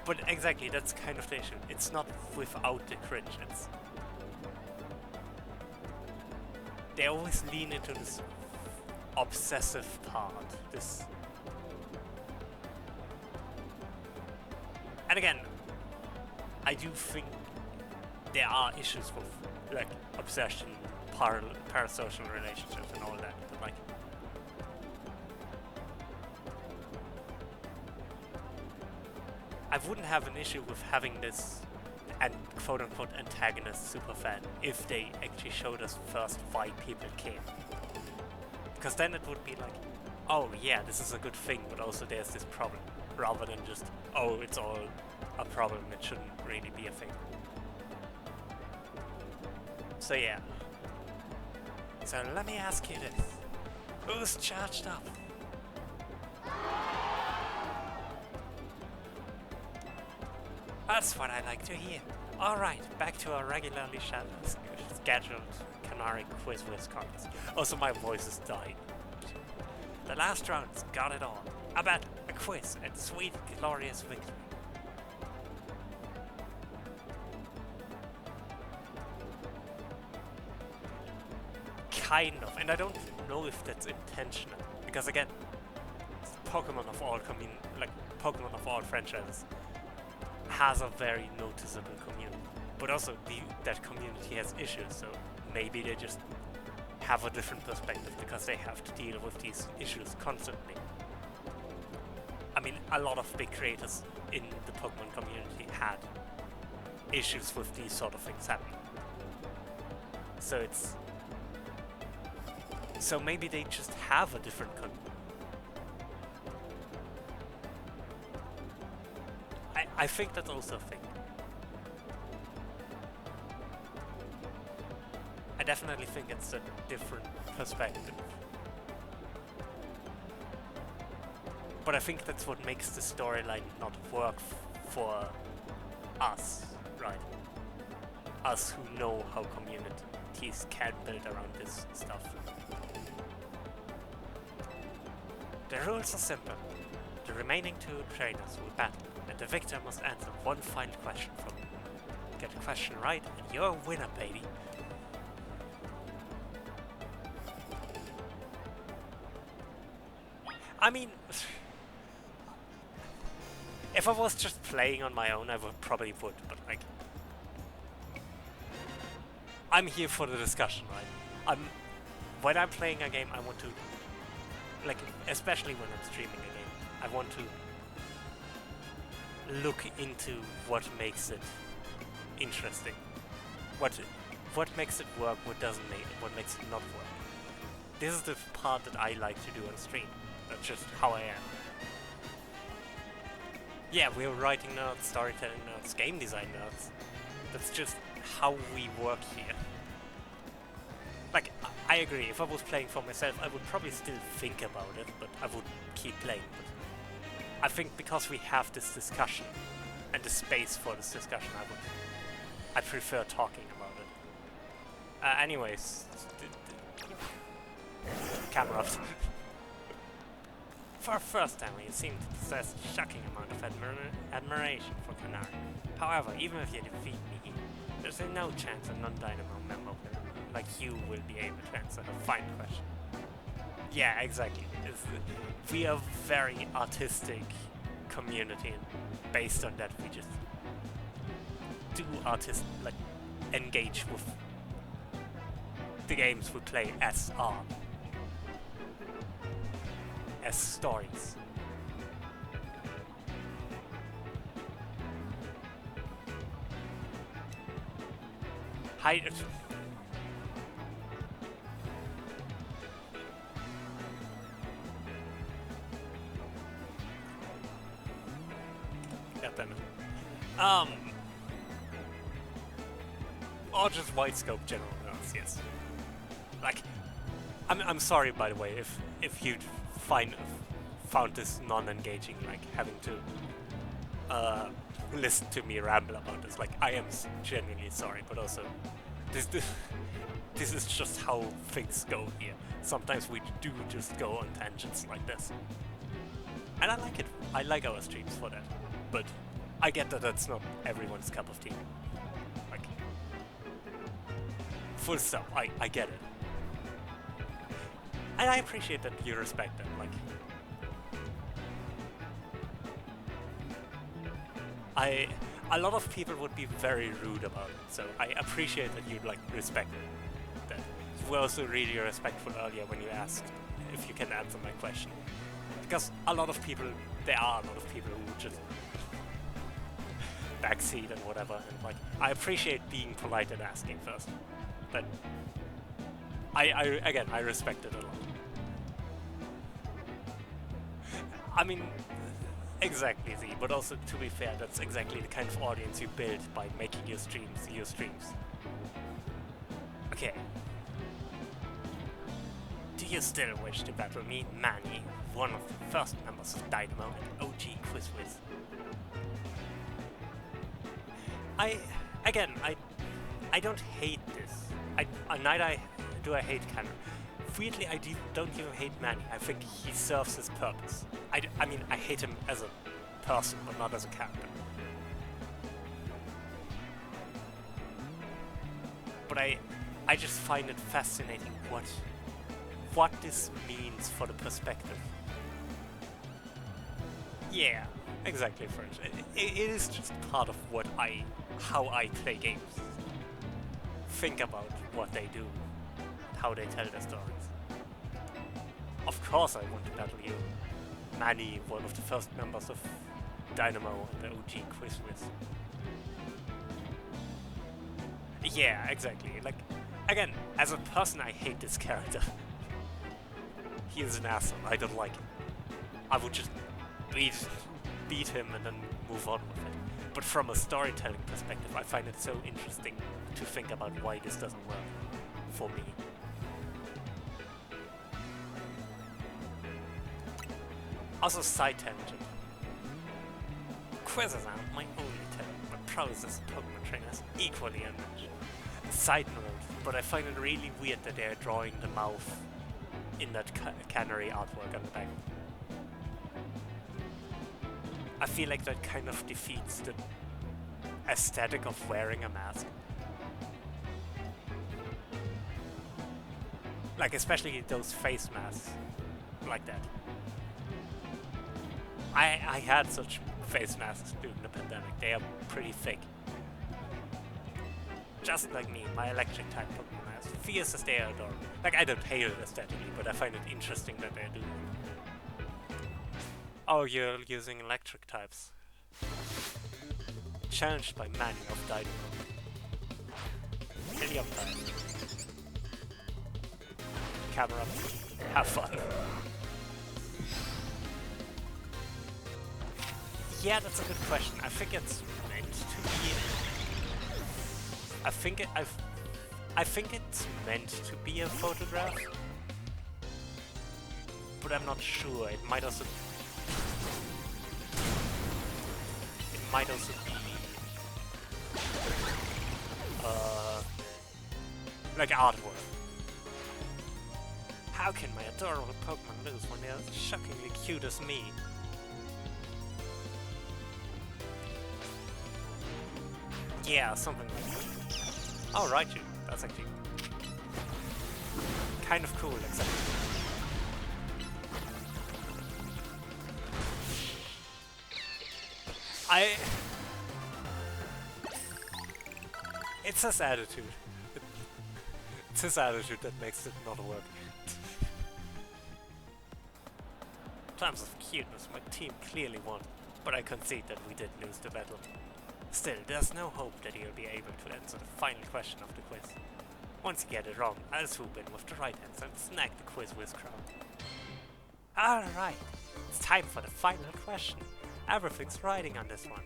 But exactly, that's kind of the issue. It's not without the cringe, it's... They always lean into this obsessive part, this... And again, I do think there are issues with, like, obsession, parasocial relationships and all that, but, like... I wouldn't have an issue with having this and quote-unquote antagonist superfan if they actually showed us first why people care. Because then it would be like, oh yeah, this is a good thing, but also there's this problem. Rather than just, oh, it's all a problem, it shouldn't really be a thing. So yeah. So let me ask you this. Who's charged up? That's what I like to hear. Alright, back to our regularly scheduled Canary Quiz contest. Also, my voice is dying. The last round's got it all. A battle a quiz and sweet, glorious victory. Kind of, and I don't know if that's intentional, because again, Pokemon of all Pokemon of all franchises has a very noticeable community, but also that community has issues, so maybe they just have a different perspective because they have to deal with these issues constantly. I mean, a lot of big creators in the Pokemon community had issues with these sort of things happening. So maybe they just have a different I think that's also a thing. I definitely think it's a different perspective. But I think that's what makes the storyline not work for us, right? Us who know how communities can build around this stuff. The rules are simple. The remaining 2 trainers will battle, and the victor must answer one final question from them. Get the question right, and you're a winner, baby. I mean, if I was just playing on my own, I probably would, but like, I'm here for the discussion, right? When I'm playing a game, I want to, like, especially when I'm streaming a game, I want to look into what makes it interesting, what makes it work, what doesn't make it, what makes it not work. This is the part that I like to do on stream. That's just how I am. Yeah, we're writing nerds, storytelling nerds, game design nerds. That's just how we work here. Like, I agree, if I was playing for myself, I would probably still think about it, but I would keep playing. But I think because we have this discussion, and the space for this discussion, I prefer talking about it. Anyways, camera up. For a first timer, you seem to possess a shocking amount of admiration for Canary. However, even if you defeat me, there's no chance a non-Dynamo member like you will be able to answer the final question. Yeah, exactly. We are a very artistic community, and based on that, we just do engage with the games we play as art. As stories. Hi. God damn it. Or just wide scope general notes, yes. Like, I'm sorry, by the way, if you'd found this non-engaging, like having to listen to me ramble about this. Like, I am genuinely sorry, but also this is just how things go here. Sometimes we do just go on tangents like this, and I like it. I like our streams for that, but I get that that's not everyone's cup of tea. Like, full stop. I get it. And I appreciate that you respect that, like... A lot of people would be very rude about it, so I appreciate that you, like, respect that. You were also really respectful earlier when you asked if you can answer my question. Because there are a lot of people who just backseat and whatever, and, like, I appreciate being polite and asking first. But I respect it a lot. I mean, exactly, Z, but also, to be fair, that's exactly the kind of audience you build by making your streams. Okay. Do you still wish to battle me, Manny, one of the first members of Dynamo and OG Quiz Wiz? I don't hate this. Neither do I hate Canner. weirdly, don't even hate Manny. I think he serves his purpose. I mean, I hate him as a person, but not as a character. But I just find it fascinating what this means for the perspective. Yeah, exactly, French. It is just part of how I play games. Think about what they do, how they tell their stories. Of course I want to battle you, Manny, one of the first members of Dynamo and the OG Quiz Wiz. Yeah, exactly. Like, again, as a person I hate this character. He is an asshole, I don't like him. I would just beat him and then move on with it. But from a storytelling perspective, I find it so interesting to think about why this doesn't work for me. Also, side tangent. Quizzes aren't my only talent, but prowess as a Pokemon trainer is equally unmatched. Side note, but I find it really weird that they're drawing the mouth in that canary artwork on the back. I feel like that kind of defeats the aesthetic of wearing a mask. Like, especially those face masks like that. I had such face masks during the pandemic. They are pretty thick. Just like me, my electric type Pokemon mask. Fierce as they are adorable. Like, I don't hate it aesthetically, but I find it interesting that they're doing it. Oh, you're using electric types. Challenged by Manny of Dynamo. Helium type. Camera. Have fun. Yeah, that's a good question. I think it's meant to be. I think it's meant to be a photograph, but I'm not sure. It might also be like artwork. How can my adorable Pokemon lose when they're as shockingly cute as me? Yeah, something like that. Oh, right, you. That's actually kind of cool, except it's his attitude. It's his attitude that makes it not work. In terms of cuteness, my team clearly won, but I concede that we did lose the battle. Still, there's no hope that he'll be able to answer the final question of the quiz. Once you get it wrong, I'll swoop in with the right answer and snag the Quiz Wiz crown. Alright, it's time for the final question. Everything's riding on this one.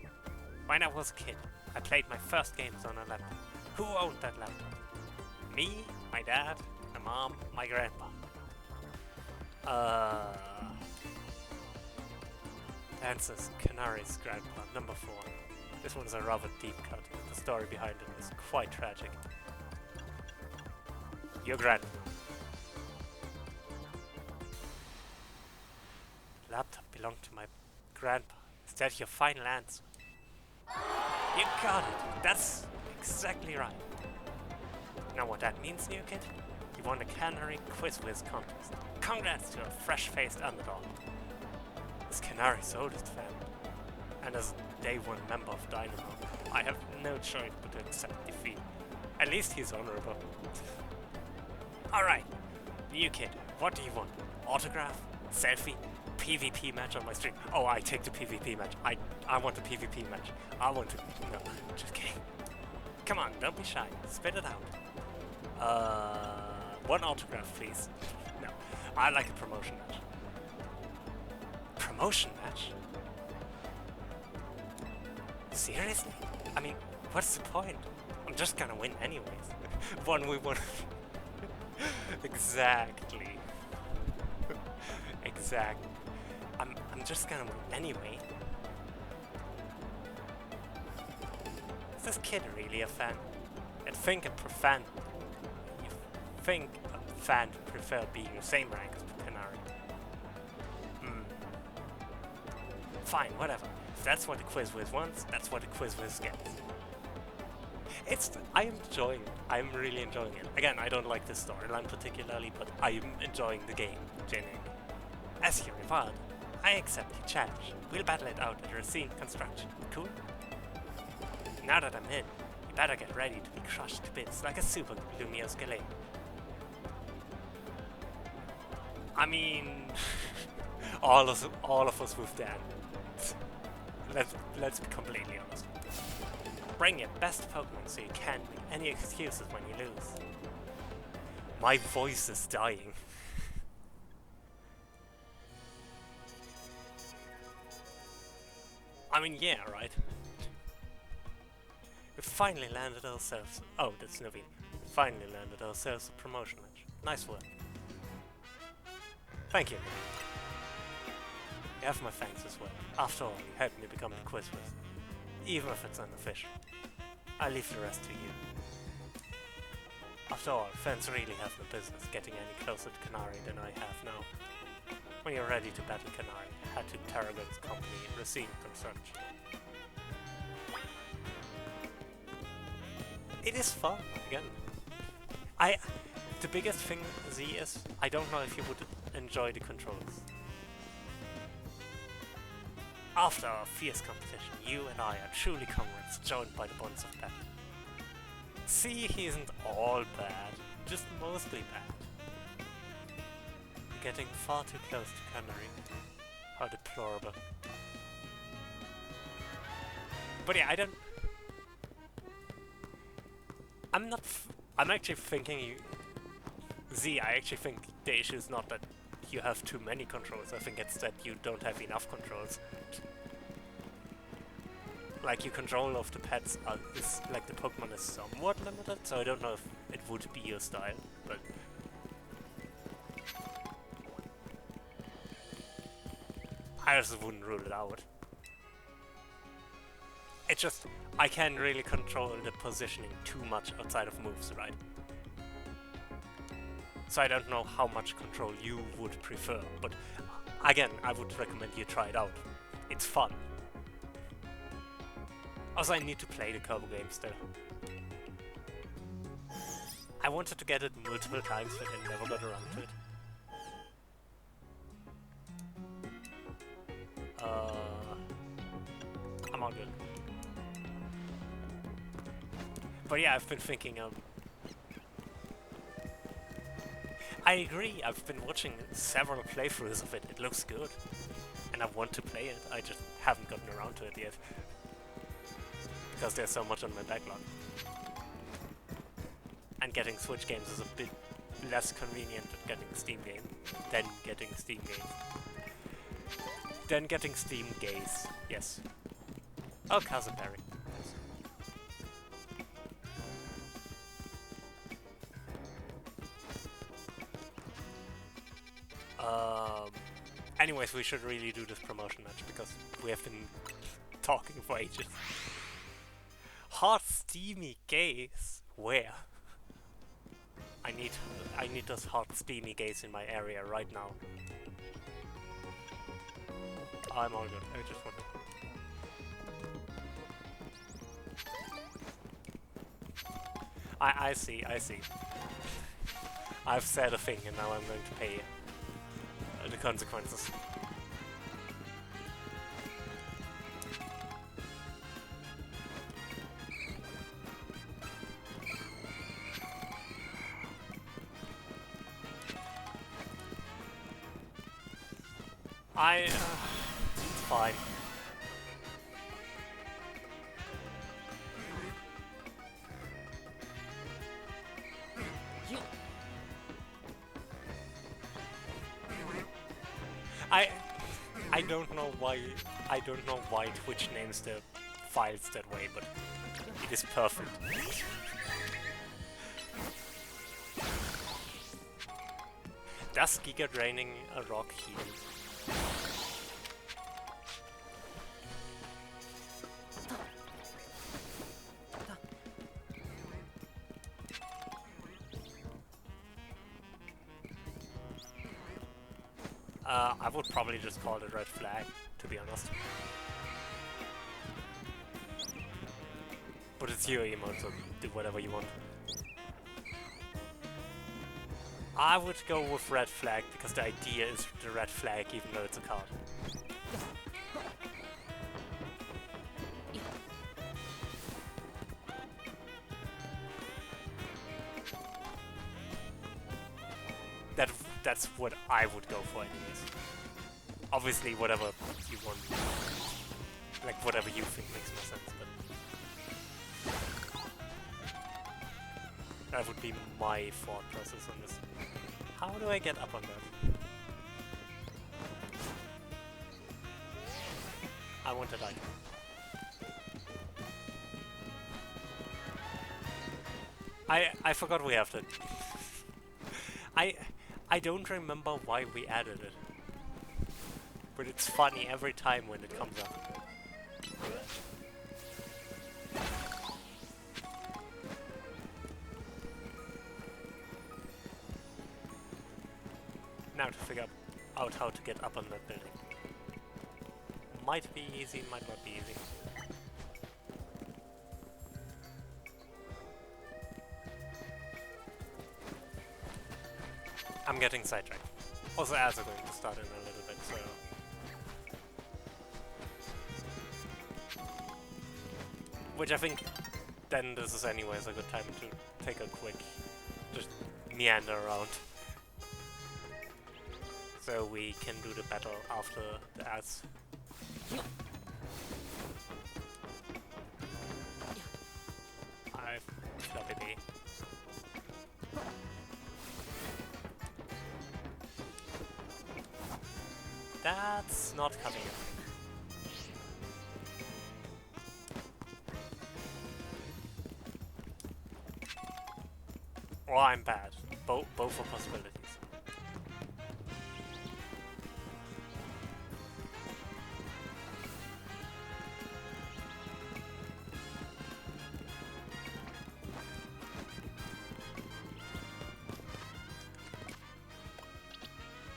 When I was a kid, I played my first games on a laptop. Who owned that laptop? Me, my dad, my mom, my grandpa. The answer's Canary's grandpa, number 4. This one's a rather deep cut. The story behind it is quite tragic. Your grandpa. The laptop belonged to my grandpa. Is that your final answer? You got it! That's exactly right. Know what that means, new kid? You won the Canary Quiz Wiz contest. Congrats to a fresh-faced underdog. It's Canary's oldest fan. And as a day 1 member of Dynamo, I have no choice but to accept defeat. At least he's honorable. Alright, new kid, what do you want? Autograph? Selfie? PvP match on my stream? Oh, I take the PvP match. I want the PvP match. I want to... No, just kidding. Come on, don't be shy. Spit it out. One autograph, please. No, I like a promotion match. Promotion match? Seriously? I mean, what's the point? I'm just gonna win anyways. 1v1. Exactly. Exactly. I'm just gonna win anyway. Is this kid really a fan? And think a profan. You think a fan to prefer being the same rank as Canary. Fine, whatever. If that's what the quiz whiz wants, that's what the quiz whiz gets. I'm enjoying it. I'm really enjoying it. Again, I don't like the storyline particularly, but I'm enjoying the game, genuinely. As your reward, I accept your challenge. We'll battle it out at Racine Construction. Cool? Now that I'm in, you better get ready to be crushed to bits like a super Lumiose Galley. I mean, all of us with Dan. Let's be completely honest. Bring your best Pokemon so you can't make any excuses when you lose. My voice is dying. I mean, yeah, right? We finally landed ourselves... Oh, that's Naveen. We finally landed ourselves a promotion match. Nice work. Thank you. You have my thanks as well. After all, you helped me become the quiz whiz. Even if it's unofficial. I'll leave the rest to you. After all, fans really have no business getting any closer to Canary than I have now. When you're ready to battle Canary, head to Tarragon's company, Racine Construction. It is fun, again. The biggest thing, Z, is I don't know if you would enjoy the controls. After our fierce competition, you and I are truly comrades, joined by the bonds of battle. See, he isn't all bad, just mostly bad. You're getting far too close to Canary. How deplorable. But yeah, I'm actually thinking I actually think the issue is not that you have too many controls, I think it's that you don't have enough controls. Like, your control of the pets is, like, the Pokemon is somewhat limited, so I don't know if it would be your style, but... I also wouldn't rule it out. It's just, I can't really control the positioning too much outside of moves, right? So I don't know how much control you would prefer, but again, I would recommend you try it out. It's fun. Also, I need to play the Turbo game still. I wanted to get it multiple times, but I never got around to it. I'm all good. But yeah, I've been thinking, I agree, I've been watching several playthroughs of it, it looks good. And I want to play it, I just haven't gotten around to it yet. Because there's so much on my backlog. And getting Switch games is a bit less convenient than getting Steam games. Then getting Steam gaze, yes. Oh, Casaberry. Anyways, we should really do this promotion match because we have been talking for ages. Hot steamy gaze? Where? I need those hot steamy gaze in my area right now. I'm all good. I just want to... I see. I've said a thing and now I'm going to pay the consequences. It's fine. I don't know why Twitch names the files that way, but it is perfect. Does Giga Draining a rock heal? I would probably just call it red flag, to be honest. But it's your emote, so do whatever you want. I would go with red flag because the idea is the red flag even though it's a card. That's what I would go for anyways. Obviously whatever you want, like whatever you think makes more sense, but that would be my thought process on this. How do I get up on that? I want a like. I forgot we have that. I don't remember why we added it, but it's funny every time when it comes up. Now to figure out how to get up on that building. Might be easy, might not be easy. I'm getting sidetracked. Also, ads are going to start in a little bit, so... Which I think then this is anyways a good time to take a quick... just meander around. So we can do the battle after the ads. I've floppy B. That's not coming up. Or I'm bad. Both are possibilities.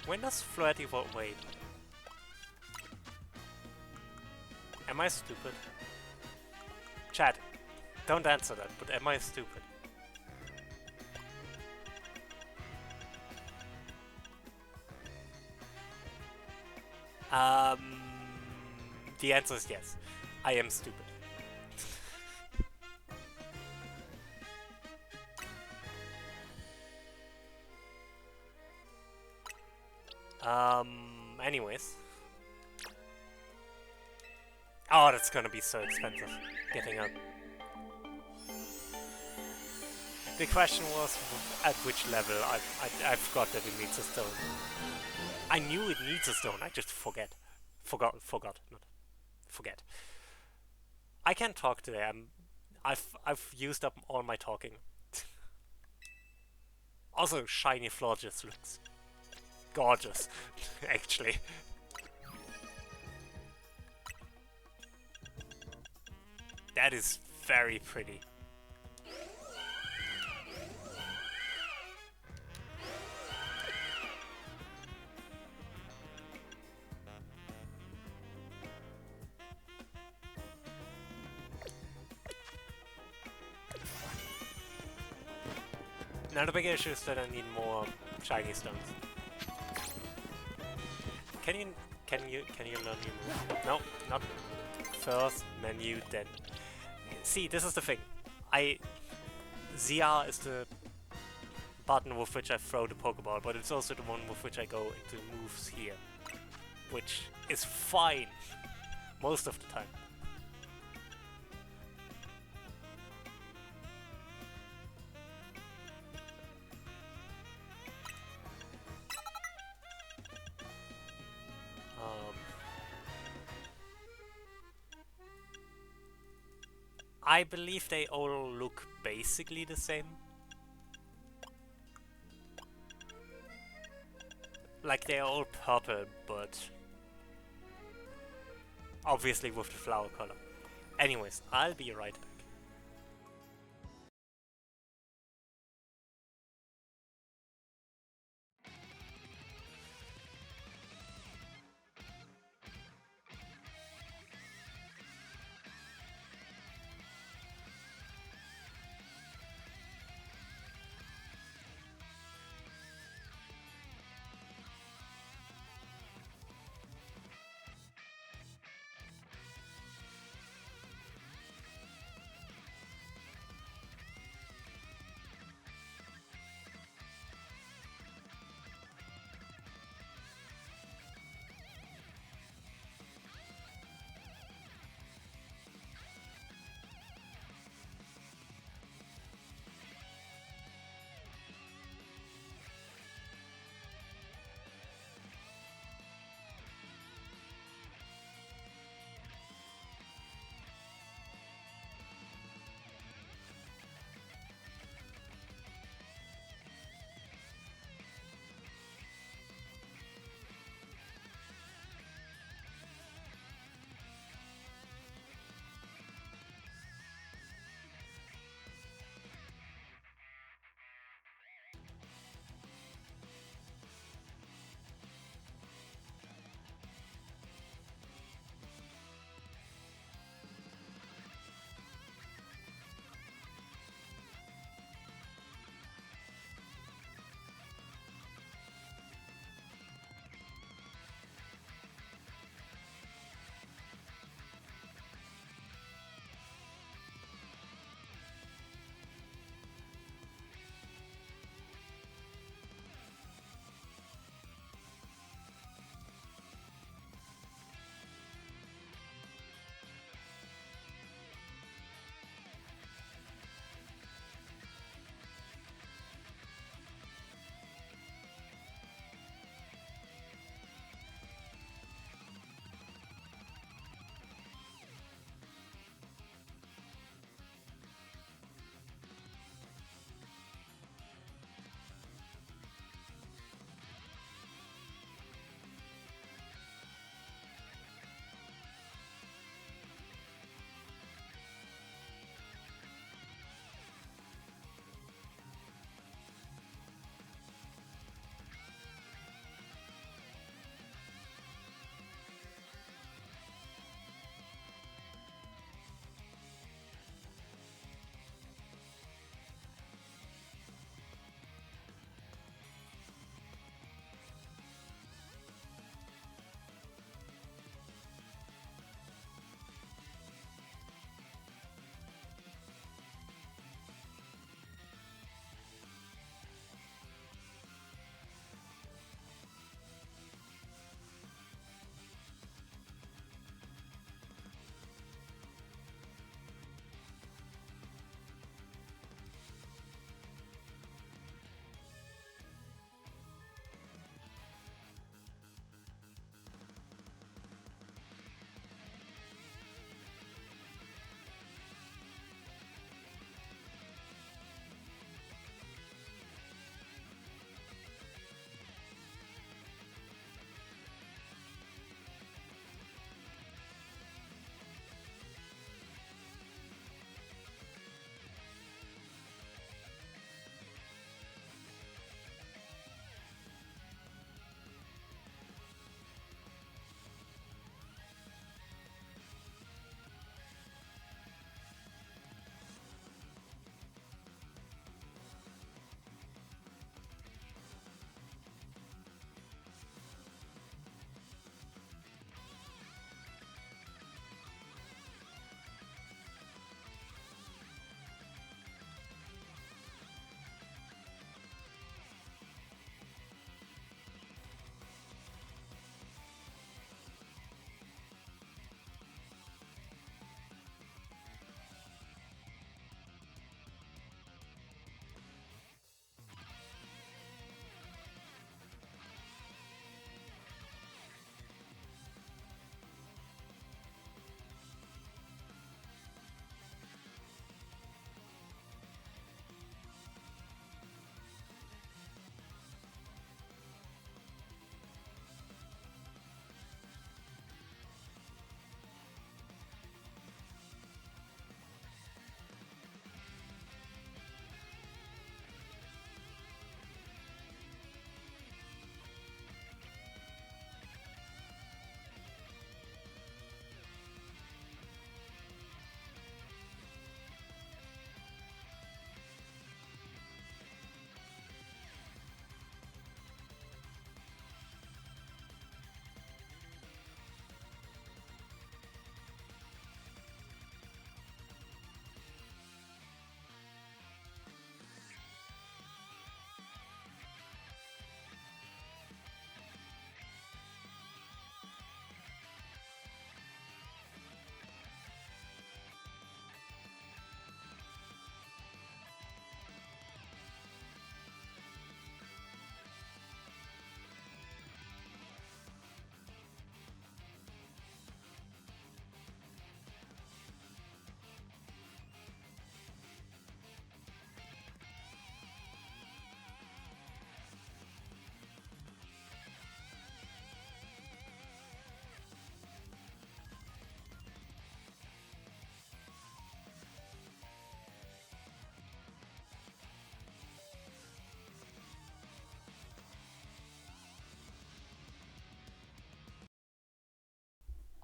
When does Flirty vote wait? Am I stupid? Chat, don't answer that, but am I stupid? The answer is yes. I am stupid. Anyways. Oh, that's gonna be so expensive, getting up. The question was at which level. I forgot that it needs a stone. I knew it needs a stone, I just forgot, not forget. I can't talk today, I've used up all my talking. Also, shiny floor just looks gorgeous, actually. That is very pretty. Now the big issue is that I need more shiny stones. Can you learn new move? No, not first menu, then. See, this is the thing. ZR is the button with which I throw the Pokeball, but it's also the one with which I go into moves here, which is fine most of the time. I believe they all look basically the same. Like they are all purple, but obviously with the flower color. Anyways, I'll be right back.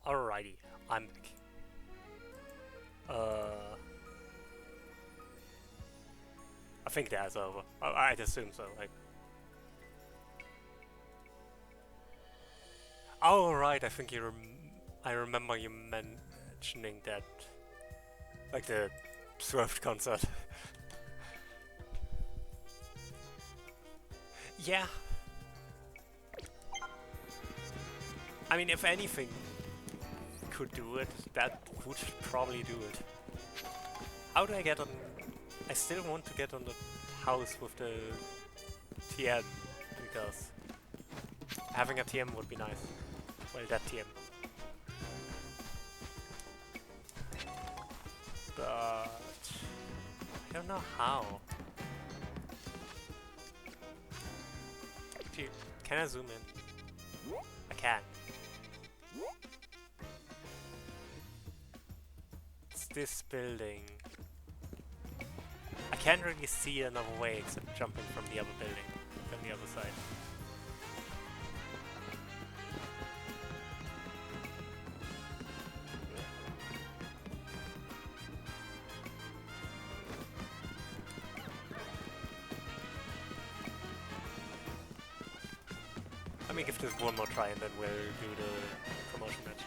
Alrighty, I'm back. I think that's over. I'd assume so. Like, oh right, I think I remember you mentioning that, like the Swift concert. Yeah. I mean, if anything could do it, that would probably do it. How do I get on? I still want to get on the house with the TM, because having a TM would be nice. Well, that TM. But I don't know how. Can I zoom in? I can. It's this building. I can't really see another way except jumping from the other building, from the other side. Let me give this one more try and then we'll do the promotion match.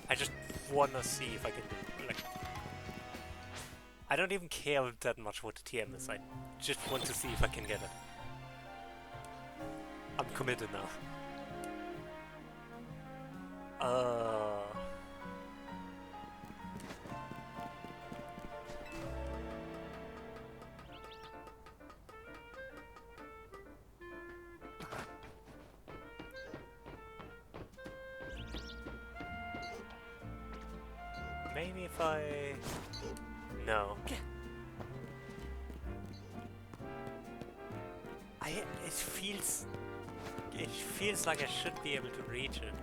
I just wanna see if I can do, like, I don't even care that much what the TM is, I just want to see if I can get it. I'm committed now. Maybe if I... No. It feels like I should be able to reach it.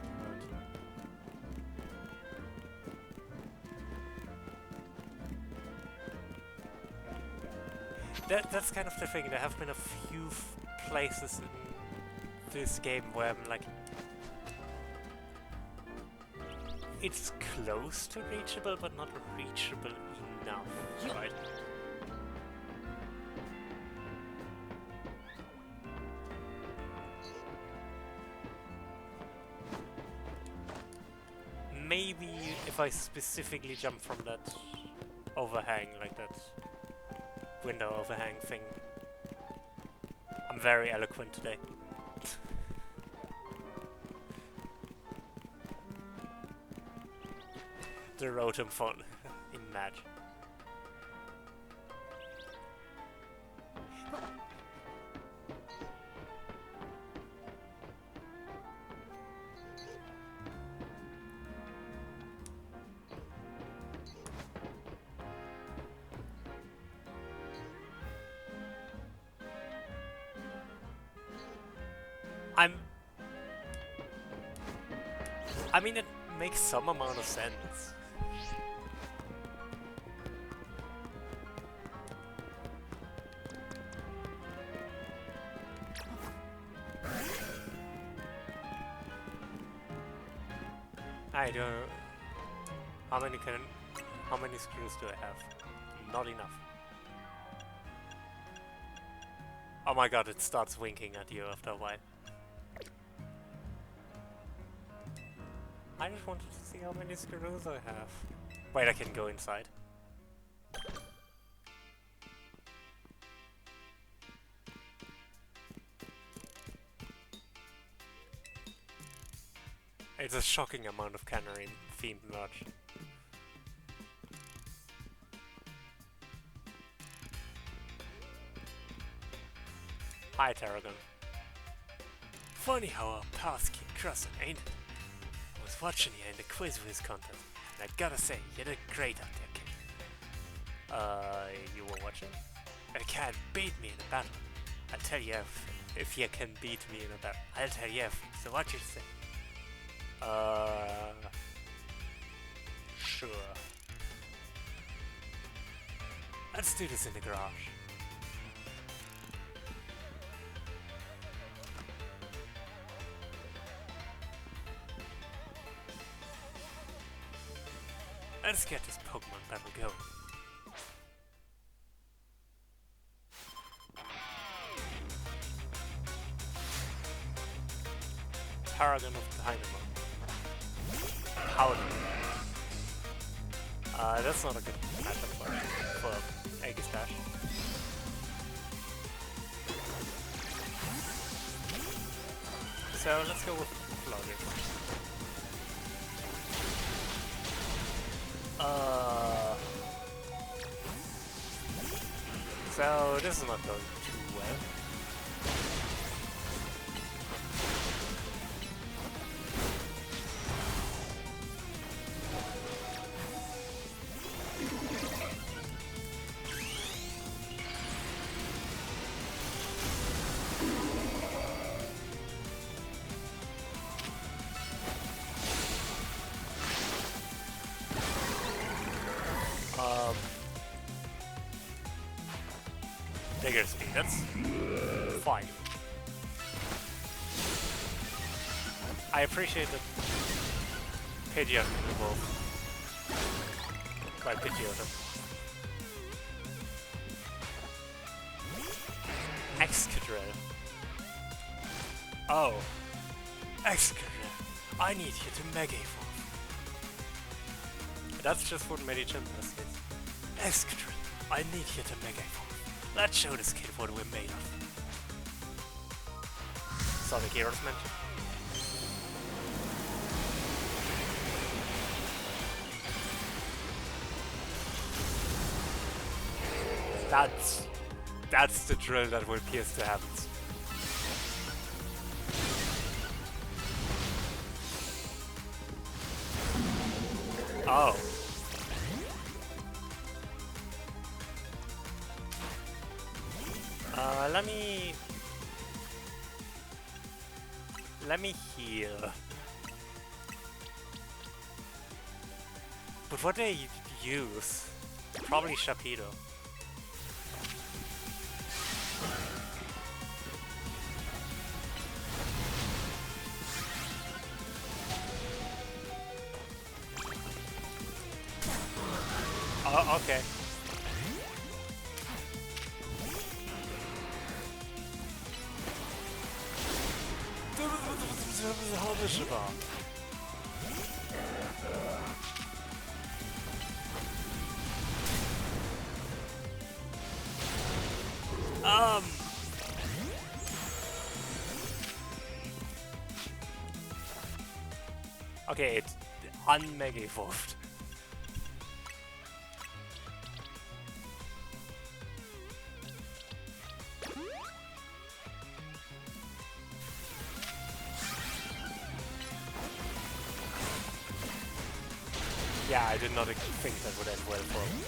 That's kind of the thing. There have been a few places in this game where I'm like, it's close to reachable, but not reachable enough, right? Maybe if I specifically jump from that overhang, like that window overhang thing. I'm very eloquent today. The Rotom font. Imagine. I mean, it makes some amount of sense. I don't... How many screws do I have? Not enough. Oh my god, it starts winking at you after a while. I just wanted to see how many screws I have. Wait, I can go inside. It's a shocking amount of canary themed merch. Hi, Tarragon. Funny how our paths keep crossing, ain't it? I was watching you in the quiz whiz contest, and I gotta say, you did great out there, kid. You were watching? You can't beat me in a battle. I'll tell you if you can beat me in a battle. I'll tell you everything, so what you say? Sure. Let's do this in the garage. Let's get this Pokemon battle going. Paragon of Dynamo. Powder. That's not a good matchup for Aegistash. So let's go with Flooded. So this is not going too well. Bigger speed, that's fine. I appreciate that Pidgeot can evolve by Pidgeotto. Excadrill. Oh. Excadrill. I need you to Mega Evolve. That's just what Medicham does. Excadrill. I need you to Mega Evolve. Let's show this kid what we're made of. Sonic Heroes mentioned. That's the drill that will pierce the heavens. Oh. Let me heal. But what do they use? Probably Sharpedo. Oh, okay. Okay, it's unmega evolved. Yeah, I did not think that would end well for him.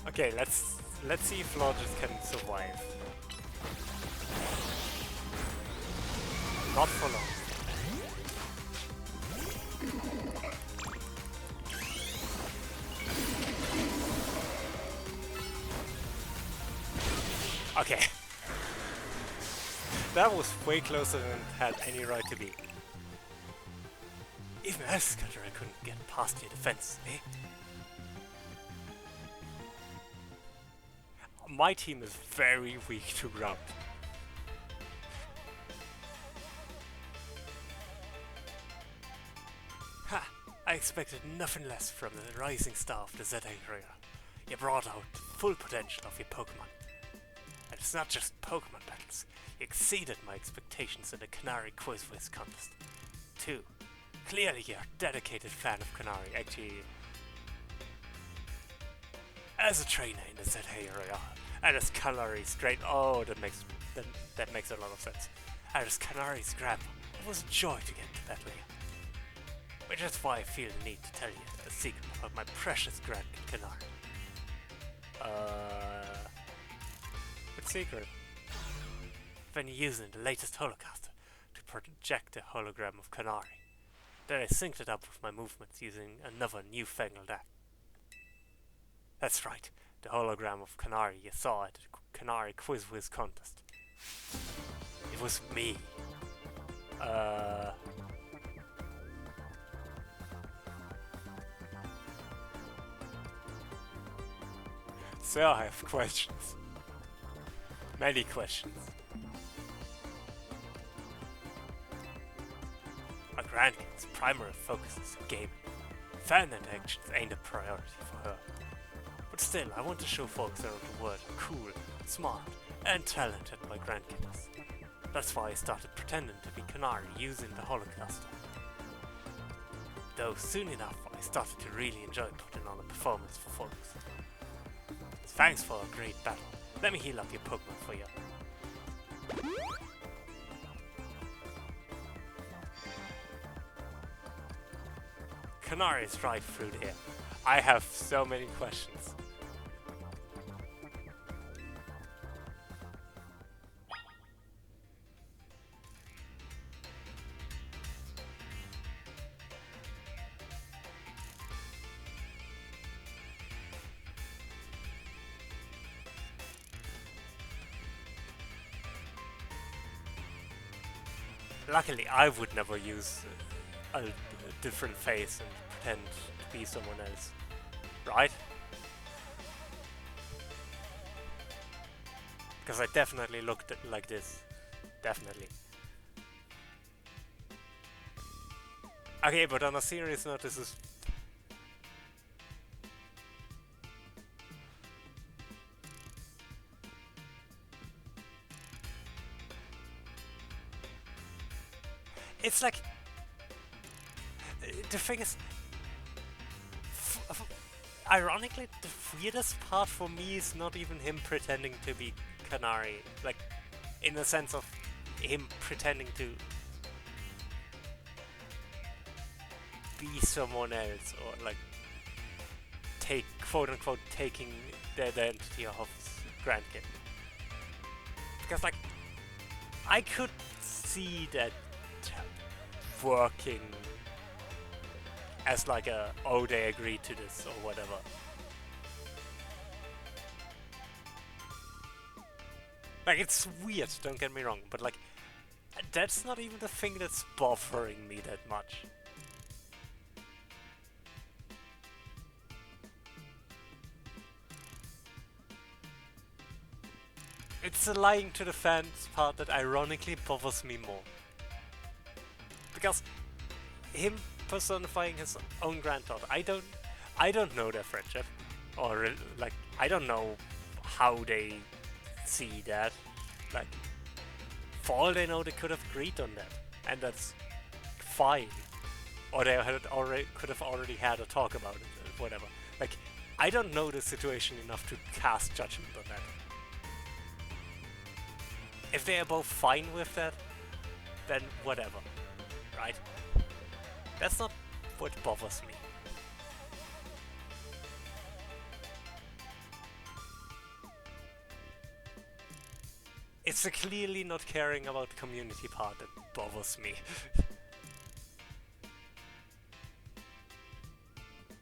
Okay, let's see if Lodges can survive. Not for long. Okay. That was way closer than it had any right to be. Even Excadrill couldn't get past your defense, eh? My team is very weak to ground. Ha! I expected nothing less from the rising star of the Z area. You brought out the full potential of your Pokémon. And it's not just Pokémon battles. You exceeded my expectations in the Canary Quiz contest. 2. Clearly you're a dedicated fan of Canary, actually. As a trainer in the Z area, and as Canary's great. Oh, that makes a lot of sense. And as Canary's grandpa, it was a joy to get to battle you. Which is why I feel the need to tell you a secret about my precious grandkid Canary. What secret? I've been using the latest holocaster to project the hologram of Canary. Then I synced it up with my movements using another newfangled app. That's right, the hologram of Canary you saw at the Canary Quiz Whiz contest. It was me. So I have questions. Many questions. My grandkid's primary focus is gaming. Fan interactions ain't a priority for her. But still, I want to show folks around the world how cool, smart, and talented my grandkid is. That's why I started pretending to be Canary using the Holocaster. Though soon enough, I started to really enjoy putting on a performance for folks. Thanks for a great battle. Let me heal up your Pokémon for you. Canary is right through here. I have so many questions. Luckily, I would never use a different face and pretend to be someone else, right? Because I definitely looked like this. Definitely. Okay, but on a serious note, this is... It's like... The thing is... Ironically, the weirdest part for me is not even him pretending to be Canary. Like, in the sense of him pretending to be someone else, or like take, quote-unquote, taking the identity of his grandkid. Because, like, I could see that working as like a, oh, they agreed to this or whatever. Like, it's weird, don't get me wrong, but like, that's not even the thing that's bothering me that much. It's the lying to the fans part that ironically bothers me more. Because him personifying his own granddaughter, I don't know their friendship, or like, I don't know how they see that. Like, for all they know, they could have agreed on that, and that's fine. Or they could have already had a talk about it, or whatever. Like, I don't know the situation enough to cast judgment on that. If they are both fine with that, then whatever, right? That's not what bothers me. It's the clearly not caring about the community part that bothers me.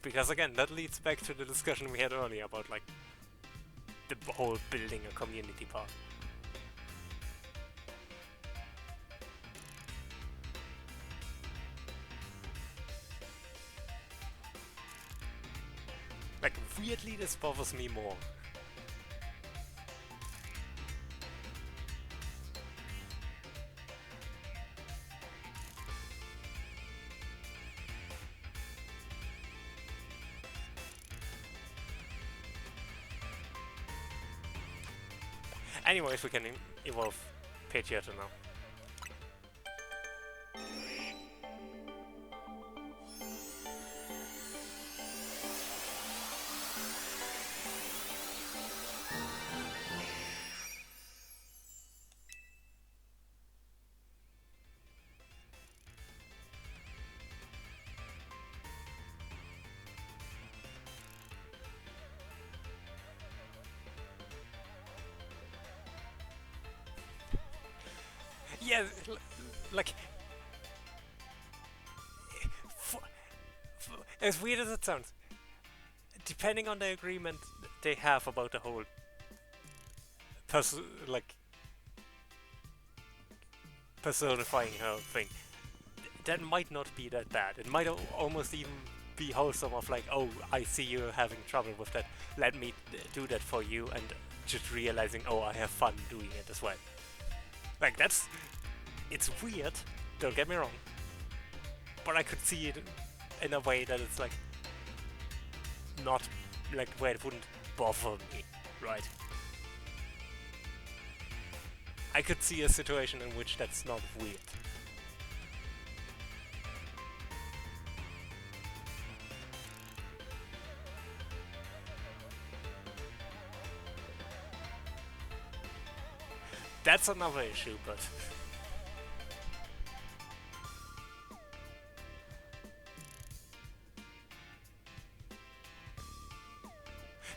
Because again, that leads back to the discussion we had earlier about like the whole building a community part. Like, weirdly, this bothers me more. Anyways, we can evolve Pidgeotto now. Yeah, like, As weird as it sounds, depending on the agreement they have about the whole like personifying her thing, that might not be that bad. It might almost even be wholesome of like, oh, I see you're having trouble with that, let me do that for you, and just realizing, oh, I have fun doing it as well. Like, it's weird, don't get me wrong, but I could see it in a way that it's like, not like where it wouldn't bother me, right? I could see a situation in which that's not weird. That's another issue, but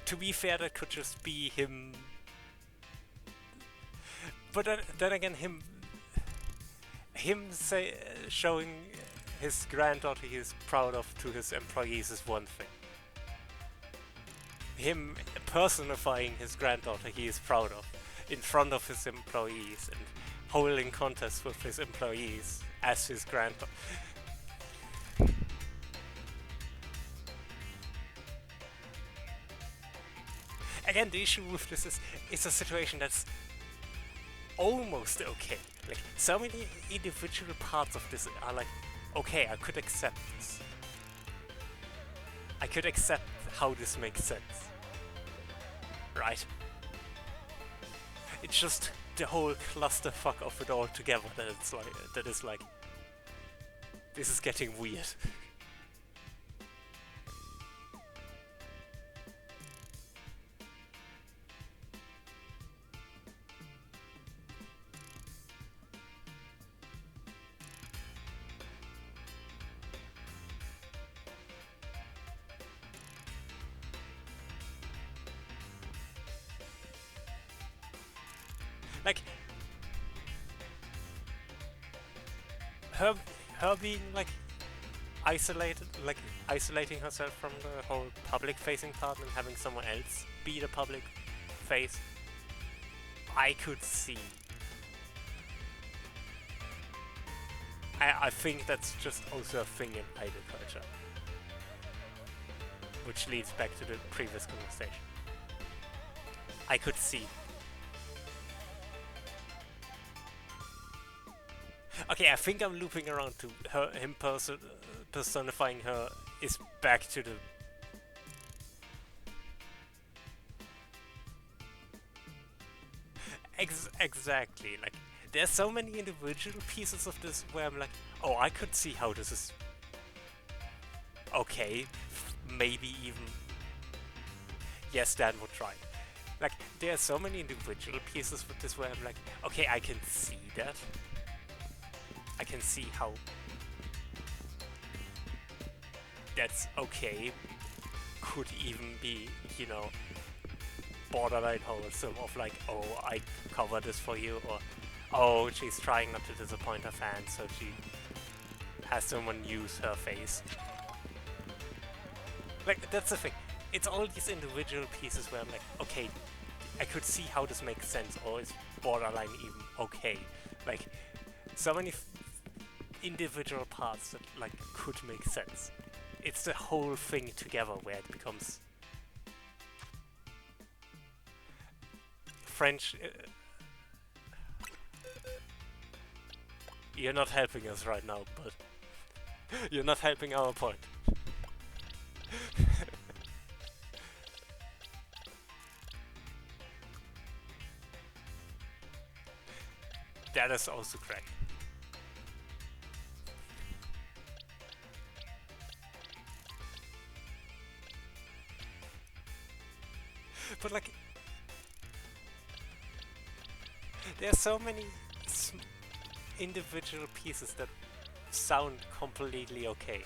to be fair, that could just be him. But then again, him showing his granddaughter he is proud of to his employees is one thing. Him personifying his granddaughter he is proud of in front of his employees and holding contests with his employees as his granddaughter. Again, the issue with this is it's a situation that's almost okay. Like, so many individual parts of this are like, okay, I could accept this. I could accept how this makes sense. Right? It's just the whole clusterfuck of it all together that is like, this is getting weird. Like, her being like isolating herself from the whole public-facing part and having someone else be the public face, I could see. I think that's just also a thing in idol culture, which leads back to the previous conversation. I could see. Okay, I think I'm looping around to him personifying her is back to the... Exactly, like, there's so many individual pieces of this where I'm like, oh, I could see how this is... Okay, maybe even... Yes, Dan would try. Like, there are so many individual pieces with this where I'm like, okay, I can see that. I can see how that's okay. Could even be, you know, borderline wholesome of like, oh, I cover this for you, or oh, she's trying not to disappoint her fans, so she has someone use her face. Like, that's the thing. It's all these individual pieces where I'm like, okay, I could see how this makes sense, or it's borderline even okay. Like, so many individual parts that like could make sense. It's the whole thing together where it becomes French. You're not helping us right now, but you're not helping our point. That is also correct. But like, there are so many individual pieces that sound completely okay.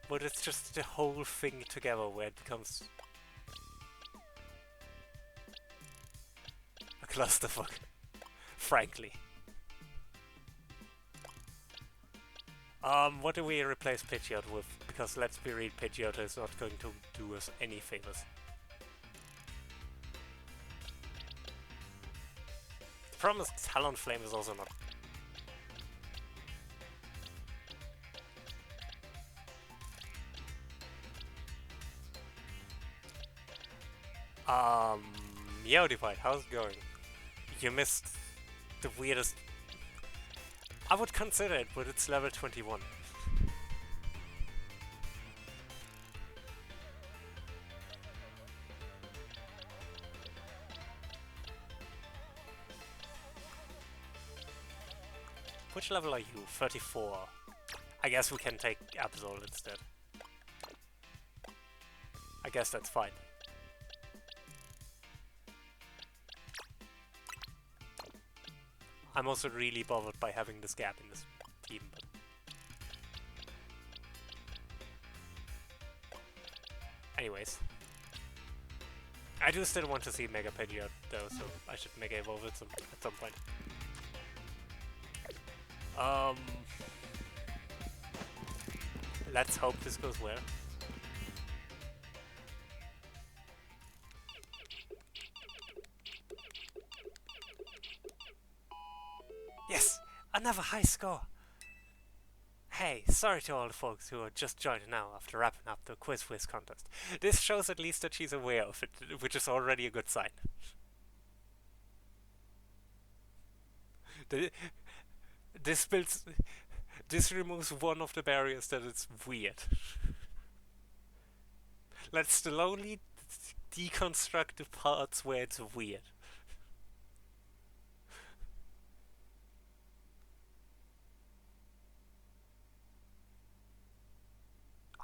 But it's just the whole thing together where it becomes... clusterfuck. Frankly. What do we replace Pidgeot with? Because let's be real, Pidgeot is not going to do us any favors. The problem is Talonflame is also not. Meowdivide, how's it going? You missed the weirdest. I would consider it, but it's level 21. Which level are you? 34. I guess we can take Absol instead. I guess that's fine. I'm also really bothered by having this gap in this team, but... Anyways. I do still want to see Mega Pidgeot though, so I should Mega Evolve it at some point. Let's hope this goes well. Yes! Another high score! Hey, sorry to all the folks who are just joining now after wrapping up the Quiz contest. This shows at least that she's aware of it, which is already a good sign. This removes one of the barriers that it's weird. Let's slowly deconstruct the parts where it's weird.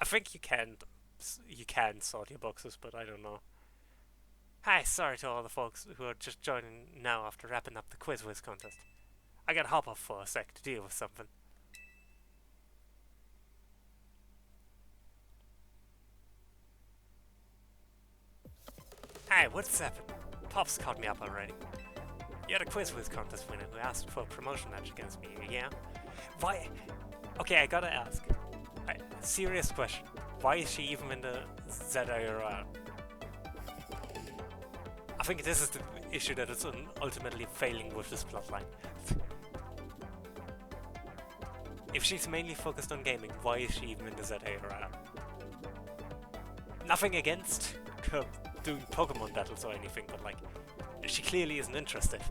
I think you can sort your boxes, but I don't know. Hi, sorry to all the folks who are just joining now after wrapping up the Quiz contest. I gotta hop off for a sec to deal with something. Hey, what's happening? Pops caught me up already. You're the Quiz contest winner who asked for a promotion match against me, yeah? Why? Okay, I gotta ask. Serious question. Why is she even in the ZIRL? I think this is the issue that is ultimately failing with this plotline. If she's mainly focused on gaming, why is she even in the ZIRL? Nothing against her doing Pokémon battles or anything, but like, she clearly isn't interested.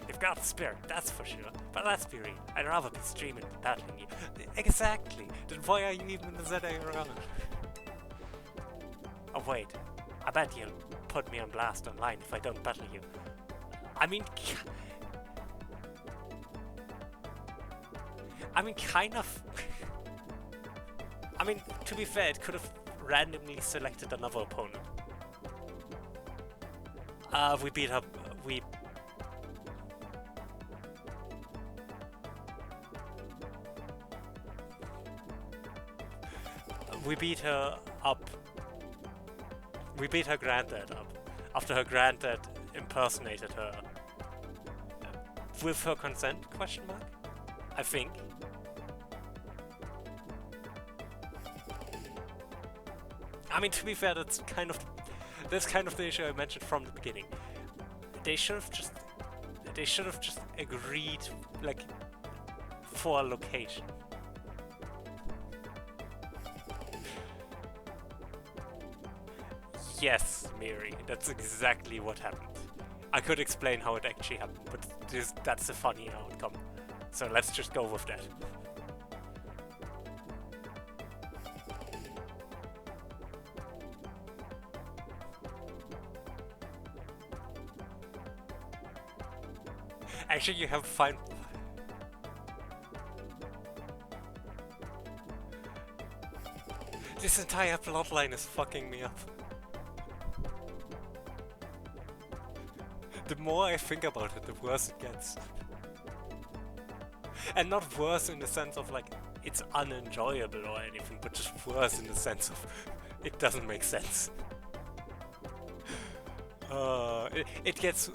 You've got spirit, that's for sure. But let's be real, I'd rather be streaming than battling you. Exactly! Then why are you even in the ZIRL? Oh wait, I bet you'll put me on blast online if I don't battle you. I mean, kind of. I mean, to be fair, it could have randomly selected another opponent. We beat her. We beat her up. We beat her granddad up after her granddad impersonated her with her consent? Question mark. I think. I mean, to be fair, that's kind of the issue I mentioned from the beginning. They should have just agreed, like, for a location. Yes, Miri, that's exactly what happened. I could explain how it actually happened, but that's a funny outcome. So let's just go with that. Actually, you have fine. This entire plotline is fucking me up. The more I think about it, the worse it gets. And not worse in the sense of like, it's unenjoyable or anything, but just worse in the sense of, it doesn't make sense. It gets...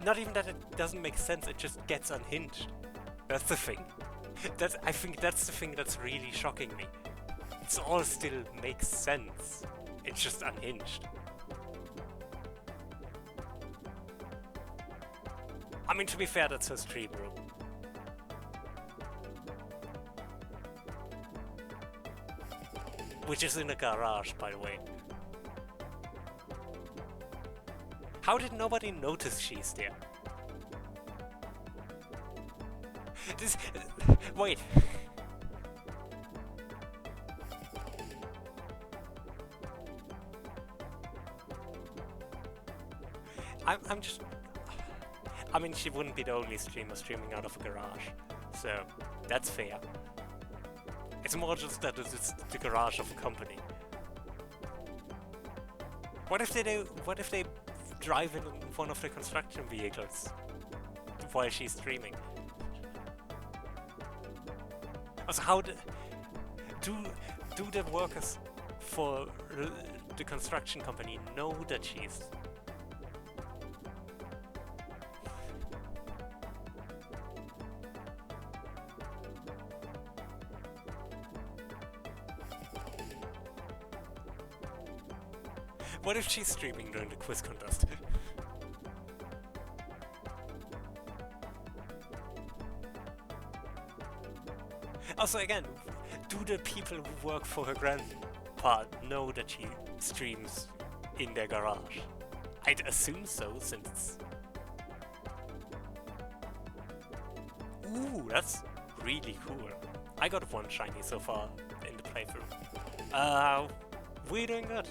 Not even that it doesn't make sense, it just gets unhinged. That's the thing. I think that's the thing that's really shocking me. It all still makes sense. It's just unhinged. I mean, to be fair, that's her stream room. Which is in a garage, by the way. How did nobody notice she's there? This... wait. I'm just... I mean, she wouldn't be the only streamer streaming out of a garage, so that's fair. It's more just that it's the garage of a company. What if they drive in one of the construction vehicles while she's streaming? Also, how do the workers for the construction company know that she's... What if she's streaming during the quiz contest? Also, again, do the people who work for her grandpa know that she streams in their garage? I'd assume so, since... Ooh, that's really cool. I got one shiny so far in the playthrough. We're doing good.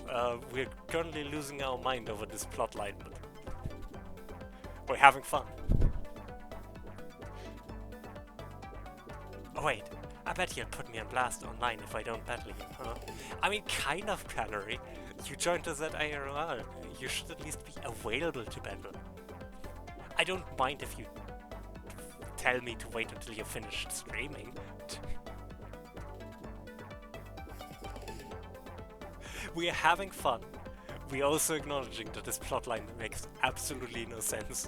We're currently losing our mind over this plotline, but we're having fun. Oh wait, I bet he'll put me on blast online if I don't battle him, huh? I mean, kind of, Canary. You joined us at IRL. You should at least be available to battle. I don't mind if you tell me to wait until you're finished streaming. We are having fun. We're also acknowledging that this plotline makes absolutely no sense.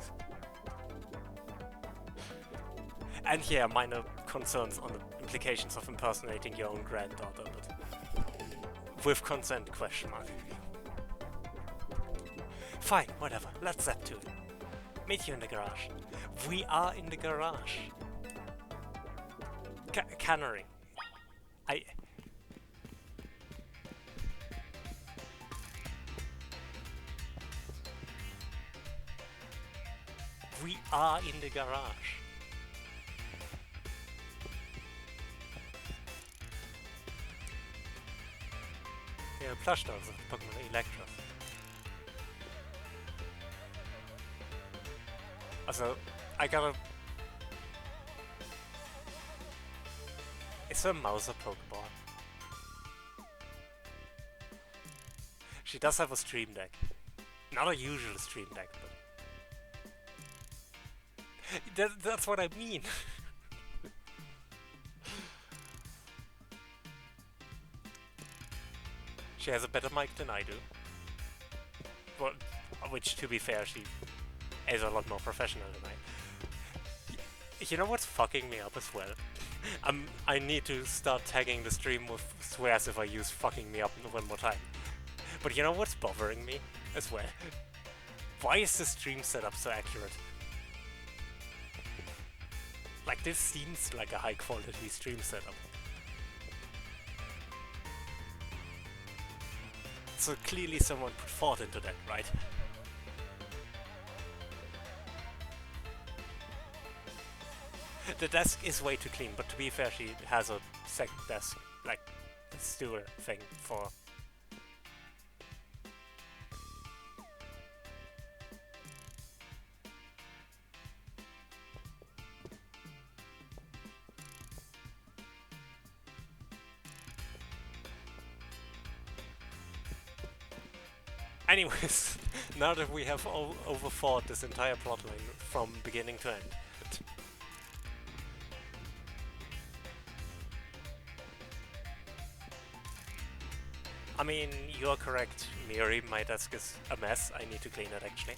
And yeah, minor concerns on the implications of impersonating your own granddaughter, but with consent, question mark. Fine, whatever, let's zap to it. Meet you in the garage. We are in the garage. Canary. We are in the garage. Yeah, plush dolls of Pokémon Electros. Also, I got a... Is her mouse a Pokeball? She does have a stream deck. Not a usual stream deck, but... That's what I mean. She has a better mic than I do. Well, which, to be fair, she is a lot more professional than I. You know what's fucking me up as well? I need to start tagging the stream with swears if I use fucking me up one more time. But you know what's bothering me as well? Why is the stream setup so accurate? Like, this seems like a high quality stream setup. So clearly someone put thought into that, right? The desk is way too clean, but to be fair, she has a second desk, like the stool thing for... Anyways, now that we have overthought this entire plotline from beginning to end, I mean, you're correct, Miri. My desk is a mess. I need to clean it, actually.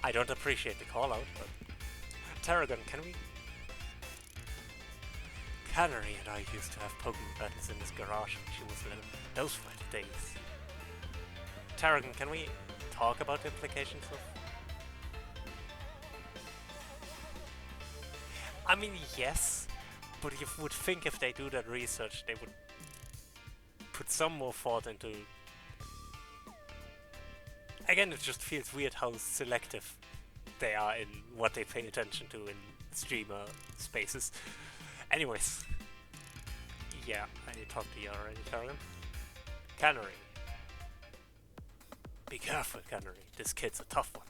I don't appreciate the call-out, but... Tarragon, can we... Canary and I used to have Pokemon battles in this garage when she was little. Those were the days. Tarragon, can we talk about the implications of... I mean, yes, but you would think if they do that research, they would put some more thought into... Again, it just feels weird how selective they are in what they pay attention to in streamer spaces. Anyways. Yeah, I talked to you already, Tarragon. Canary. Be careful, Canary. This kid's a tough one.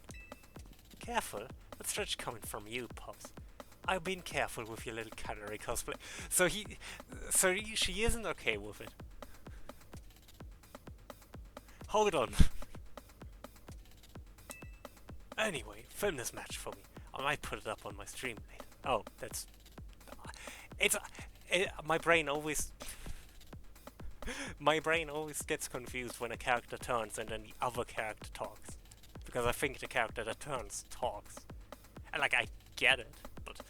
Careful? That's such coming from you, Pops. I've been careful with your little Canary cosplay. So she isn't okay with it. Hold on. Anyway, film this match for me. I might put it up on my stream later. Oh, that's... my brain always... my brain always gets confused when a character turns and then the other character talks. Because I think the character that turns talks. And like, I get it, but...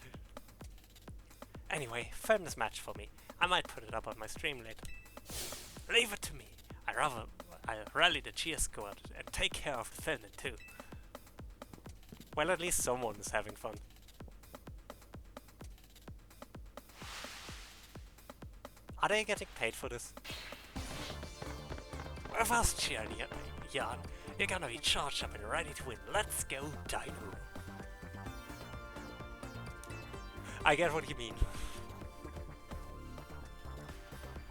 Anyway, film this match for me. I might put it up on my stream later. Leave it to me. I rally the cheer squad and take care of the filming too. Well, at least someone is having fun. Are they getting paid for this? With us cheering, Jan, you're gonna be charged up and ready to win. Let's go, Dynamo. I get what you mean.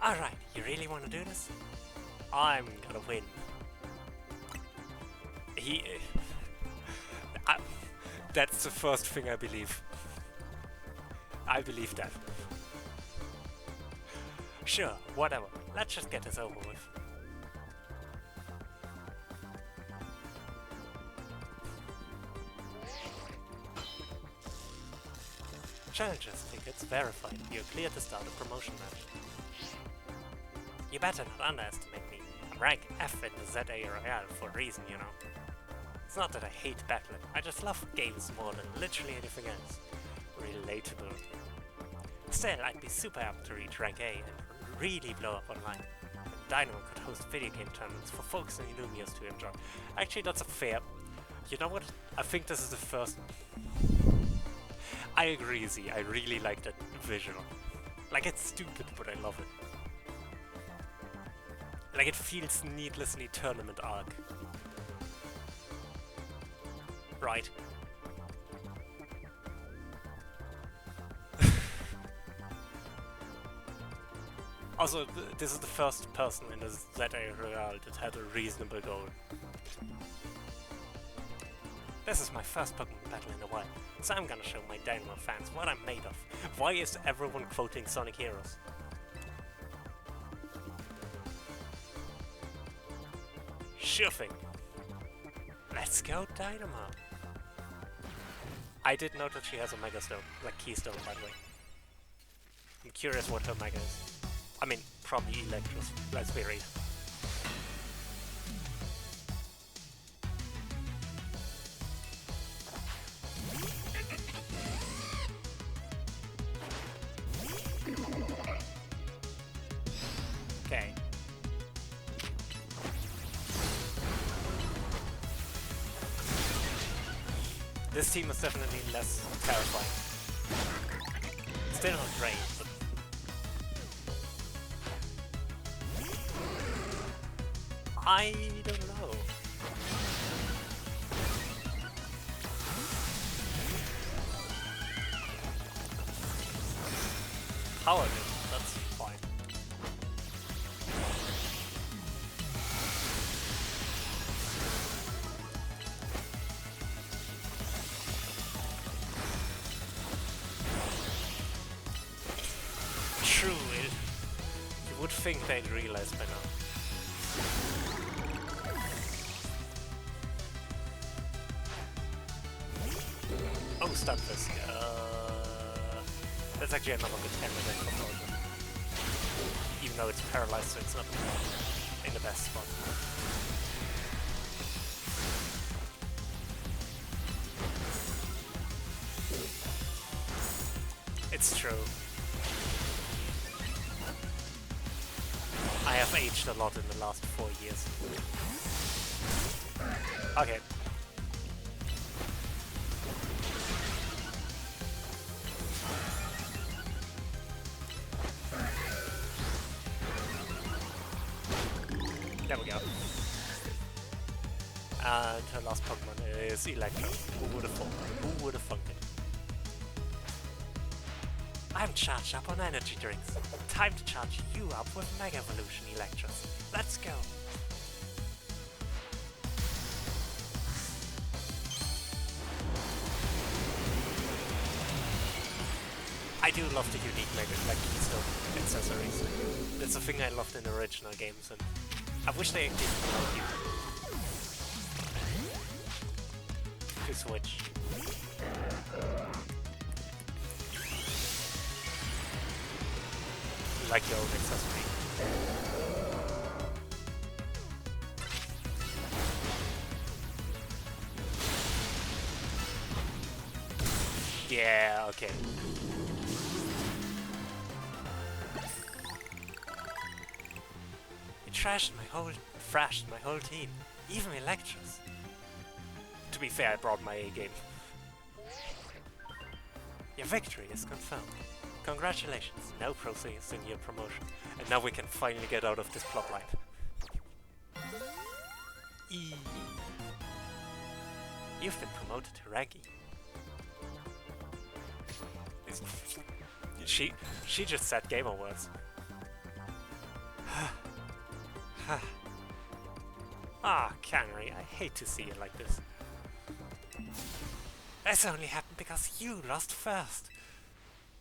Alright, you really wanna do this? I'm gonna win. That's the first thing I believe. I believe that. Sure, whatever. Let's just get this over with. Challengers tickets verified. You're clear to start a promotion match. You better not underestimate me. I'm rank F in the ZA Royale for a reason, you know. It's not that I hate battling, I just love games more than literally anything else. Relatable. Still, I'd be super apt to reach rank A and really blow up online. And Dynamo could host video game tournaments for folks in Illumios to enjoy. Actually, that's a fair... You know what? I think this is the first... I agree, Z. I really like that visual. Like, it's stupid, but I love it. Like, it feels needlessly tournament arc. Right. Also, this is the first person in the ZA Royale that had a reasonable goal. This is my first Pokémon battle in a while, so I'm gonna show my Dynamo fans what I'm made of. Why is everyone quoting Sonic Heroes? Sure thing. Let's go, Dynamo! I did note that she has a Mega Stone, like Keystone, by the way. I'm curious what her Mega is. I mean, probably Electros, let's be real. Okay. This team is definitely less terrifying. Still not great, but... I don't know. Power it, that's fine. True, you would think they'd realize by now. Oh, Stunfisk. That's actually another good candidate for Poison. Even though it's paralyzed, so it's not in the best spot. It's true. I have aged a lot in the last 4 years. Okay. There we go. And her last Pokemon is Electro. Who would have thought? Who would have thunk it? I'm charged up on energy drinks. Time to charge you up with Mega Evolution Electros. Let's go! I do love the unique Mega Electro accessories. That's a thing I loved in the original games, and I wish they actually promote you to switch. Like your own accessory. Yeah, okay. It thrashed my whole team, even Electros. To be fair, I brought my A game. Your victory is confirmed. Congratulations, now processing your promotion. And now we can finally get out of this plotline. E. You've been promoted to rank E. She just said gamer words. Ah, Canary, I hate to see you like this. This only happened because you lost first.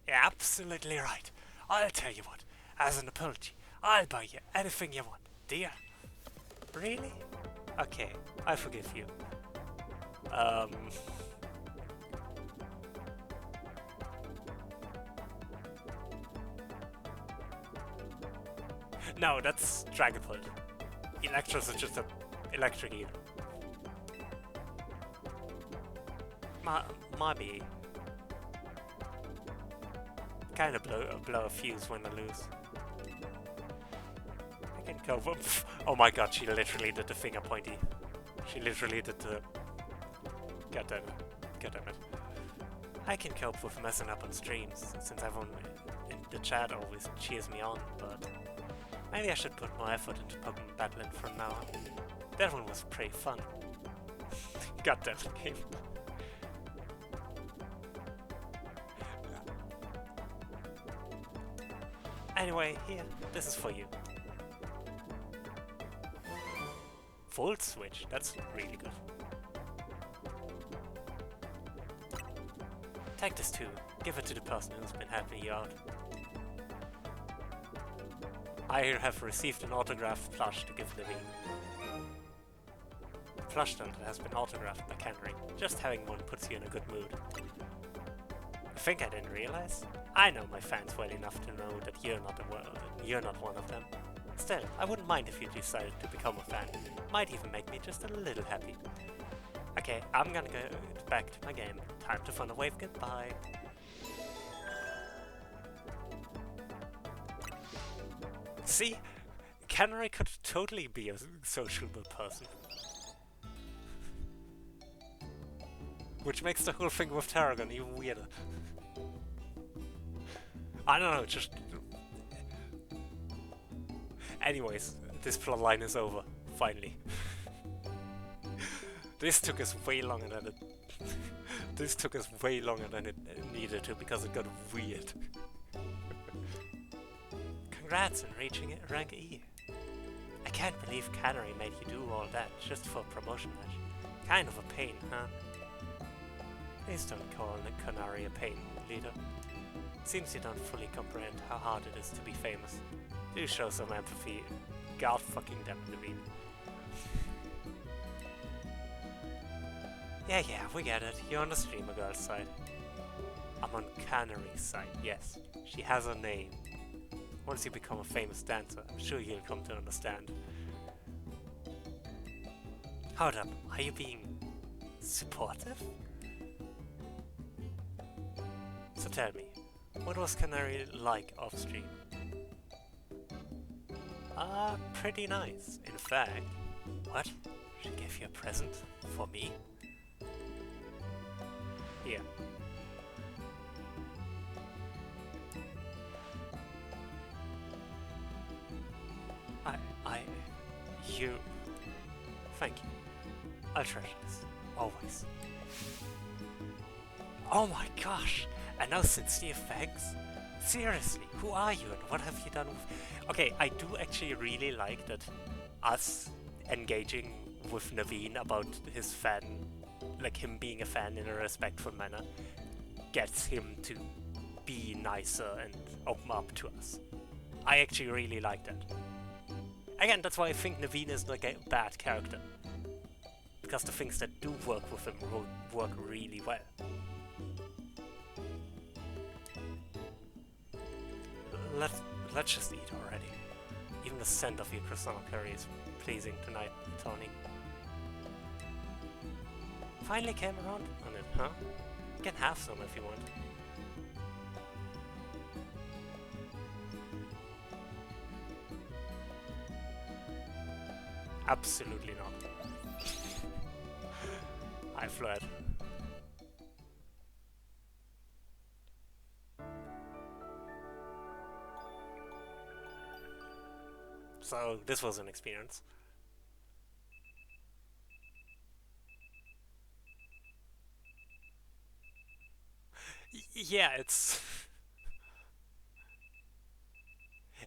You're absolutely right. I'll tell you what, as an apology, I'll buy you anything you want, dear. Really? Okay, I forgive you. No, that's Dragapult. Electros is just a electric eel. Maybe. Kinda blow a fuse when I lose. I can go. Oh my god, she literally did the finger pointy. She literally did the. God damn it. I can cope with messing up on streams, since everyone in the chat always cheers me on, but maybe I should put more effort into Pokemon battling from now on. That one was pretty fun. God damn it, game. Anyway, here, this is for you. Volt Switch, that's really good. Take this too, give it to the person who's been helping you out. I have received an autographed plush to give Livy. Plush that has been autographed by Canary. Just having one puts you in a good mood. You think I didn't realize? I know my fans well enough to know that you're not one of them. Still, I wouldn't mind if you decided to become a fan. Might even make me just a little happy. Okay, I'm gonna go back to my game. Time to fun a wave goodbye. See? Canary could totally be a sociable person. Which makes the whole thing with Tarragon even weirder. I don't know, just... Anyways, this plotline is over, finally. This took us way longer than it... This took us way longer than it needed to, because it got weird. Congrats on reaching rank E. I can't believe Canary made you do all that just for a promotion match. Kind of a pain, huh? Please don't call Canary a pain, leader. Seems you don't fully comprehend how hard it is to be famous. Do show some empathy. God fucking damn it, Levine. Yeah, we get it. You're on the streamer girl's side. I'm on Canary's side, yes. She has a name. Once you become a famous dancer, I'm sure you'll come to understand. Hold up, are you being supportive? So tell me, what was Canary like off stream? Pretty nice. In fact, what? She gave you a present? For me? Yeah. I... You... Thank you. I'll treasure this. Always. Oh my gosh! And now since the effects? Seriously, who are you and what have you done with... Okay, I do actually really like that us engaging with Naveen about his fan, like him being a fan in a respectful manner, gets him to be nicer and open up to us. I actually really like that. Again, that's why I think Naveen is like a bad character. Because the things that do work with him work really well. Let's just eat already. Even the scent of your croissant curry is pleasing tonight, Tony. Finally came around on it, huh? You can have some if you want. Absolutely not. I fled. So this was an experience. Yeah, it's...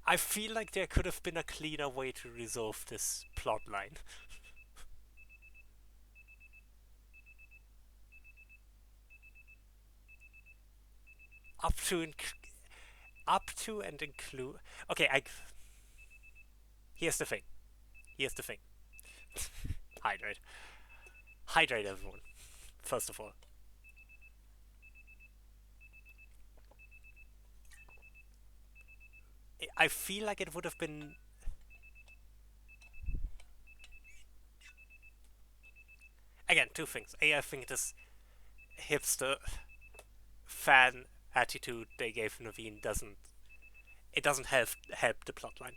I feel like there could have been a cleaner way to resolve this plotline. up to and include... Okay, here's the thing. Here's the thing. Hydrate. Hydrate, everyone. First of all. I feel like it would have been... Again, two things. A, I think this hipster fan attitude they gave Naveen doesn't help the plotline.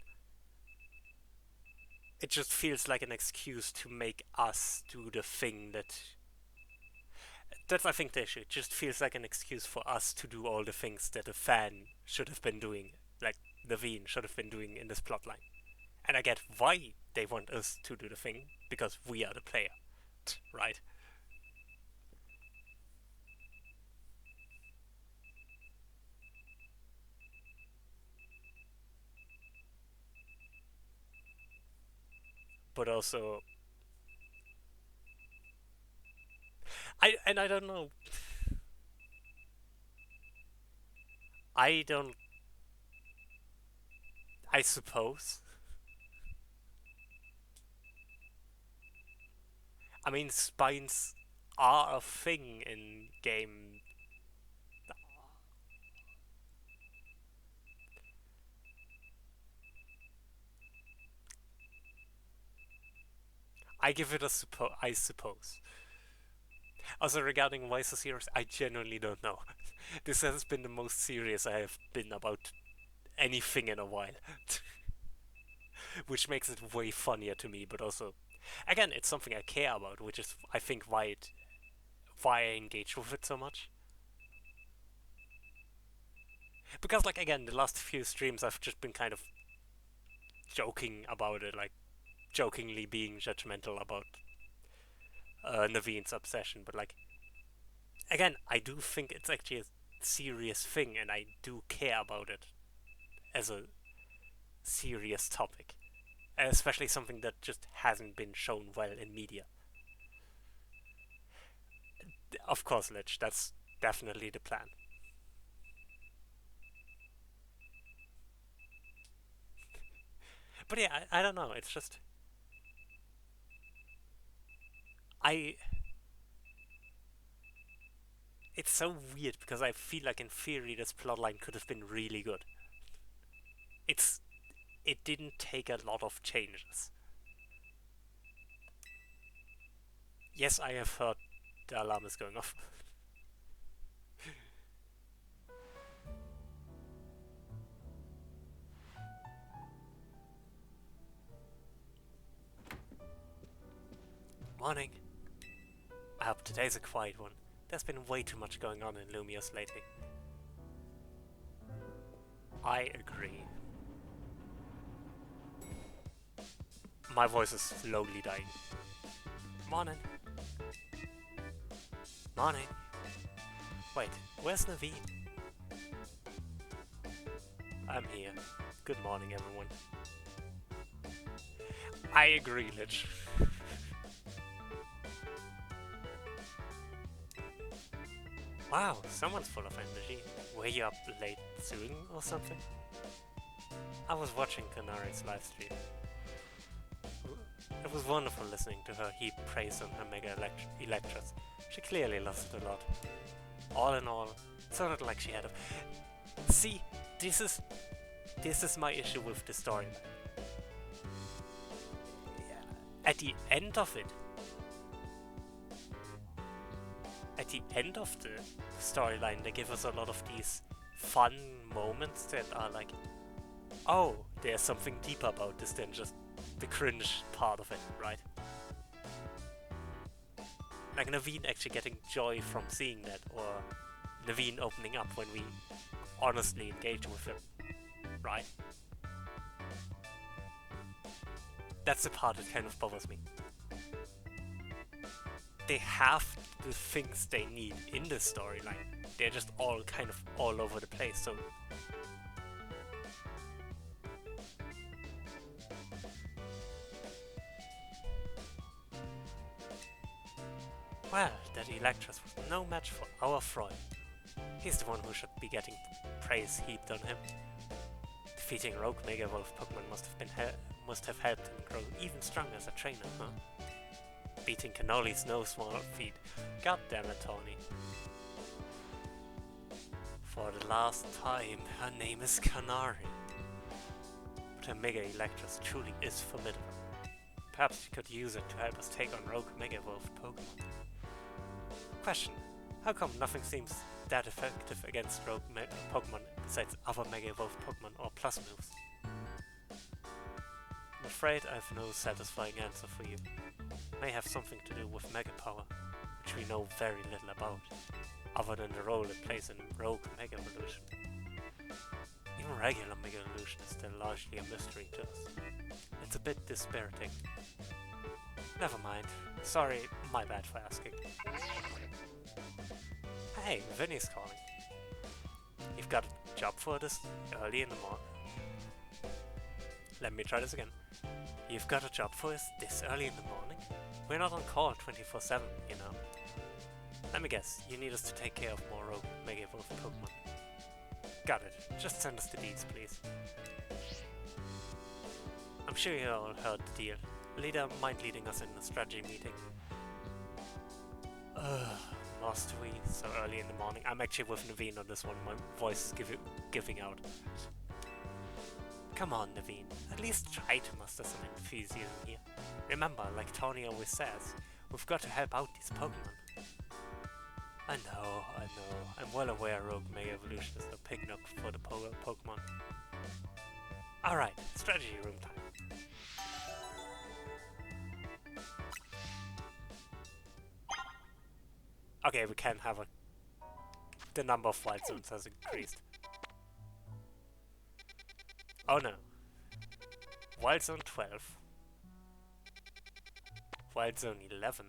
It just feels like an excuse to make us do the thing that's I think the issue. It just feels like an excuse for us to do all the things that a fan should have been doing, like Naveen should have been doing in this plotline. And I get why they want us to do the thing, because we are the player, right? But also, I don't know. I don't. I suppose. I mean, spines are a thing in game. I give it a I suppose. Also, regarding why so serious, I genuinely don't know. This has been the most serious I have been about anything in a while. Which makes it way funnier to me, but also, again, it's something I care about, which is, I think, why I engage with it so much. Because, like, again, the last few streams I've just been kind of joking about it, like, jokingly being judgmental about Naveen's obsession, but, like, again, I do think it's actually a serious thing, and I do care about it as a serious topic. Especially something that just hasn't been shown well in media. Of course, Lich, that's definitely the plan. But yeah, I don't know, it's just... I... It's so weird, because I feel like in theory this plotline could have been really good. It didn't take a lot of changes. Yes, I have heard the alarm is going off. Morning. I hope today's a quiet one. There's been way too much going on in Lumios lately. I agree. My voice is slowly dying. Morning. Morning. Wait, where's Naveen? I'm here. Good morning, everyone. I agree, Lich. Wow, someone's full of energy. Were you up late soon or something? I was watching Kanari's live stream. It was wonderful listening to her heap praise on her Mega Electros. She clearly loves it a lot. All in all, it sounded like she had a... See, this is my issue with the story. At the end of it, at the end of the storyline, they give us a lot of these fun moments that are like, oh, there's something deeper about this than just the cringe part of it, right? Like Naveen actually getting joy from seeing that, or Naveen opening up when we honestly engage with him, right? That's the part that kind of bothers me. They have the things they need in the storyline. They're just all kind of all over the place, so... Well, that Electros was no match for our Freud. He's the one who should be getting praise heaped on him. Defeating Rogue Mega Wolf Pokemon must have helped him grow even stronger as a trainer, huh? Beating Cannoli's no small feat. God damn it, Tony. For the last time, her name is Canary. But her Mega Electros truly is formidable. Perhaps we could use it to help us take on Rogue Mega Wolf Pokemon. Question: how come nothing seems that effective against Rogue Pokemon besides other Mega Evolved Pokemon or Plus moves? I'm afraid I have no satisfying answer for you. It may have something to do with Mega Power, which we know very little about, other than the role it plays in Rogue Mega Evolution. Even regular Mega Evolution is still largely a mystery to us. It's a bit dispiriting. Never mind. Sorry, my bad for asking. Hey, Vinny's calling. You've got a job for this early in the morning? Let me try this again. You've got a job for us this early in the morning? We're not on call 24/7, you know. Let me guess, you need us to take care of more Rogue Mega Evolved Pokemon. Got it. Just send us the deeds, please. I'm sure you all heard the deal. Leader, mind leading us in a strategy meeting? Must we? So early in the morning. I'm actually with Naveen on this one. My voice is giving out. Come on, Naveen. At least try to muster some enthusiasm here. Remember, like Tony always says, we've got to help out these Pokemon. I know. I'm well aware Rogue Mega Evolution is no picnic for the Pokemon. Alright, strategy room time. Okay, we can have the number of wild zones has increased. Oh no. Wild Zone 12. Wild Zone 11.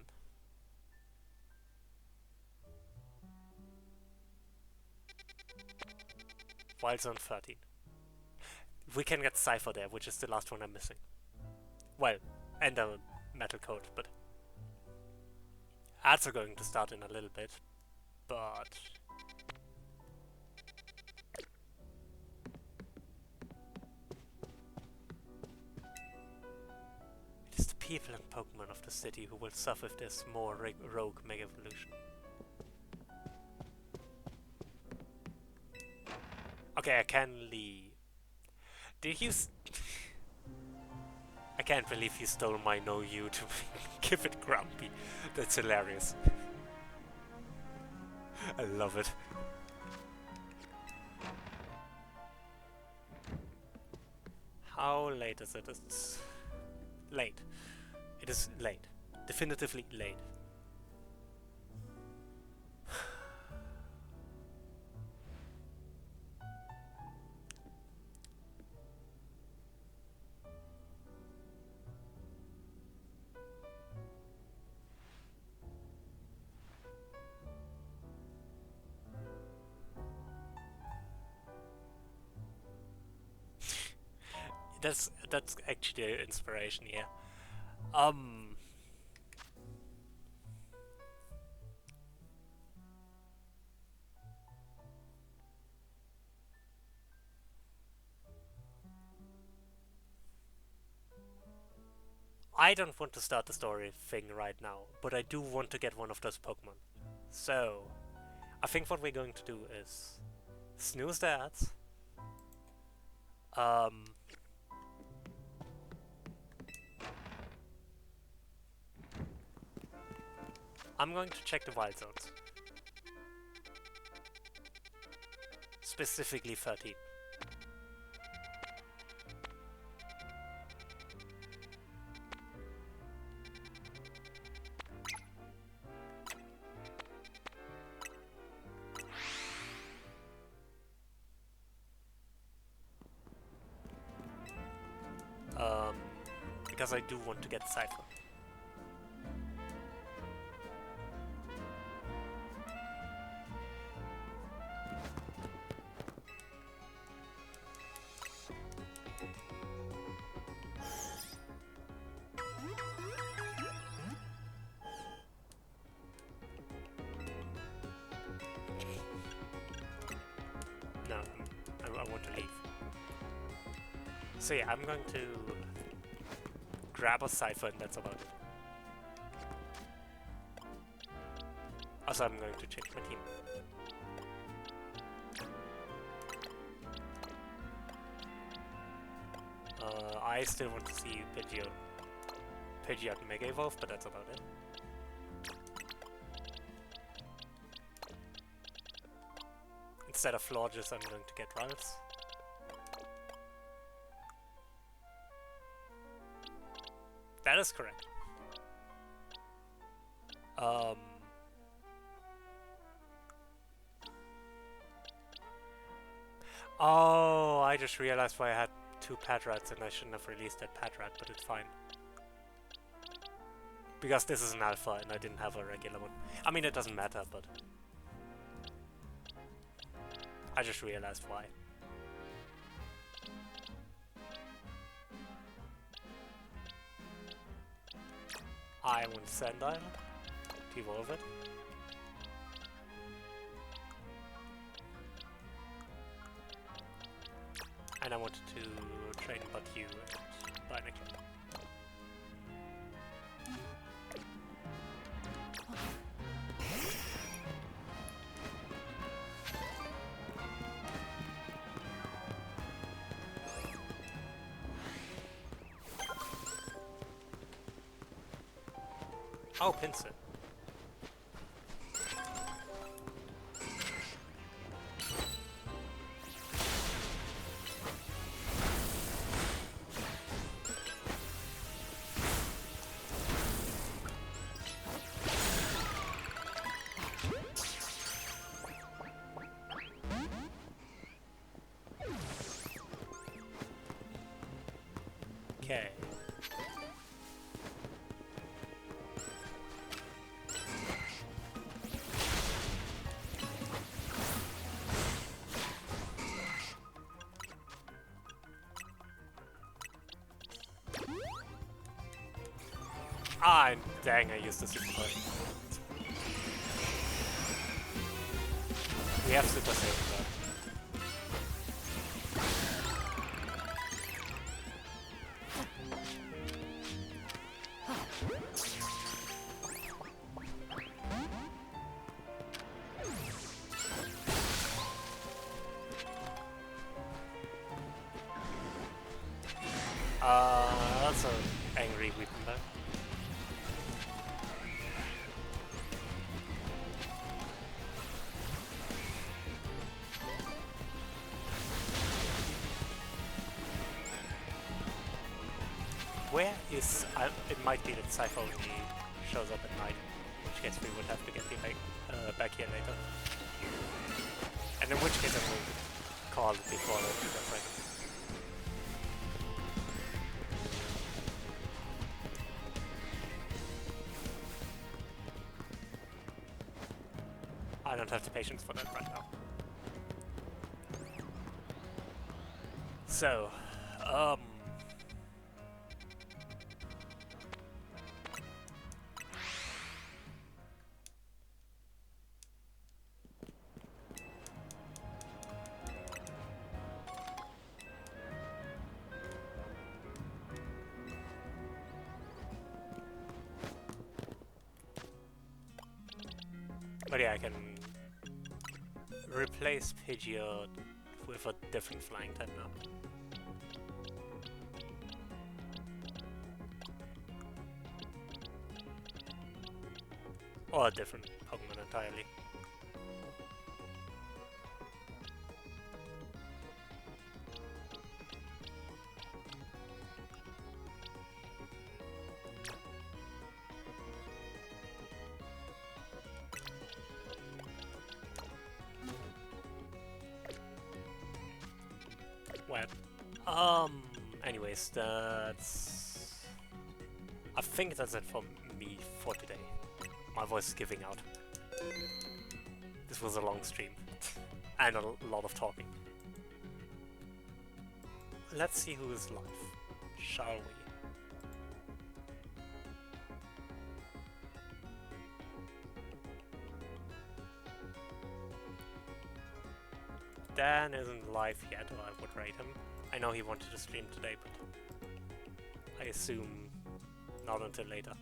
Wild Zone 13. We can get Cypher there, which is the last one I'm missing. Well, and a Metal Coat, but... ads are going to start in a little bit, but... it is the people and Pokemon of the city who will suffer if there's more Rogue Mega Evolution. Okay, I can leave. Did you I can't believe he stole my no you to give it grumpy. That's hilarious. I love it. How late is it? It's late. It is late. Definitively late. That's actually an inspiration, yeah. I don't want to start the story thing right now, but I do want to get one of those Pokemon. So, I think what we're going to do is snooze the ads. I'm going to check the wild zones. Specifically 13. Because I do want to get Cypher. No, I want to leave. So yeah, I'm going to grab a Cypher and that's about it. Also, I'm going to change my team. I still want to see Pidgeot Mega Evolve, but that's about it. Instead of Florges, I'm going to get Ralphs. That is correct. Oh, I just realized why I had 2 Patrats and I shouldn't have released that Patrat, but it's fine. Because this is an alpha and I didn't have a regular one. I mean, it doesn't matter, but I just realized why. I want Sandile to evolve it. And I wanted to train Butyu and Binacle. Oh, Pinsir. Okay. Ah, dang, I used the super button. We have super save though. That's a re-weapon though. Where is... it might be that Cypher only shows up at night, in which case we would have to get him back here later. And in which case I will call it before that, because I don't have the patience for that right now. So, but yeah, I can replace Pidgeot with a different flying type now. Or a different Pokemon entirely. Well, anyways, that's... I think that's it for me for today. My voice is giving out. This was a long stream. And a lot of talking. Let's see who is live, shall we? Dan isn't live yet, or I would rate him. I know he wanted to stream today, but I assume not until later.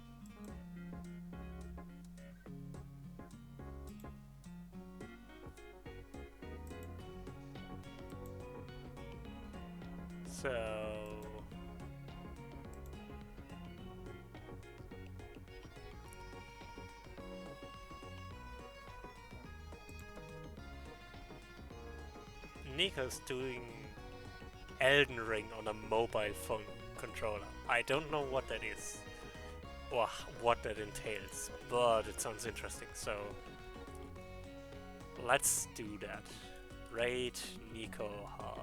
So... Nico's doing Elden Ring on a mobile phone controller. I don't know what that is, or what that entails, but it sounds interesting, so let's do that. Rate Nico hard.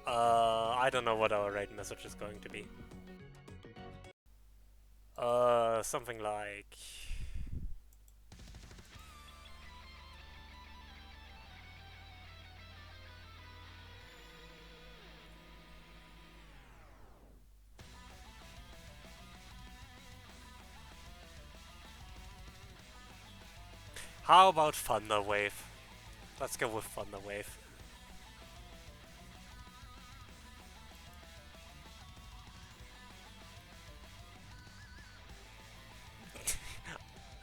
I don't know what our rate message is going to be. Something like... How about Thunder Wave? Let's go with Thunder Wave.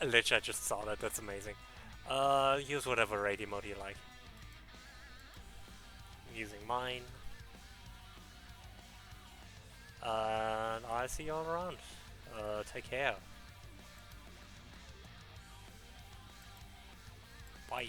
Literally, I just saw that. That's amazing. Use whatever raid emote you like. I'm using mine. And I'll see you all around. Take care. Bye.